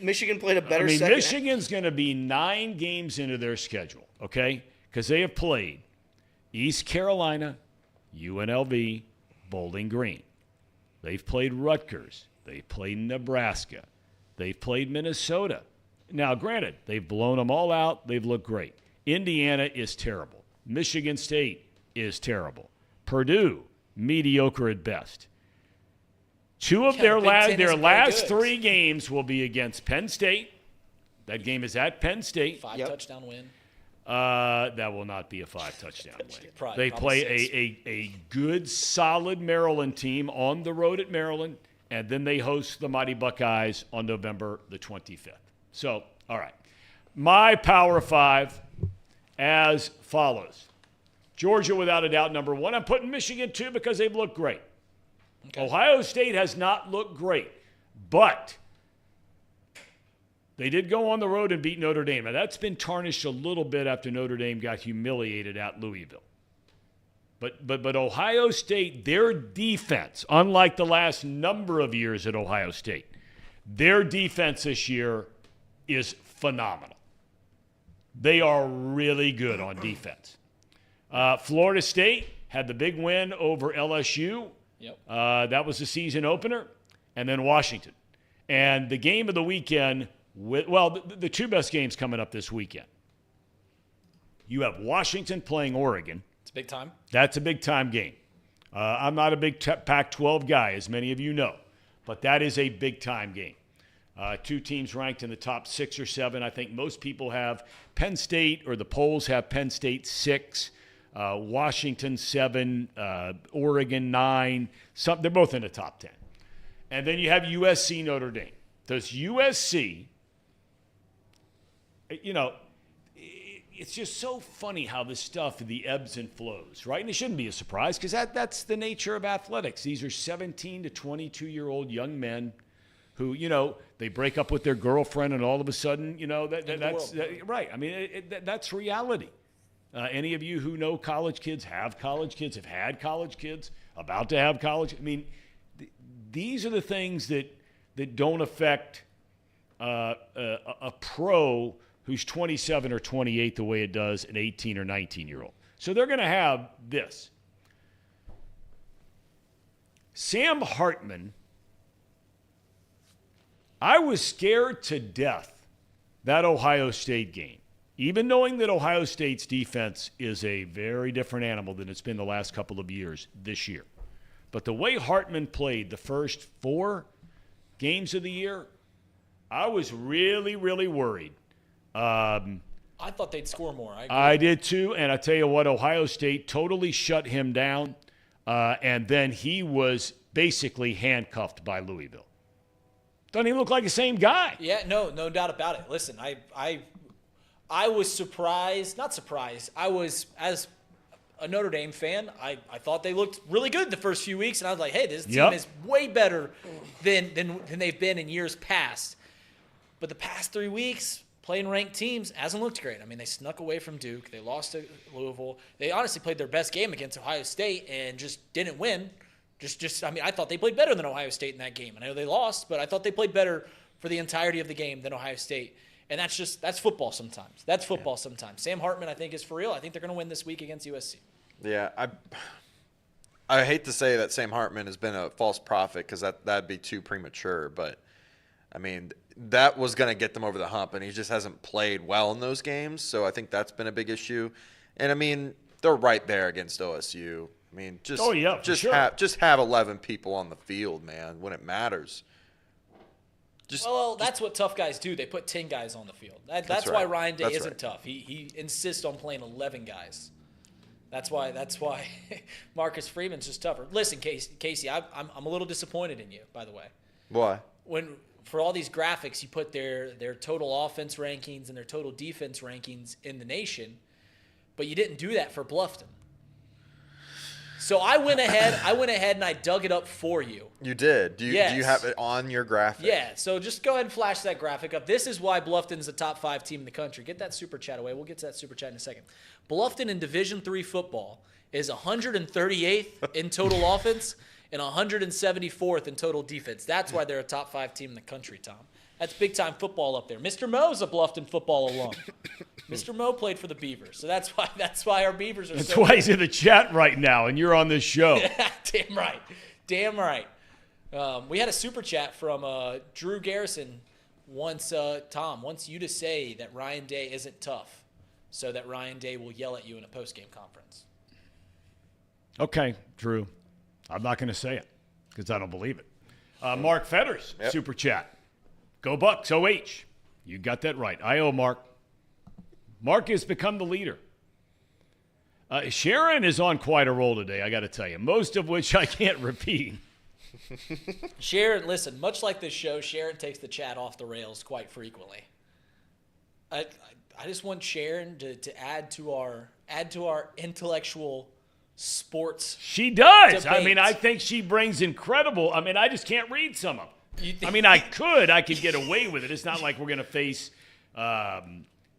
Speaker 6: Michigan played a better second.
Speaker 2: Michigan's going to be 9 games into their schedule, okay? Because they have played East Carolina, UNLV, Bowling Green. They've played Rutgers. They've played Nebraska. They've played Minnesota. Now, granted, they've blown them all out. They've looked great. Indiana is terrible. Michigan State is terrible. Purdue, mediocre at best. 2 of their last 3 games will be against Penn State. That game is at Penn State.
Speaker 7: 5 touchdown win.
Speaker 2: That will not be a 5-touchdown win. They play
Speaker 7: 6.
Speaker 2: a good, solid Maryland team on the road at Maryland, and then they host the Mighty Buckeyes on November the 25th. So, all right. My Power 5 as follows. Georgia, without a doubt, number 1. I'm putting Michigan 2 because they've looked great. Okay. Ohio State has not looked great, but they did go on the road and beat Notre Dame. Now, that's been tarnished a little bit after Notre Dame got humiliated at Louisville. But Ohio State, their defense, unlike the last number of years at Ohio State, their defense this year is phenomenal. They are really good on defense. Florida State had the big win over LSU.
Speaker 7: Yep.
Speaker 2: That was the season opener. And then Washington. And the game of the weekend, the 2 best games coming up this weekend. You have Washington playing Oregon.
Speaker 7: It's big time.
Speaker 2: That's a big-time game. I'm not a big Pac-12 guy, as many of you know. But that is a big-time game. 2 teams ranked in the top 6 or 7. I think most people have Penn State, or the polls have Penn State 6, Washington 7, Oregon 9. They're both in the top 10. And then you have USC Notre Dame. Does USC, it's just so funny how this stuff, the ebbs and flows, right? And it shouldn't be a surprise because that's the nature of athletics. These are 17 to 22-year-old young men who, they break up with their girlfriend and all of a sudden, that's right. I mean, that's reality. Any of you who know college kids, have college kids, have had college kids, about to have college. I mean, these are the things that don't affect a pro who's 27 or 28 the way it does an 18 or 19-year-old. So they're going to have this. Sam Hartman, I was scared to death that Ohio State game. Even knowing that Ohio State's defense is a very different animal than it's been the last couple of years this year. But the way Hartman played the first 4 games of the year, I was really, really worried.
Speaker 7: I thought they'd score more.
Speaker 2: I did too, and I tell you what, Ohio State totally shut him down, and then he was basically handcuffed by Louisville. Doesn't he look like the same guy?
Speaker 7: Yeah, no doubt about it. Listen, I was surprised, not surprised. I was, as a Notre Dame fan, I thought they looked really good the first few weeks, and I was like, hey, this team is way better than they've been in years past. But the past 3 weeks, playing ranked teams hasn't looked great. I mean, they snuck away from Duke. They lost to Louisville. They honestly played their best game against Ohio State and just didn't win. I thought they played better than Ohio State in that game. I know they lost, but I thought they played better for the entirety of the game than Ohio State. And that's football sometimes. That's football sometimes. Sam Hartman, I think, is for real. I think they're going to win this week against USC.
Speaker 1: Yeah, I hate to say that Sam Hartman has been a false prophet because that'd be too premature. But, I mean, that was going to get them over the hump, and he just hasn't played well in those games. So I think that's been a big issue. And, I mean, they're right there against OSU. I mean, just have 11 people on the field, man, when it matters.
Speaker 7: That's what tough guys do. They put 10 guys on the field. That's why Ryan Day isn't tough. He insists on playing 11 guys. That's why Marcus Freeman's just tougher. Listen, Casey, I'm a little disappointed in you, by the way.
Speaker 1: Why?
Speaker 7: For all these graphics, you put their total offense rankings and their total defense rankings in the nation, but you didn't do that for Bluffton. So I went ahead and I dug it up for you.
Speaker 1: You did. Do you have it on your graphic?
Speaker 7: Yeah. So just go ahead and flash that graphic up. This is why Bluffton's the top 5 team in the country. Get that super chat away. We'll get to that super chat in a second. Bluffton in Division III football is 138th in total offense and 174th in total defense. That's why they're a top 5 team in the country, Tom. That's big-time football up there. Mr. Mo's a Bluffton football alum. Mr. Mo played for the Beavers, so that's why our Beavers are
Speaker 2: That's why he's in the chat right now, and you're on this show.
Speaker 7: Damn right. We had a super chat from Drew Garrison wants you to say that Ryan Day isn't tough so that Ryan Day will yell at you in a post-game conference.
Speaker 2: Okay, Drew. I'm not going to say it because I don't believe it. Mark Fetters, super chat. Go Bucks, OH. You got that right. I owe Mark. Mark has become the leader. Sharon is on quite a roll today, I got to tell you, most of which I can't repeat.
Speaker 7: Sharon, listen, much like this show, Sharon takes the chat off the rails quite frequently. I just want Sharon to add to our intellectual sports.
Speaker 2: She does.
Speaker 7: Debate.
Speaker 2: I mean, I think she brings incredible. I mean, I just can't read some of them. I mean, I could get away with it. It's not like we're going to face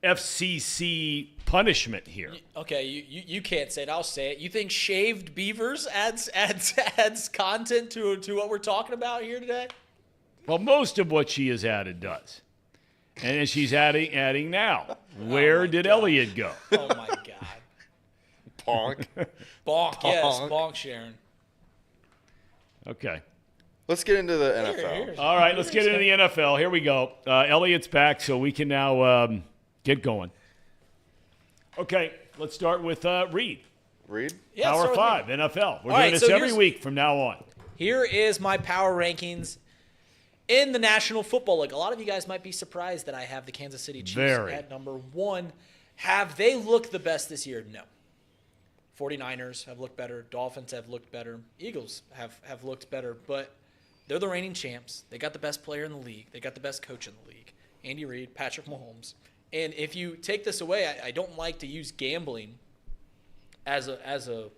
Speaker 2: FCC punishment here.
Speaker 7: Okay, you can't say it. I'll say it. You think shaved beavers adds content to what we're talking about here today?
Speaker 2: Well, most of what she has added does. And she's adding now. Where did Elliot go?
Speaker 7: Oh, my God.
Speaker 1: Bonk.
Speaker 7: Bonk, yes. Bonk, Sharon.
Speaker 2: Okay.
Speaker 1: Let's get into the NFL.
Speaker 2: All right, let's get into the NFL. Here we go. Elliot's back, so we can now get going. Okay, let's start with Reed.
Speaker 1: Reed?
Speaker 7: Yeah,
Speaker 2: Power 5, NFL. We're
Speaker 7: All
Speaker 2: doing
Speaker 7: right,
Speaker 2: this
Speaker 7: so
Speaker 2: every week from now on.
Speaker 7: Here is my power rankings in the National Football League. A lot of you guys might be surprised that I have the Kansas City Chiefs at number 1. Have they looked the best this year? No. 49ers have looked better. Dolphins have looked better. Eagles have looked better. But they're the reigning champs. They got the best player in the league. They got the best coach in the league. Andy Reid, Patrick Mahomes. And if you take this away, I don't like to use gambling as a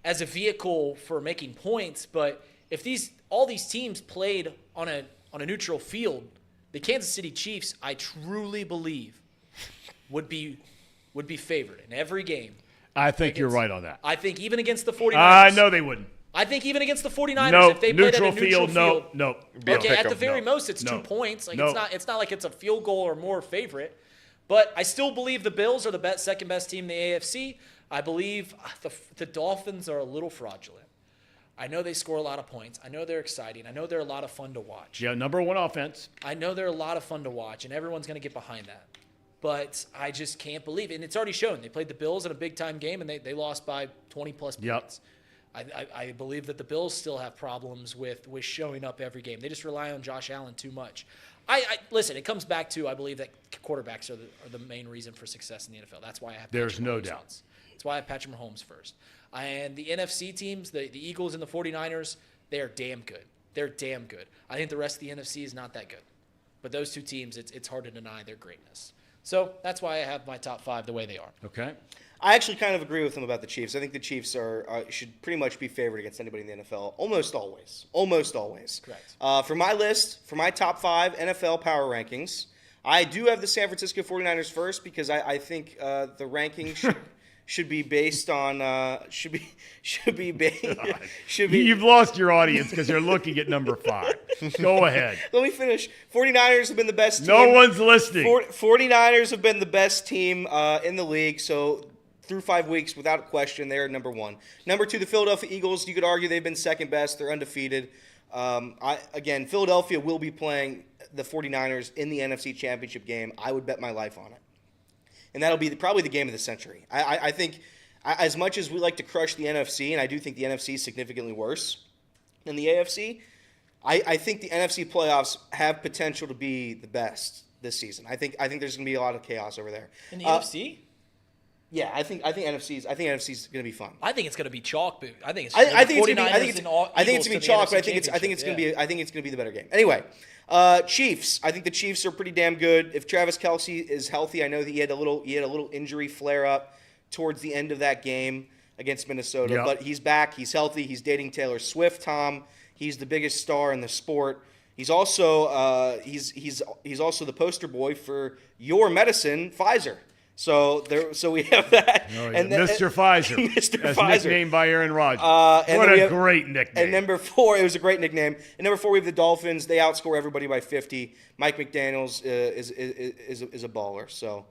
Speaker 7: vehicle for making points. But if all these teams played on a neutral field, the Kansas City Chiefs, I truly believe, would be would be favored in every game.
Speaker 2: I think you're right on that.
Speaker 7: I think even against the 49ers.
Speaker 2: I know they wouldn't.
Speaker 7: I think even against the 49ers,
Speaker 2: No,
Speaker 7: if they played at a neutral field.
Speaker 2: No.
Speaker 7: Okay, at the very most, it's 2 points. Like it's not like it's a field goal or more favorite. But I still believe the Bills are the second best team in the AFC. I believe the Dolphins are a little fraudulent. I know they score a lot of points. I know they're exciting. I know they're a lot of fun to watch.
Speaker 2: Yeah, number one offense.
Speaker 7: I know they're a lot of fun to watch, and everyone's going to get behind that. But I just can't believe it. And it's already shown. They played the Bills in a big-time game, and they lost by 20-plus points. I believe that the Bills still have problems with showing up every game. They just rely on Josh Allen too much. Listen, it comes back to I believe that quarterbacks are the main reason for success in the NFL. That's why I have
Speaker 2: There's
Speaker 7: Patrick
Speaker 2: no
Speaker 7: Mahomes
Speaker 2: doubt.
Speaker 7: first. That's why I have Patrick Mahomes first. And the NFC teams, the Eagles and the 49ers, they are damn good. They're damn good. I think the rest of the NFC is not that good. But those two teams, it's hard to deny their greatness. So that's why I have my top 5 the way they are.
Speaker 2: Okay.
Speaker 6: I actually kind of agree with him about the Chiefs. I think the Chiefs should pretty much be favored against anybody in the NFL, almost always. Almost always.
Speaker 7: Correct.
Speaker 6: For my list, for my top 5 NFL power rankings, I do have the San Francisco 49ers first because I think the rankings should be based on
Speaker 2: You've lost your audience because they're looking at number 5. Go ahead.
Speaker 6: Let me finish. 49ers have been the best team.
Speaker 2: No one's listening.
Speaker 6: 49ers have been the best team in the league, so through 5 weeks, without question, they're number 1. Number 2, the Philadelphia Eagles. You could argue they've been second best. They're undefeated. Again, Philadelphia will be playing the 49ers in the NFC Championship game. I would bet my life on it. And that'll be probably the game of the century. I think as much as we like to crush the NFC, and I do think the NFC is significantly worse than the AFC, I think the NFC playoffs have potential to be the best this season. I think there's going to be a lot of chaos over there.
Speaker 7: In the NFC?
Speaker 6: Yeah, I think NFC's going to be fun.
Speaker 7: I think it's going to be chalk. I think it's
Speaker 6: I think it's going to be chalk, but I think it's going to be the better game. Anyway, Chiefs. I think the Chiefs are pretty damn good. If Travis Kelce is healthy, I know that he had a little injury flare up towards the end of that game against Minnesota, but he's back. He's healthy. He's dating Taylor Swift. Tom. He's the biggest star in the sport. He's also he's also the poster boy for your medicine, Pfizer. So we have that.
Speaker 2: Oh, yeah. And Mr. Pfizer.
Speaker 6: Mr.
Speaker 2: As
Speaker 6: Pfizer.
Speaker 2: nicknamed by Aaron Rodgers.
Speaker 6: What
Speaker 2: a great nickname.
Speaker 6: And number 4, it was a great nickname. And number 4, we have the Dolphins. They outscore everybody by 50. Mike McDaniels is a baller. So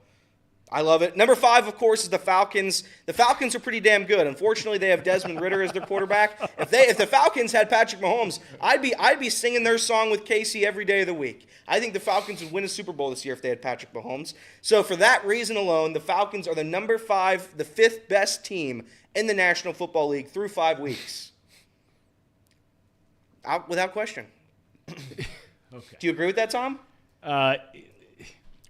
Speaker 6: I love it. Number 5, of course, is the Falcons. The Falcons are pretty damn good. Unfortunately, they have Desmond Ridder as their quarterback. If the Falcons had Patrick Mahomes, I'd be singing their song with Casey every day of the week. I think the Falcons would win a Super Bowl this year if they had Patrick Mahomes. So for that reason alone, the Falcons are the number 5, the 5th best team in the National Football League through 5 weeks. Without question. Okay. Do you agree with that, Tom?
Speaker 1: Well,
Speaker 6: you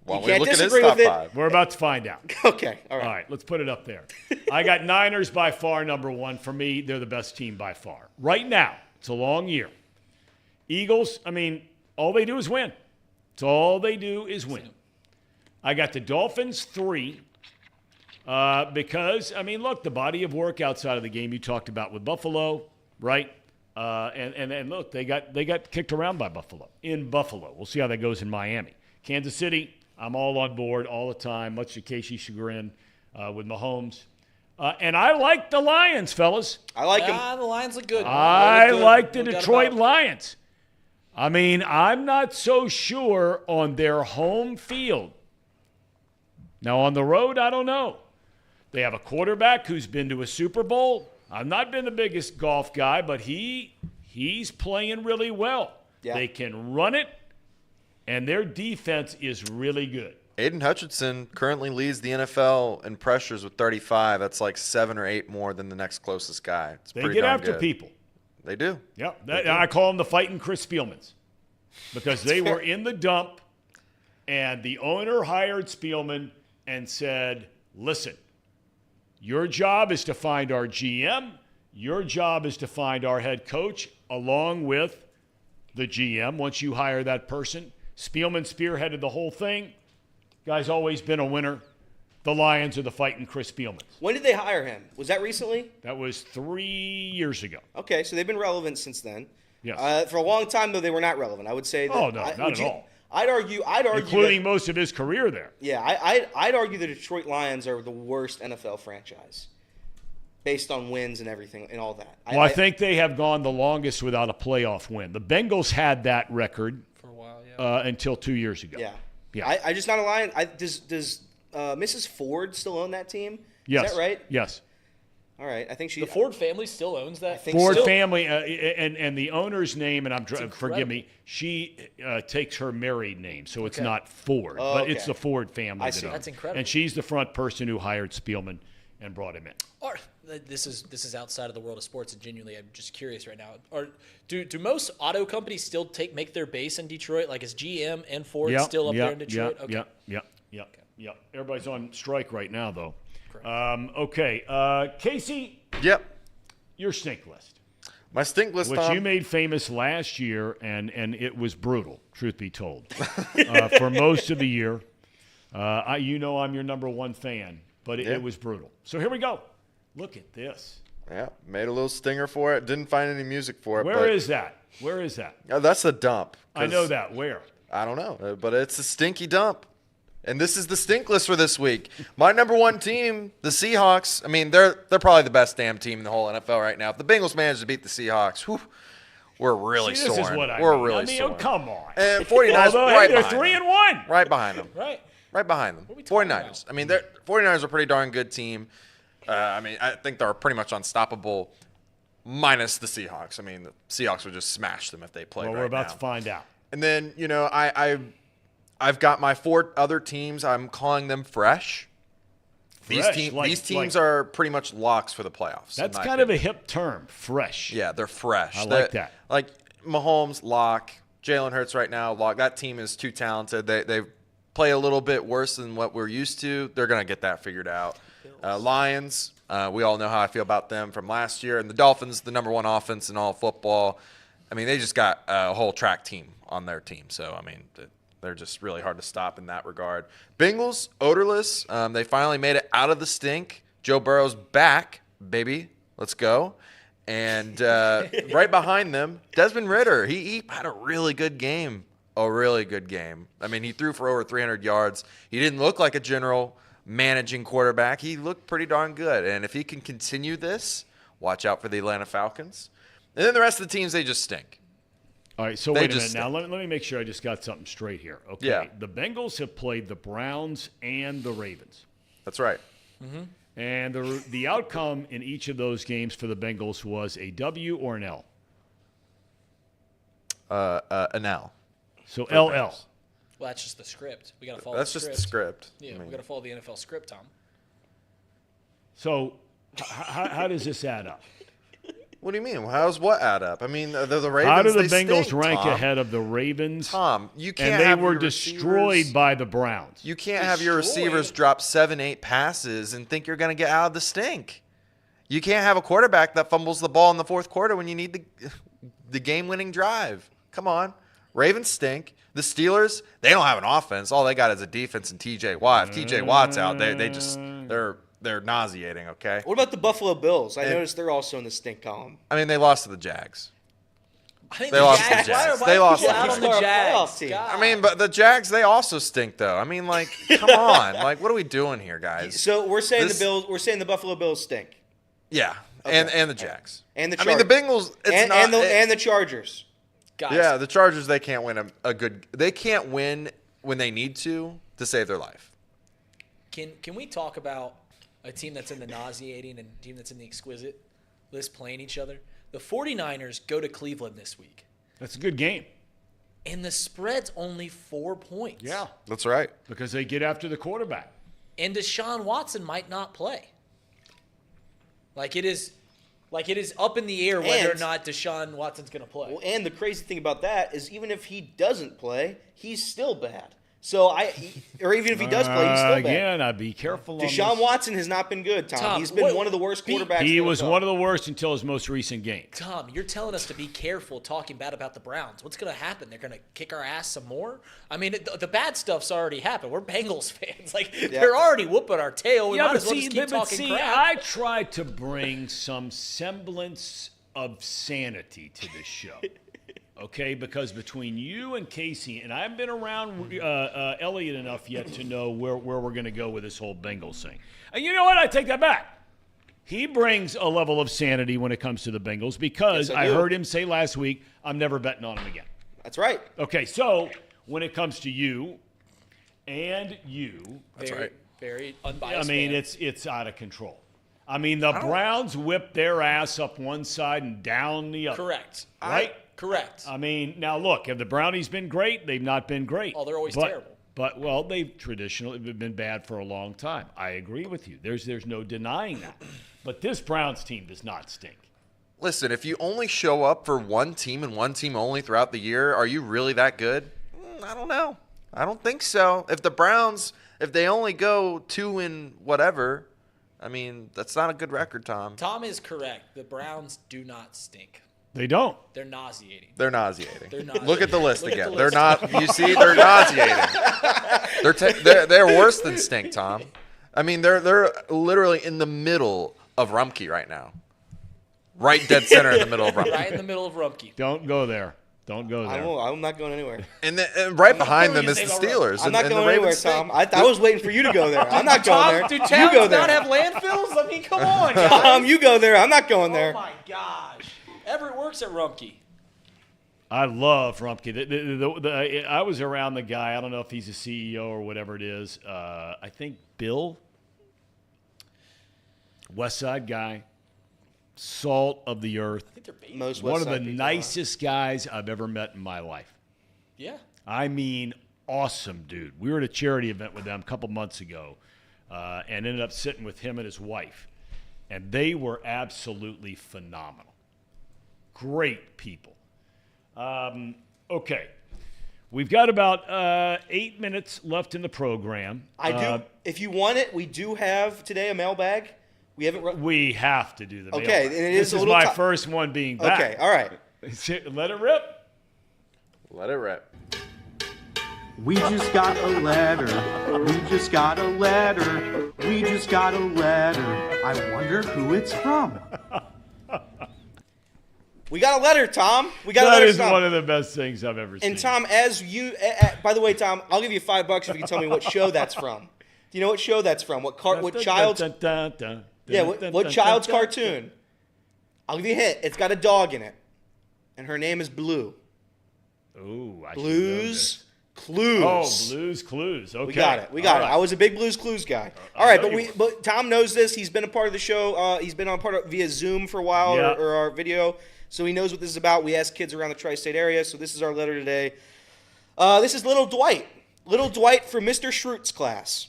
Speaker 1: we
Speaker 6: can't
Speaker 1: look at his
Speaker 6: disagree
Speaker 1: top
Speaker 6: with it.
Speaker 1: 5.
Speaker 2: We're about to find out.
Speaker 6: Okay, all right.
Speaker 2: All right, let's put it up there. I got Niners by far number 1. For me, they're the best team by far. Right now, it's a long year. Eagles, all they do is win. It's all they do is win. I got the Dolphins 3 because, look, the body of work outside of the game you talked about with Buffalo, right? And look, they got kicked around by Buffalo in Buffalo. We'll see how that goes in Miami. Kansas City, I'm all on board all the time, much to Casey's chagrin with Mahomes. And I like the Lions, fellas.
Speaker 6: I like them.
Speaker 7: The Lions look good.
Speaker 2: I like the Detroit Lions. I'm not so sure on their home field. Now, on the road, I don't know. They have a quarterback who's been to a Super Bowl. I've not been the biggest golf guy, but he's playing really well. Yeah. They can run it, and their defense is really good.
Speaker 1: Aiden Hutchinson currently leads the NFL in pressures with 35. That's like 7 or 8 more than the next closest guy. It's
Speaker 2: they
Speaker 1: pretty
Speaker 2: get
Speaker 1: darn
Speaker 2: after
Speaker 1: good.
Speaker 2: people.
Speaker 1: They do.
Speaker 2: Yep. I call them the fighting Chris Spielmans because they were in the dump, and the owner hired Spielman and said, listen, your job is to find our GM. Your job is to find our head coach along with the GM once you hire that person. Spielman spearheaded the whole thing. Guy's always been a winner. The Lions are the fighting Chris Spielmans.
Speaker 6: When did they hire him? Was that recently?
Speaker 2: That was 3 years ago.
Speaker 6: Okay, so they've been relevant since then.
Speaker 2: Yes.
Speaker 6: For a long time, though, they were not relevant. I would say that.
Speaker 2: Oh, no, not at all.
Speaker 6: I'd argue,
Speaker 2: including
Speaker 6: that,
Speaker 2: most of his career there.
Speaker 6: Yeah, I'd argue the Detroit Lions are the worst NFL franchise, based on wins and everything and all that.
Speaker 2: Well, I think they have gone the longest without a playoff win. The Bengals had that record
Speaker 7: for a while, yeah.
Speaker 2: Until 2 years ago.
Speaker 6: Yeah. I just not a Lion. Does Mrs. Ford still own that team?
Speaker 2: Yes.
Speaker 6: Is that right?
Speaker 2: Yes.
Speaker 6: All right. I think
Speaker 7: the Ford family still owns that.
Speaker 2: Ford family, and the owner's name, and forgive me, she takes her married name, so it's not Ford, but it's the Ford family that owns.
Speaker 7: That's incredible.
Speaker 2: And she's the front person who hired Spielman and brought him in.
Speaker 7: This is outside of the world of sports, and genuinely, I'm just curious right now. Do most auto companies still make their base in Detroit? Like, is GM and Ford still up there in Detroit?
Speaker 2: Yeah. Everybody's on strike right now, though. Okay. Casey.
Speaker 1: Yep.
Speaker 2: Your stink list.
Speaker 1: My stink list,
Speaker 2: which
Speaker 1: Tom,
Speaker 2: you made famous last year, and it was brutal, truth be told, for most of the year. I'm your number one fan, but it was brutal. So here we go. Look at this.
Speaker 1: Yeah, made a little stinger for it. Didn't find any music for it.
Speaker 2: Where is that?
Speaker 1: That's a dump.
Speaker 2: I know that. Where?
Speaker 1: I don't know, but it's a stinky dump. And this is the stink list for this week. My number one team, the Seahawks. I mean, they're probably the best damn team in the whole NFL right now. If the Bengals manage to beat the Seahawks, we're really
Speaker 2: this
Speaker 1: soaring.
Speaker 2: Is what I
Speaker 1: we're
Speaker 2: mean.
Speaker 1: really
Speaker 2: I mean,
Speaker 1: soaring.
Speaker 2: come on.
Speaker 1: And 49ers
Speaker 2: right they're 3-1.
Speaker 1: Right behind them.
Speaker 7: Right
Speaker 1: behind them. 49ers. I mean, 49ers are a pretty darn good team. I think they're pretty much unstoppable, minus the Seahawks. I mean, the Seahawks would just smash them if they played right now.
Speaker 2: Well, we're about to find out.
Speaker 1: And then, I've got my 4 other teams. I'm calling them fresh. These teams are pretty much locks for the playoffs.
Speaker 2: That's kind of a hip term, fresh.
Speaker 1: Yeah, they're fresh.
Speaker 2: I like that.
Speaker 1: Like Mahomes, lock. Jalen Hurts right now, lock. That team is too talented. They play a little bit worse than what we're used to. They're going to get that figured out. Lions, we all know how I feel about them from last year. And the Dolphins, the number one offense in all football. I mean, they just got a whole track team on their team. So, I mean, they're just really hard to stop in that regard. Bengals, odorless. They finally made it out of the stink. Joe Burrow's back, baby. Let's go. And right behind them, Desmond Ridder. He had a really good game. A really good game. I mean, he threw for over 300 yards. He didn't look like a general managing quarterback. He looked pretty darn good. And if he can continue this, watch out for the Atlanta Falcons. And then the rest of the teams, they just stink.
Speaker 2: All right, so wait a minute. Now, let me make sure I just got something straight here. Okay,
Speaker 1: yeah.
Speaker 2: The Bengals have played the Browns and the Ravens.
Speaker 1: That's right.
Speaker 2: Mm-hmm. And the outcome in each of those games for the Bengals was a W or an L?
Speaker 1: An L.
Speaker 2: So LL.
Speaker 7: Well, that's just the script. We got to follow
Speaker 1: That's
Speaker 7: the script.
Speaker 1: just the script.
Speaker 7: Yeah, we got to follow the NFL script, Tom.
Speaker 2: So how does this add up?
Speaker 1: What do you mean? How's what add up? I mean, the Ravens.
Speaker 2: How do the Bengals
Speaker 1: stink,
Speaker 2: rank
Speaker 1: Tom.
Speaker 2: ahead of the Ravens?
Speaker 1: Tom, you can't.
Speaker 2: And they
Speaker 1: have
Speaker 2: were
Speaker 1: your
Speaker 2: destroyed
Speaker 1: receivers.
Speaker 2: by the Browns.
Speaker 1: You can't have your receivers drop 7-8 passes and think you're going to get out of the stink. You can't have a quarterback that fumbles the ball in the fourth quarter when you need the game-winning drive. Come on, Ravens stink. The Steelers, they don't have an offense. All they got is a defense and T.J. Watt. If T.J. Watt's out, they're nauseating, okay?
Speaker 6: What about the Buffalo Bills? I noticed they're also in the stink column.
Speaker 1: I mean, they lost to the Jags.
Speaker 7: I think
Speaker 1: They lost to the Jags. They lost to the
Speaker 7: out on the
Speaker 1: Jags.
Speaker 7: Jags.
Speaker 1: I mean, but the Jags, they also stink, though. I mean, like, come on. Like, what are we doing here, guys?
Speaker 6: So we're saying the Bills. We're saying the Buffalo Bills stink.
Speaker 1: Yeah,
Speaker 6: Okay.
Speaker 1: and the Jags.
Speaker 6: And the
Speaker 1: I mean, the Bengals,
Speaker 6: and the Chargers.
Speaker 7: Guys,
Speaker 1: yeah, the Chargers, they can't win they can't win when they need to save their life.
Speaker 7: Can we talk about a team that's in the nauseating and a team that's in the exquisite list playing each other? The 49ers go to Cleveland this week.
Speaker 2: That's a good game.
Speaker 7: And the spread's only 4 points.
Speaker 2: Yeah.
Speaker 1: That's right.
Speaker 2: Because they get after the quarterback.
Speaker 7: And Deshaun Watson might not play. Like it is up in the air whether or not Deshaun Watson's going to play.
Speaker 6: Well, and the crazy thing about that is even if he doesn't play, he's still bad. So or even if he does play, he's still bad.
Speaker 2: Again, I'd be careful.
Speaker 6: Deshaun Watson has not been good, Tom. He's been one of the worst quarterbacks.
Speaker 2: He was one of the worst until his most recent game.
Speaker 7: Tom, you're telling us to be careful talking bad about the Browns. What's going to happen? They're going to kick our ass some more? I mean, the bad stuff's already happened. We're Bengals fans. They're already whooping our tail. We might as well just keep talking crap.
Speaker 2: I try to bring some semblance of sanity to this show. okay? Because between you and Casey, and I've been around Elliott enough yet to know where we're going to go with this whole Bengals thing. And you know what? I take that back. He brings a level of sanity when it comes to the Bengals because
Speaker 6: Yes,
Speaker 2: I heard him say last week, I'm never betting on him again.
Speaker 6: That's right.
Speaker 2: Okay, so when it comes to you and you,
Speaker 1: That's right.
Speaker 7: Very unbiased.
Speaker 2: I mean,
Speaker 7: fan.
Speaker 2: it's out of control. I mean, the Browns whipped their ass up one side and down the other.
Speaker 7: Correct.
Speaker 2: Right?
Speaker 7: Correct.
Speaker 2: I mean, now look, have the Brownies been great? They've not been great.
Speaker 7: Oh, they're always terrible.
Speaker 2: But, well, they've traditionally been bad for a long time. I agree with you. There's no denying that. But this Browns team does not stink.
Speaker 1: Listen, if you only show up for one team and one team only throughout the year, are you really that good? I don't know. I don't think so. If the Browns, if they only go 2 and whatever, I mean, that's not a good record, Tom.
Speaker 7: Tom is correct. The Browns do not stink.
Speaker 2: They don't.
Speaker 7: They're nauseating.
Speaker 1: They're nauseating.
Speaker 7: They're nauseating.
Speaker 1: Look at the list
Speaker 7: Look at
Speaker 1: again.
Speaker 7: the
Speaker 1: They're
Speaker 7: list.
Speaker 1: not. You see, they're nauseating. They're worse than stink, Tom. I mean, they're literally in the middle of Rumpke right now. Right dead center in the middle of Rumpke.
Speaker 7: Right in the middle of Rumpke.
Speaker 2: Don't go there. Don't go there.
Speaker 6: I'm not going anywhere.
Speaker 1: And right behind them
Speaker 7: you
Speaker 1: is the
Speaker 7: say
Speaker 1: Steelers.
Speaker 6: I'm not
Speaker 1: and
Speaker 6: going
Speaker 1: the
Speaker 6: anywhere,
Speaker 1: Ravens
Speaker 6: Tom.
Speaker 1: stink.
Speaker 6: I was waiting for you to go there. I'm not going there.
Speaker 7: Do
Speaker 6: You
Speaker 7: towns
Speaker 6: go there.
Speaker 7: not have landfills? I mean, come on, guys.
Speaker 6: Tom, you go there. I'm not going there.
Speaker 7: Oh, my gosh. Everett works at Rumpke.
Speaker 2: I love Rumpke. I was around the guy. I don't know if he's a CEO or whatever it is. I think Bill, West Side guy, salt of the earth.
Speaker 7: I think they're baby.
Speaker 6: Most
Speaker 2: One
Speaker 6: West
Speaker 2: of the
Speaker 6: Side people
Speaker 2: nicest guys I've ever met in my life.
Speaker 7: Yeah.
Speaker 2: I mean, awesome dude. We were at a charity event with them a couple months ago and ended up sitting with him and his wife. And they were absolutely phenomenal. Great people. Okay. We've got about 8 minutes left in the program.
Speaker 6: I do. If you want it, we do have today a mailbag. We haven't.
Speaker 2: We have to do the
Speaker 6: Okay,
Speaker 2: mailbag.
Speaker 6: and it is
Speaker 2: This
Speaker 6: a
Speaker 2: is
Speaker 6: little
Speaker 2: my
Speaker 6: ti-
Speaker 2: first one being back.
Speaker 6: Okay, all right.
Speaker 2: Let it rip.
Speaker 1: Let it rip.
Speaker 3: We just got a letter. We just got a letter. We just got a letter. I wonder who it's from.
Speaker 6: We got a letter, Tom. We got a
Speaker 2: That
Speaker 6: letter,
Speaker 2: is
Speaker 6: Tom.
Speaker 2: one of the best things I've ever seen.
Speaker 6: And Tom, as you, by the way, Tom, I'll give you $5 if you can tell me what show that's from. Do you know what show that's from? What child's? Yeah, what child's cartoon? I'll give you a hint. It's got a dog in it, and her name is Blue.
Speaker 2: Ooh, I should know
Speaker 6: Blues
Speaker 2: this.
Speaker 6: Clues.
Speaker 2: Oh, Blues Clues. Okay.
Speaker 6: We got it. We got it. I was a big Blues Clues guy. All right, but Tom knows this. He's been a part of the show. He's been on part of via Zoom for a while
Speaker 2: Yeah.
Speaker 6: or our video, so he knows what this is about. We ask kids around the tri-state area, so this is our letter today. This is Little Dwight. Little Dwight from Mr. Schroot's class.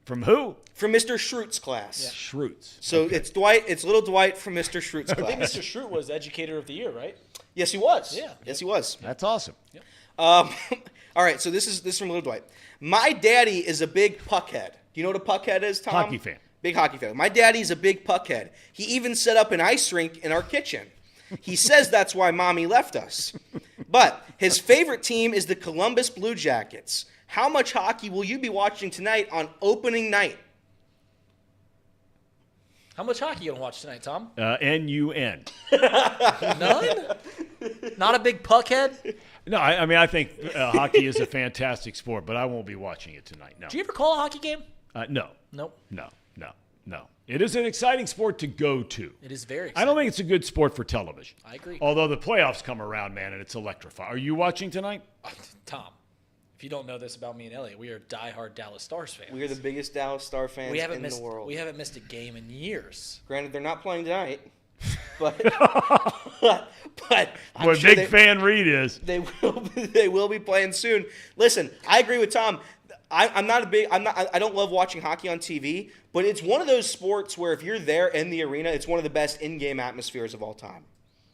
Speaker 2: From who?
Speaker 6: From Mr. Schroot's class.
Speaker 2: Schroots.
Speaker 6: So it's Dwight. It's Little Dwight from Mr. Schroot's
Speaker 7: I think
Speaker 6: class.
Speaker 7: Mr. Schroot was Educator of the Year, right?
Speaker 6: Yes, he was.
Speaker 7: Yeah.
Speaker 6: Yes, he was.
Speaker 2: That's awesome.
Speaker 6: All right, so this is from Little Dwight. My daddy is a big puckhead. Do you know what a puckhead is, Tom?
Speaker 2: Hockey fan.
Speaker 6: Big hockey fan. My daddy's a big puckhead. He even set up an ice rink in our kitchen. He says that's why Mommy left us. But his favorite team is the Columbus Blue Jackets. How much hockey will you be watching tonight on opening night?
Speaker 7: How much hockey you gonna watch tonight, Tom?
Speaker 2: N-U-N.
Speaker 7: None? Not a big puckhead?
Speaker 2: No, I mean, I think hockey is a fantastic sport, but I won't be watching it tonight. No.
Speaker 7: Do you ever call a hockey game?
Speaker 2: No.
Speaker 7: Nope.
Speaker 2: No. It is an exciting sport to go to.
Speaker 7: It is very
Speaker 2: I
Speaker 7: exciting.
Speaker 2: don't think it's a good sport for television.
Speaker 7: I agree.
Speaker 2: Although the playoffs come around, man, and it's electrifying. Are you watching tonight?
Speaker 7: Tom, if you don't know this about me and Elliot, we are diehard Dallas Stars fans.
Speaker 6: We are the biggest Dallas Star fans in the world.
Speaker 7: We haven't missed a game in years.
Speaker 6: Granted, they're not playing tonight, but I'm
Speaker 2: What
Speaker 6: sure
Speaker 2: Big Fan Reed is.
Speaker 6: they will be playing soon. Listen, I agree with Tom. I don't love watching hockey on TV, but it's one of those sports where if you're there in the arena, it's one of the best in-game atmospheres of all time.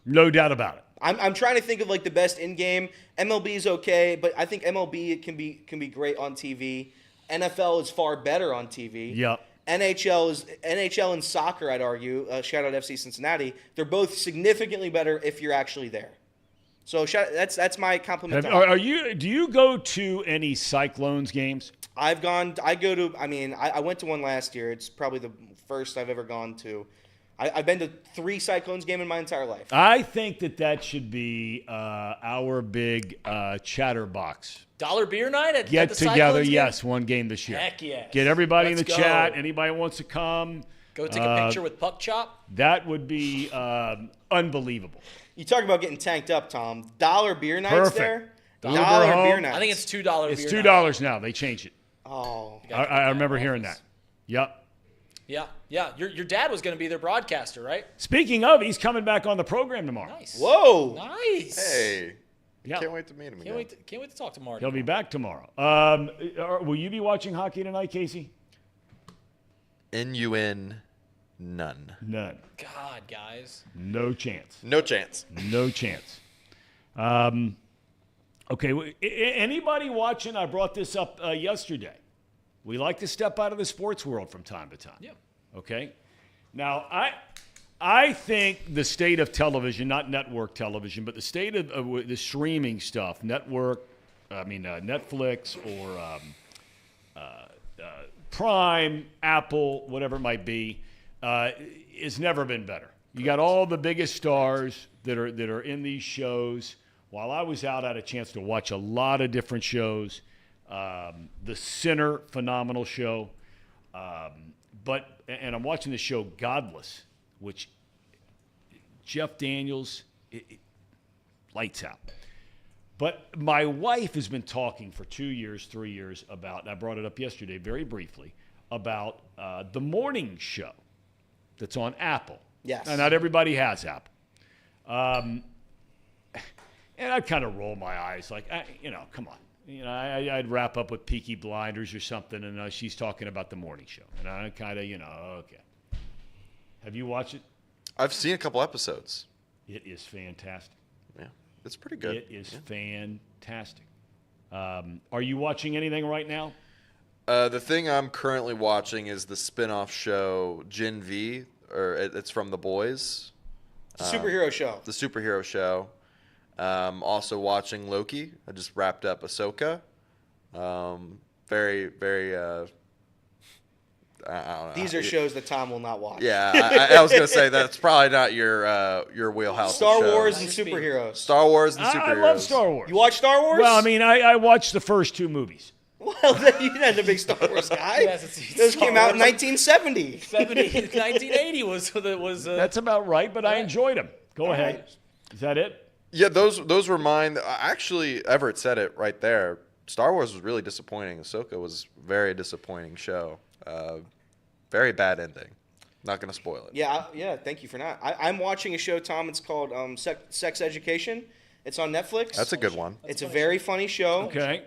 Speaker 2: No doubt about it.
Speaker 6: I'm trying to think of like the best in-game. MLB is okay, but I think MLB can be great on TV. NFL is far better on TV.
Speaker 2: Yep.
Speaker 6: NHL and soccer, I'd argue. Shout out FC Cincinnati. They're both significantly better if you're actually there. So that's my compliment.
Speaker 2: Do you go to any Cyclones games?
Speaker 6: I went to one last year. It's probably the first I've ever gone to. I've been to 3 Cyclones games in my entire life.
Speaker 2: I think that should be our big chatterbox.
Speaker 7: Dollar beer night at
Speaker 2: Get
Speaker 7: the
Speaker 2: together,
Speaker 7: Cyclones game?
Speaker 2: yes, one game this year.
Speaker 7: Heck yes.
Speaker 2: Get everybody
Speaker 7: Let's
Speaker 2: in the
Speaker 7: go.
Speaker 2: chat. Anybody wants to come.
Speaker 7: Go take a picture with Puck Chop.
Speaker 2: That would be unbelievable.
Speaker 6: You talk about getting tanked up, Tom. Dollar beer nights
Speaker 2: Perfect.
Speaker 6: there.
Speaker 2: Uber
Speaker 6: Dollar
Speaker 2: home.
Speaker 6: beer nights.
Speaker 7: I think it's $2
Speaker 2: It's
Speaker 7: beer
Speaker 2: $2
Speaker 7: night.
Speaker 2: now. They changed it.
Speaker 6: Oh,
Speaker 2: I remember hearing that. Yep.
Speaker 7: Yeah. Your dad was going to be their broadcaster, right?
Speaker 2: Speaking of, he's coming back on the program tomorrow.
Speaker 7: Nice.
Speaker 6: whoa.
Speaker 7: Nice.
Speaker 1: Hey,
Speaker 2: Yeah.
Speaker 1: can't wait to meet him again.
Speaker 7: Can't wait to talk to Marty.
Speaker 2: He'll be back tomorrow. Will you be watching hockey tonight, Casey?
Speaker 1: N-U-N, none.
Speaker 2: None.
Speaker 7: God, guys.
Speaker 2: No chance.
Speaker 1: No chance.
Speaker 2: No chance. Okay. Anybody watching? I brought this up yesterday. We like to step out of the sports world from time to time.
Speaker 7: Yeah.
Speaker 2: Okay. Now, I think the state of television, not network television, but the state of the streaming stuff, Netflix or Prime, Apple, whatever it might be, has never been better. You got all the biggest stars that are in these shows. While I was out, I had a chance to watch a lot of different shows. The Sinner, phenomenal show. And I'm watching the show Godless, which Jeff Daniels, lights out. But my wife has been talking for 2 years, 3 years about, and I brought it up yesterday very briefly, about the morning show that's on Apple.
Speaker 6: Yes.
Speaker 2: Now, not everybody has Apple. And I'd kind of roll my eyes like, come on. I'd wrap up with Peaky Blinders or something, and she's talking about the morning show. And I kind of, okay. Have you watched it?
Speaker 1: I've seen a couple episodes.
Speaker 2: It is fantastic.
Speaker 1: Yeah, it's pretty good.
Speaker 2: It is fantastic. Are you watching anything right now?
Speaker 1: The thing I'm currently watching is the spin-off show Gen V, or it's from The Boys.
Speaker 6: Superhero show.
Speaker 1: The superhero show. Also watching Loki. I just wrapped up Ahsoka. Very, very. I don't know.
Speaker 6: These are shows that Tom will not watch.
Speaker 1: Yeah, I was gonna say that's probably not your wheelhouse.
Speaker 6: Star
Speaker 1: of shows.
Speaker 6: Wars and superheroes.
Speaker 1: Star Wars and superheroes.
Speaker 2: I love Star Wars.
Speaker 6: You watch Star Wars?
Speaker 2: Well, I mean, I watched the first 2 movies.
Speaker 6: Well, you're not a big Star Wars guy.
Speaker 7: Yes, it's
Speaker 6: Those
Speaker 7: Star
Speaker 6: came out in
Speaker 7: Wars.
Speaker 6: 1970.
Speaker 7: 1980 was
Speaker 2: That's about right, but I enjoyed them. Go ahead.
Speaker 6: right.
Speaker 2: Is that it?
Speaker 1: Yeah, those were mine. Actually, Everett said it right there. Star Wars was really disappointing. Ahsoka was a very disappointing show. Very bad ending. Not going to spoil it.
Speaker 6: Yeah. Thank you for not. I'm watching a show, Tom. It's called Sex Education. It's on Netflix.
Speaker 1: That's a good one.
Speaker 6: It's a very funny show.
Speaker 2: Okay.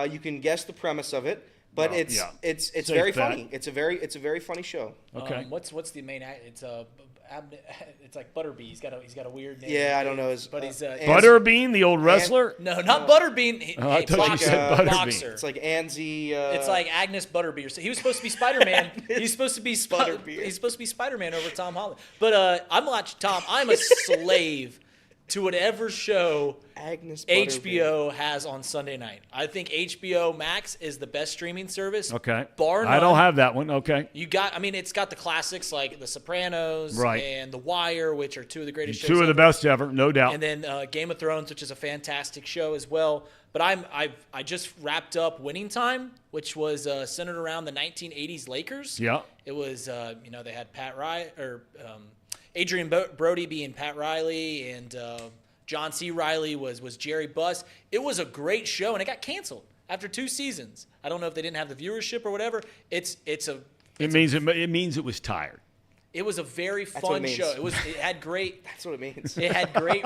Speaker 6: You can guess the premise of it, but
Speaker 2: Well,
Speaker 6: it's
Speaker 2: yeah.
Speaker 6: it's
Speaker 2: Safe
Speaker 6: very
Speaker 2: bet.
Speaker 6: funny. It's a very funny show.
Speaker 2: Okay.
Speaker 7: What's the main act? It's like Butterbean. He's got a weird name.
Speaker 6: Yeah, I don't know his.
Speaker 7: But he's
Speaker 2: Butterbean, the old wrestler?
Speaker 7: no, not Butterbean.
Speaker 2: I thought you said Butterbean.
Speaker 7: Boxer.
Speaker 6: It's like Anzi.
Speaker 7: It's like Agnes Butterbeer. So he was supposed to be Spider-Man. He's supposed to be
Speaker 6: Butterbeer.
Speaker 7: He's supposed to be Spider-Man over Tom Holland. But I'm watching Tom. I'm a slave to whatever show
Speaker 6: Agnes Butterbeer.
Speaker 7: HBO has on Sunday night. I think HBO Max is the best streaming service.
Speaker 2: Okay.
Speaker 7: Bar
Speaker 2: I don't
Speaker 7: none.
Speaker 2: have that one. Okay.
Speaker 7: It's got the classics like The Sopranos
Speaker 2: Right.
Speaker 7: and The Wire, which are 2 of the greatest shows
Speaker 2: 2 of the
Speaker 7: ever.
Speaker 2: best ever, no doubt.
Speaker 7: And then Game of Thrones, which is a fantastic show as well. But I just wrapped up Winning Time, which was centered around the 1980s Lakers.
Speaker 2: Yeah.
Speaker 7: It was they had Pat Riley Adrian Brody being Pat Riley, and John C. Riley was Jerry Buss. It was a great show, and it got canceled after 2 seasons. I don't know if they didn't have the viewership or whatever. It
Speaker 2: means it was tired.
Speaker 7: It was a very
Speaker 6: what
Speaker 7: fun
Speaker 6: it means.
Speaker 7: show. It had great.
Speaker 6: That's what it means.
Speaker 7: It had great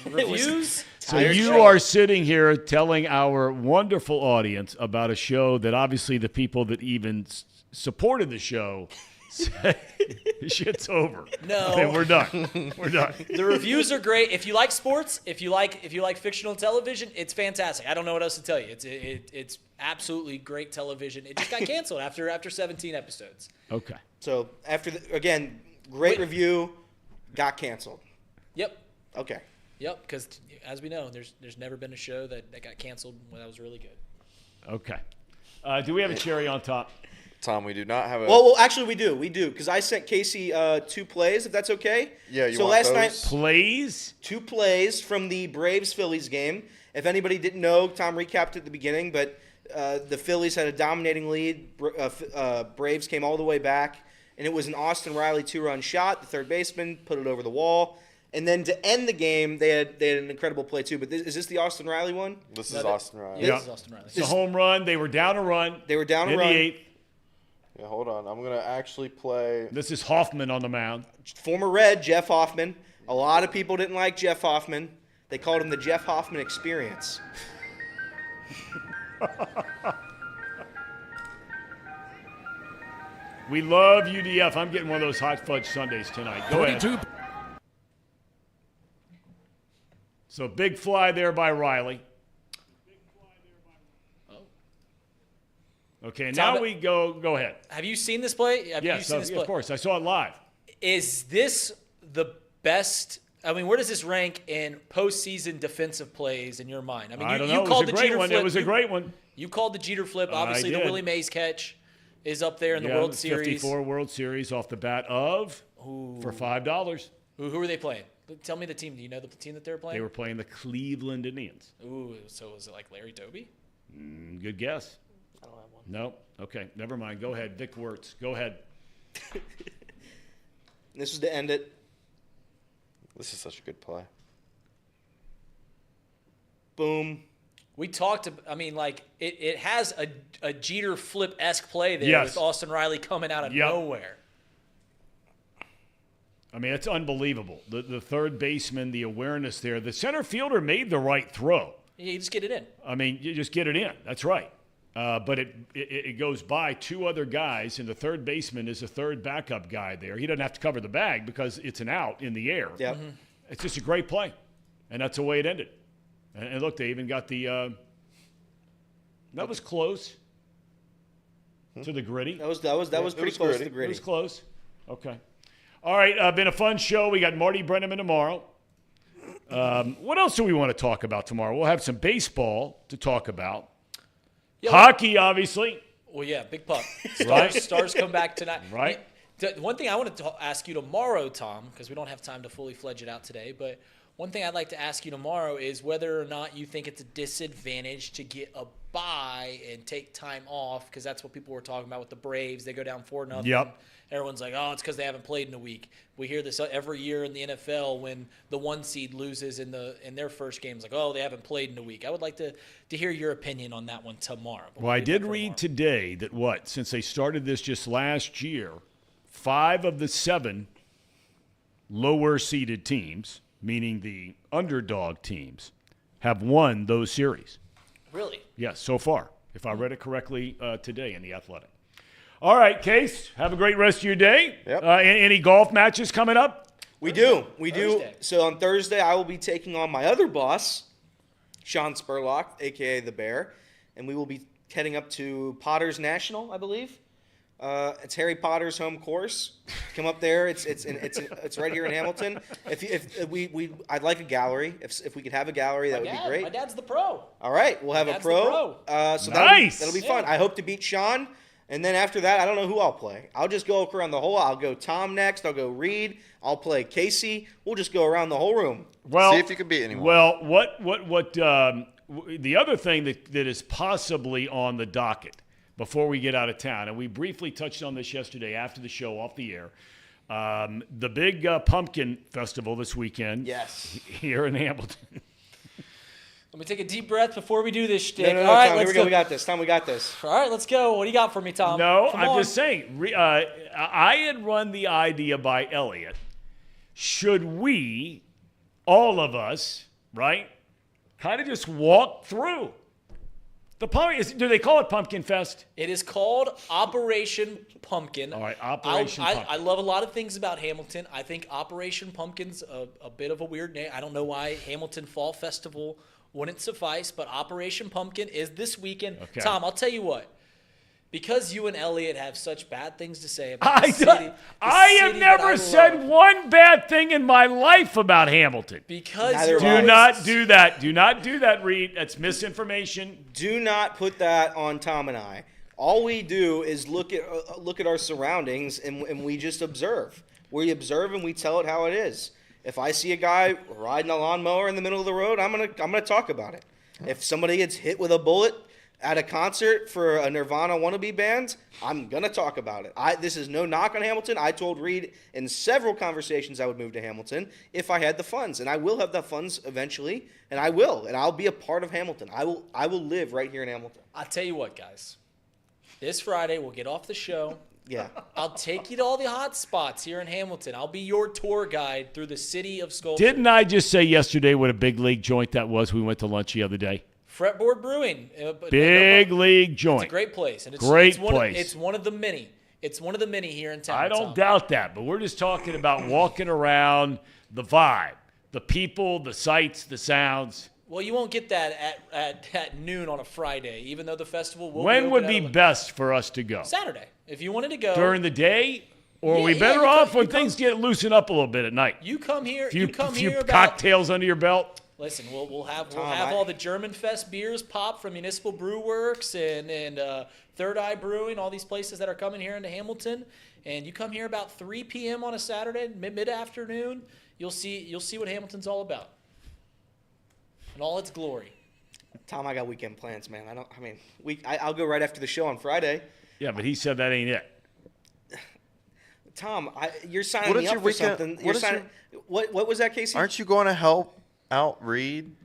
Speaker 7: reviews.
Speaker 2: So you are sitting here telling our wonderful audience about a show that obviously the people that even supported the show said shit's over.
Speaker 7: No.
Speaker 2: Okay, we're done. We're done.
Speaker 7: The reviews are great. If you like sports, if you like fictional television, it's fantastic. I don't know what else to tell you. It's absolutely great television. It just got canceled after 17 episodes.
Speaker 2: Okay.
Speaker 6: So great review, got canceled.
Speaker 7: Yep.
Speaker 6: Okay.
Speaker 7: Yep. Because as we know, there's never been a show that got canceled when that was really good.
Speaker 2: Okay. Do we have a cherry on top?
Speaker 1: Tom, we do not have a.
Speaker 6: Well, actually, we do, because I sent Casey 2 plays, if that's okay.
Speaker 1: Yeah, you
Speaker 6: so
Speaker 1: want
Speaker 6: last
Speaker 1: those?
Speaker 6: night,
Speaker 2: Plays?
Speaker 6: 2 plays from the Braves-Phillies game. If anybody didn't know, Tom recapped at the beginning, but the Phillies had a dominating lead. Braves came all the way back, and it was an Austin Riley 2-run shot. The third baseman put it over the wall. And then to end the game, they had an incredible play too. But is this the Austin Riley one?
Speaker 1: This is Austin Riley.
Speaker 7: This is Austin Riley.
Speaker 2: It's a home run. They were down a run.
Speaker 6: They were down a
Speaker 2: in
Speaker 6: run.
Speaker 2: the 8th.
Speaker 1: Yeah, hold on. I'm going to actually play.
Speaker 2: This is Hoffman on the mound.
Speaker 6: Former Red, Jeff Hoffman. A lot of people didn't like Jeff Hoffman. They called him the Jeff Hoffman Experience.
Speaker 2: We love UDF. I'm getting one of those hot fudge sundaes tonight. Go ahead. So big fly there by Riley. Okay, now we go ahead.
Speaker 7: Have you seen this play? Have you seen this play?
Speaker 2: Of course. I saw it live.
Speaker 7: Is this the best? I mean, where does this rank in postseason defensive plays in your mind? I mean,
Speaker 2: I don't know.
Speaker 7: you called
Speaker 2: It
Speaker 7: the
Speaker 2: was a great
Speaker 7: Jeter
Speaker 2: one.
Speaker 7: flip.
Speaker 2: It was a great one.
Speaker 7: You called the Jeter flip. Obviously, the
Speaker 2: did.
Speaker 7: Willie Mays catch is up there in the World Series.
Speaker 2: 54 World Series off the bat of for $5.
Speaker 7: Who were they playing? Tell me the team. Do you know the team that they were playing?
Speaker 2: They were playing the Cleveland Indians.
Speaker 7: Ooh, so was it like Larry Doby?
Speaker 2: Good guess.
Speaker 7: I don't have one.
Speaker 2: No. Okay, never mind. Go ahead. Vic Wirtz. Go ahead.
Speaker 6: This was to end it.
Speaker 1: This is such a good play.
Speaker 6: Boom.
Speaker 7: We talked. I mean, like it has a Jeter flip-esque play there
Speaker 2: Yes.
Speaker 7: with Austin Riley coming out of nowhere.
Speaker 2: I mean, it's unbelievable. The third baseman, the awareness there. The center fielder made the right throw.
Speaker 7: You just get it in.
Speaker 2: I mean, you just get it in. That's right. But it goes by 2 other guys, and the third baseman is a third backup guy there. He doesn't have to cover the bag because it's an out in the air.
Speaker 6: Yep.
Speaker 2: It's just a great play, and that's the way it ended. And look, they even got the that was close to the gritty.
Speaker 6: That was pretty
Speaker 1: was
Speaker 6: close to
Speaker 1: gritty.
Speaker 6: the
Speaker 2: It
Speaker 6: gritty.
Speaker 2: was close. Okay. All right, been a fun show. We got Marty Brennaman tomorrow. What else do we want to talk about tomorrow? We'll have some baseball to talk about.
Speaker 7: Yeah,
Speaker 2: Hockey, obviously.
Speaker 7: Well, yeah, big pup.
Speaker 2: Right.
Speaker 7: Stars come back tonight.
Speaker 2: Right.
Speaker 7: One thing I wanted to ask you tomorrow, Tom, because we don't have time to fully fledge it out today, but one thing I'd like to ask you tomorrow is whether or not you think it's a disadvantage to get a bye and take time off, because that's what people were talking about with the Braves. They go down 4-0.
Speaker 2: Yep.
Speaker 7: Everyone's like, oh, it's because they haven't played in a week. We hear this every year in the NFL when the 1 seed loses in their first game. It's like, oh, they haven't played in a week. I would like to hear your opinion on that one tomorrow.
Speaker 2: Well, I did read today that since they started this just last year, 5 of the 7 lower-seeded teams, meaning the underdog teams, have won those series.
Speaker 7: Really?
Speaker 2: Yes, so far, if I read it correctly today in The Athletic. All right, Case, have a great rest of your day.
Speaker 1: Yep.
Speaker 2: Any golf matches coming up?
Speaker 6: We do.
Speaker 7: Thursday.
Speaker 6: So on Thursday, I will be taking on my other boss, Sean Spurlock, a.k.a. The Bear, and we will be heading up to Potter's National, I believe. It's Harry Potter's home course. Come up there. It's right here in Hamilton. I'd like a gallery. If we could have a gallery, that would be great.
Speaker 7: My dad's the pro.
Speaker 6: All right, we'll have a
Speaker 7: Dad's
Speaker 6: pro.
Speaker 7: the
Speaker 6: So
Speaker 2: Nice.
Speaker 6: that'll be fun. I hope to beat Sean. And then after that, I don't know who I'll play. I'll just go around the whole. I'll go Tom next. I'll go Reed. I'll play Casey. We'll just go around the whole room.
Speaker 2: Well,
Speaker 1: See if you can beat anyone.
Speaker 2: Well, the other thing that is possibly on the docket before we get out of town, and we briefly touched on this yesterday after the show off the air, the big pumpkin festival this weekend.
Speaker 6: Yes.
Speaker 2: Here in Hamilton.
Speaker 7: Let me take a deep breath before we do this shtick.
Speaker 6: No,
Speaker 7: All right,
Speaker 6: Tom, here
Speaker 7: let's
Speaker 6: we go. We got this. Tom, we got this.
Speaker 7: All right, let's go. What do you got for me, Tom?
Speaker 2: No,
Speaker 7: Come
Speaker 2: I'm
Speaker 7: on.
Speaker 2: just saying. I had run the idea by Elliot. Should we, all of us, right, kind of just walk through the pumpkin? Do they call it Pumpkin Fest?
Speaker 7: It is called Operation Pumpkin.
Speaker 2: All right, Operation Pumpkin.
Speaker 7: I love a lot of things about Hamilton. I think Operation Pumpkin's a bit of a weird name. I don't know why Hamilton Fall Festival wouldn't suffice, but Operation Pumpkin is this weekend.
Speaker 2: Okay.
Speaker 7: Tom, I'll tell you what. Because you and Elliot have such bad things to say about the city,
Speaker 2: I have
Speaker 7: city that I
Speaker 2: never said
Speaker 7: love,
Speaker 2: one bad thing in my life about Hamilton.
Speaker 7: because
Speaker 6: Neither
Speaker 7: you're
Speaker 6: have I.
Speaker 2: Do not do that. Do not do that, Reed. That's misinformation.
Speaker 6: Do not put that on Tom and I. All we do is look at our surroundings and we just observe. We observe and we tell it how it is. If I see a guy riding a lawnmower in the middle of the road, I'm gonna talk about it. If somebody gets hit with a bullet at a concert for a Nirvana wannabe band, I'm gonna talk about it. This is no knock on Hamilton. I told Reed in several conversations I would move to Hamilton if I had the funds, and I will have the funds eventually, and I'll be a part of Hamilton. I will live right here in Hamilton.
Speaker 7: I'll tell you what, guys. This Friday, we'll get off the show.
Speaker 6: Yeah.
Speaker 7: I'll take you to all the hot spots here in Hamilton. I'll be your tour guide through the city of sculpture.
Speaker 2: Didn't I just say yesterday what a big league joint that was? We went to lunch the other day.
Speaker 7: Fretboard Brewing.
Speaker 2: Big league joint.
Speaker 7: It's a great place. And it's one of the many. It's one of the many here in town.
Speaker 2: I don't doubt that, but we're just talking about walking around, the vibe, the people, the sights, the sounds.
Speaker 7: Well, you won't get that at noon on a Friday, even though the festival will
Speaker 2: When
Speaker 7: be
Speaker 2: would be best for us to go?
Speaker 7: Saturday. If you wanted to go.
Speaker 2: During the day? Or are we better off when things get loosened up a little bit at night?
Speaker 7: You come here.
Speaker 2: A few cocktails under your belt?
Speaker 7: Listen, we'll have all the German Fest beers pop from Municipal Brew Works and Third Eye Brewing, all these places that are coming here into Hamilton. And you come here about 3 p.m. on a Saturday, mid-afternoon, you'll see what Hamilton's all about. In all its glory.
Speaker 6: Tom, I got weekend plans, man. I'll go right after the show on Friday.
Speaker 2: Yeah, but he said that ain't it.
Speaker 6: Tom, you're signing me up for something. What was that, Casey?
Speaker 1: Aren't you going to help out Reed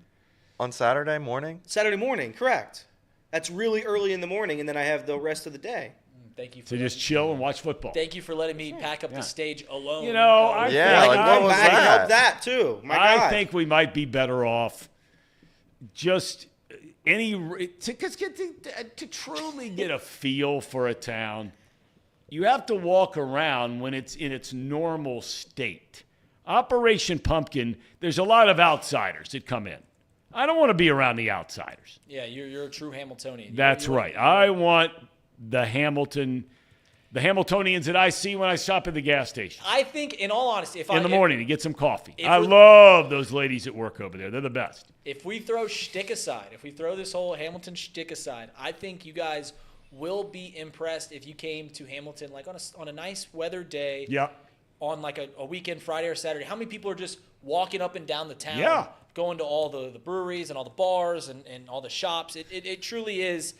Speaker 1: on Saturday morning?
Speaker 6: Saturday morning, correct. That's really early in the morning, and then I have the rest of the day.
Speaker 7: Thank you.
Speaker 2: To just chill and watch football.
Speaker 7: Thank you for letting me pack up the stage alone.
Speaker 2: You know,
Speaker 6: I can help that too.
Speaker 2: I think we might be better off just to truly get a feel for a town. You have to walk around when it's in its normal state. Operation Pumpkin, there's a lot of outsiders that come in. I don't want to be around the outsiders.
Speaker 7: Yeah, you're a true Hamiltonian.
Speaker 2: That's right. I want the Hamiltonians that I see when I stop at the gas station.
Speaker 7: I think, in all honesty,
Speaker 2: in the morning to get some coffee. I love those ladies that work over there. They're the best.
Speaker 7: If we throw shtick aside, if we throw this whole Hamilton shtick aside, I think you guys will be impressed if you came to Hamilton like on a nice weather day.
Speaker 2: Yeah.
Speaker 7: On like a weekend, Friday or Saturday. How many people are just walking up and down the town?
Speaker 2: Yeah.
Speaker 7: Going to all the breweries and all the bars and all the shops. It truly is.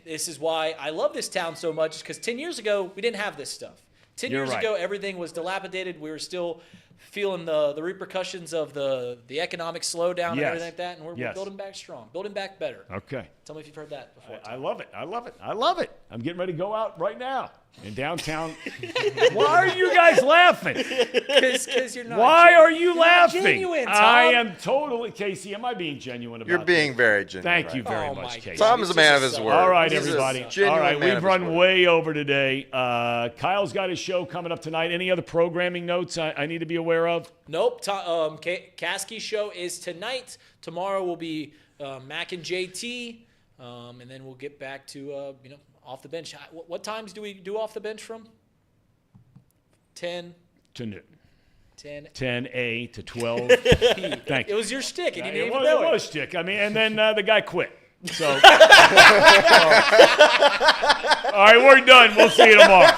Speaker 7: This is why I love this town so much, because 10 years ago, we didn't have this stuff. 10 years ago, everything was dilapidated. We were still feeling the repercussions of the economic slowdown and everything like that, and we're building back strong, building back better.
Speaker 2: Okay.
Speaker 7: Tell me if you've heard that before.
Speaker 2: I love it. I love it. I love it. I'm getting ready to go out right now in downtown. Why are you guys laughing?
Speaker 7: Because you're not.
Speaker 2: Why are you laughing?
Speaker 7: Genuine, Tom.
Speaker 2: I am totally, Casey. Am I being genuine about
Speaker 1: You're being
Speaker 2: this?
Speaker 1: very genuine.
Speaker 2: Thank you very much, Casey.
Speaker 1: Tom is a man of his word.
Speaker 2: All right,
Speaker 1: He's
Speaker 2: everybody.
Speaker 1: All
Speaker 2: right, we've run way over today. Kyle's got his show coming up tonight. Any other programming notes I need to be aware of?
Speaker 7: Nope. Caskey's show is tonight. Tomorrow will be Mac and JT, and then we'll get back to off the bench. What times do we do off the bench from? 10
Speaker 2: to noon.
Speaker 7: 10
Speaker 2: A to 12 P. Thank you.
Speaker 7: It was your shtick, and you didn't
Speaker 2: It
Speaker 7: even know it.
Speaker 2: was shtick. I mean, and then the guy quit. So, all right, we're done. We'll see you tomorrow.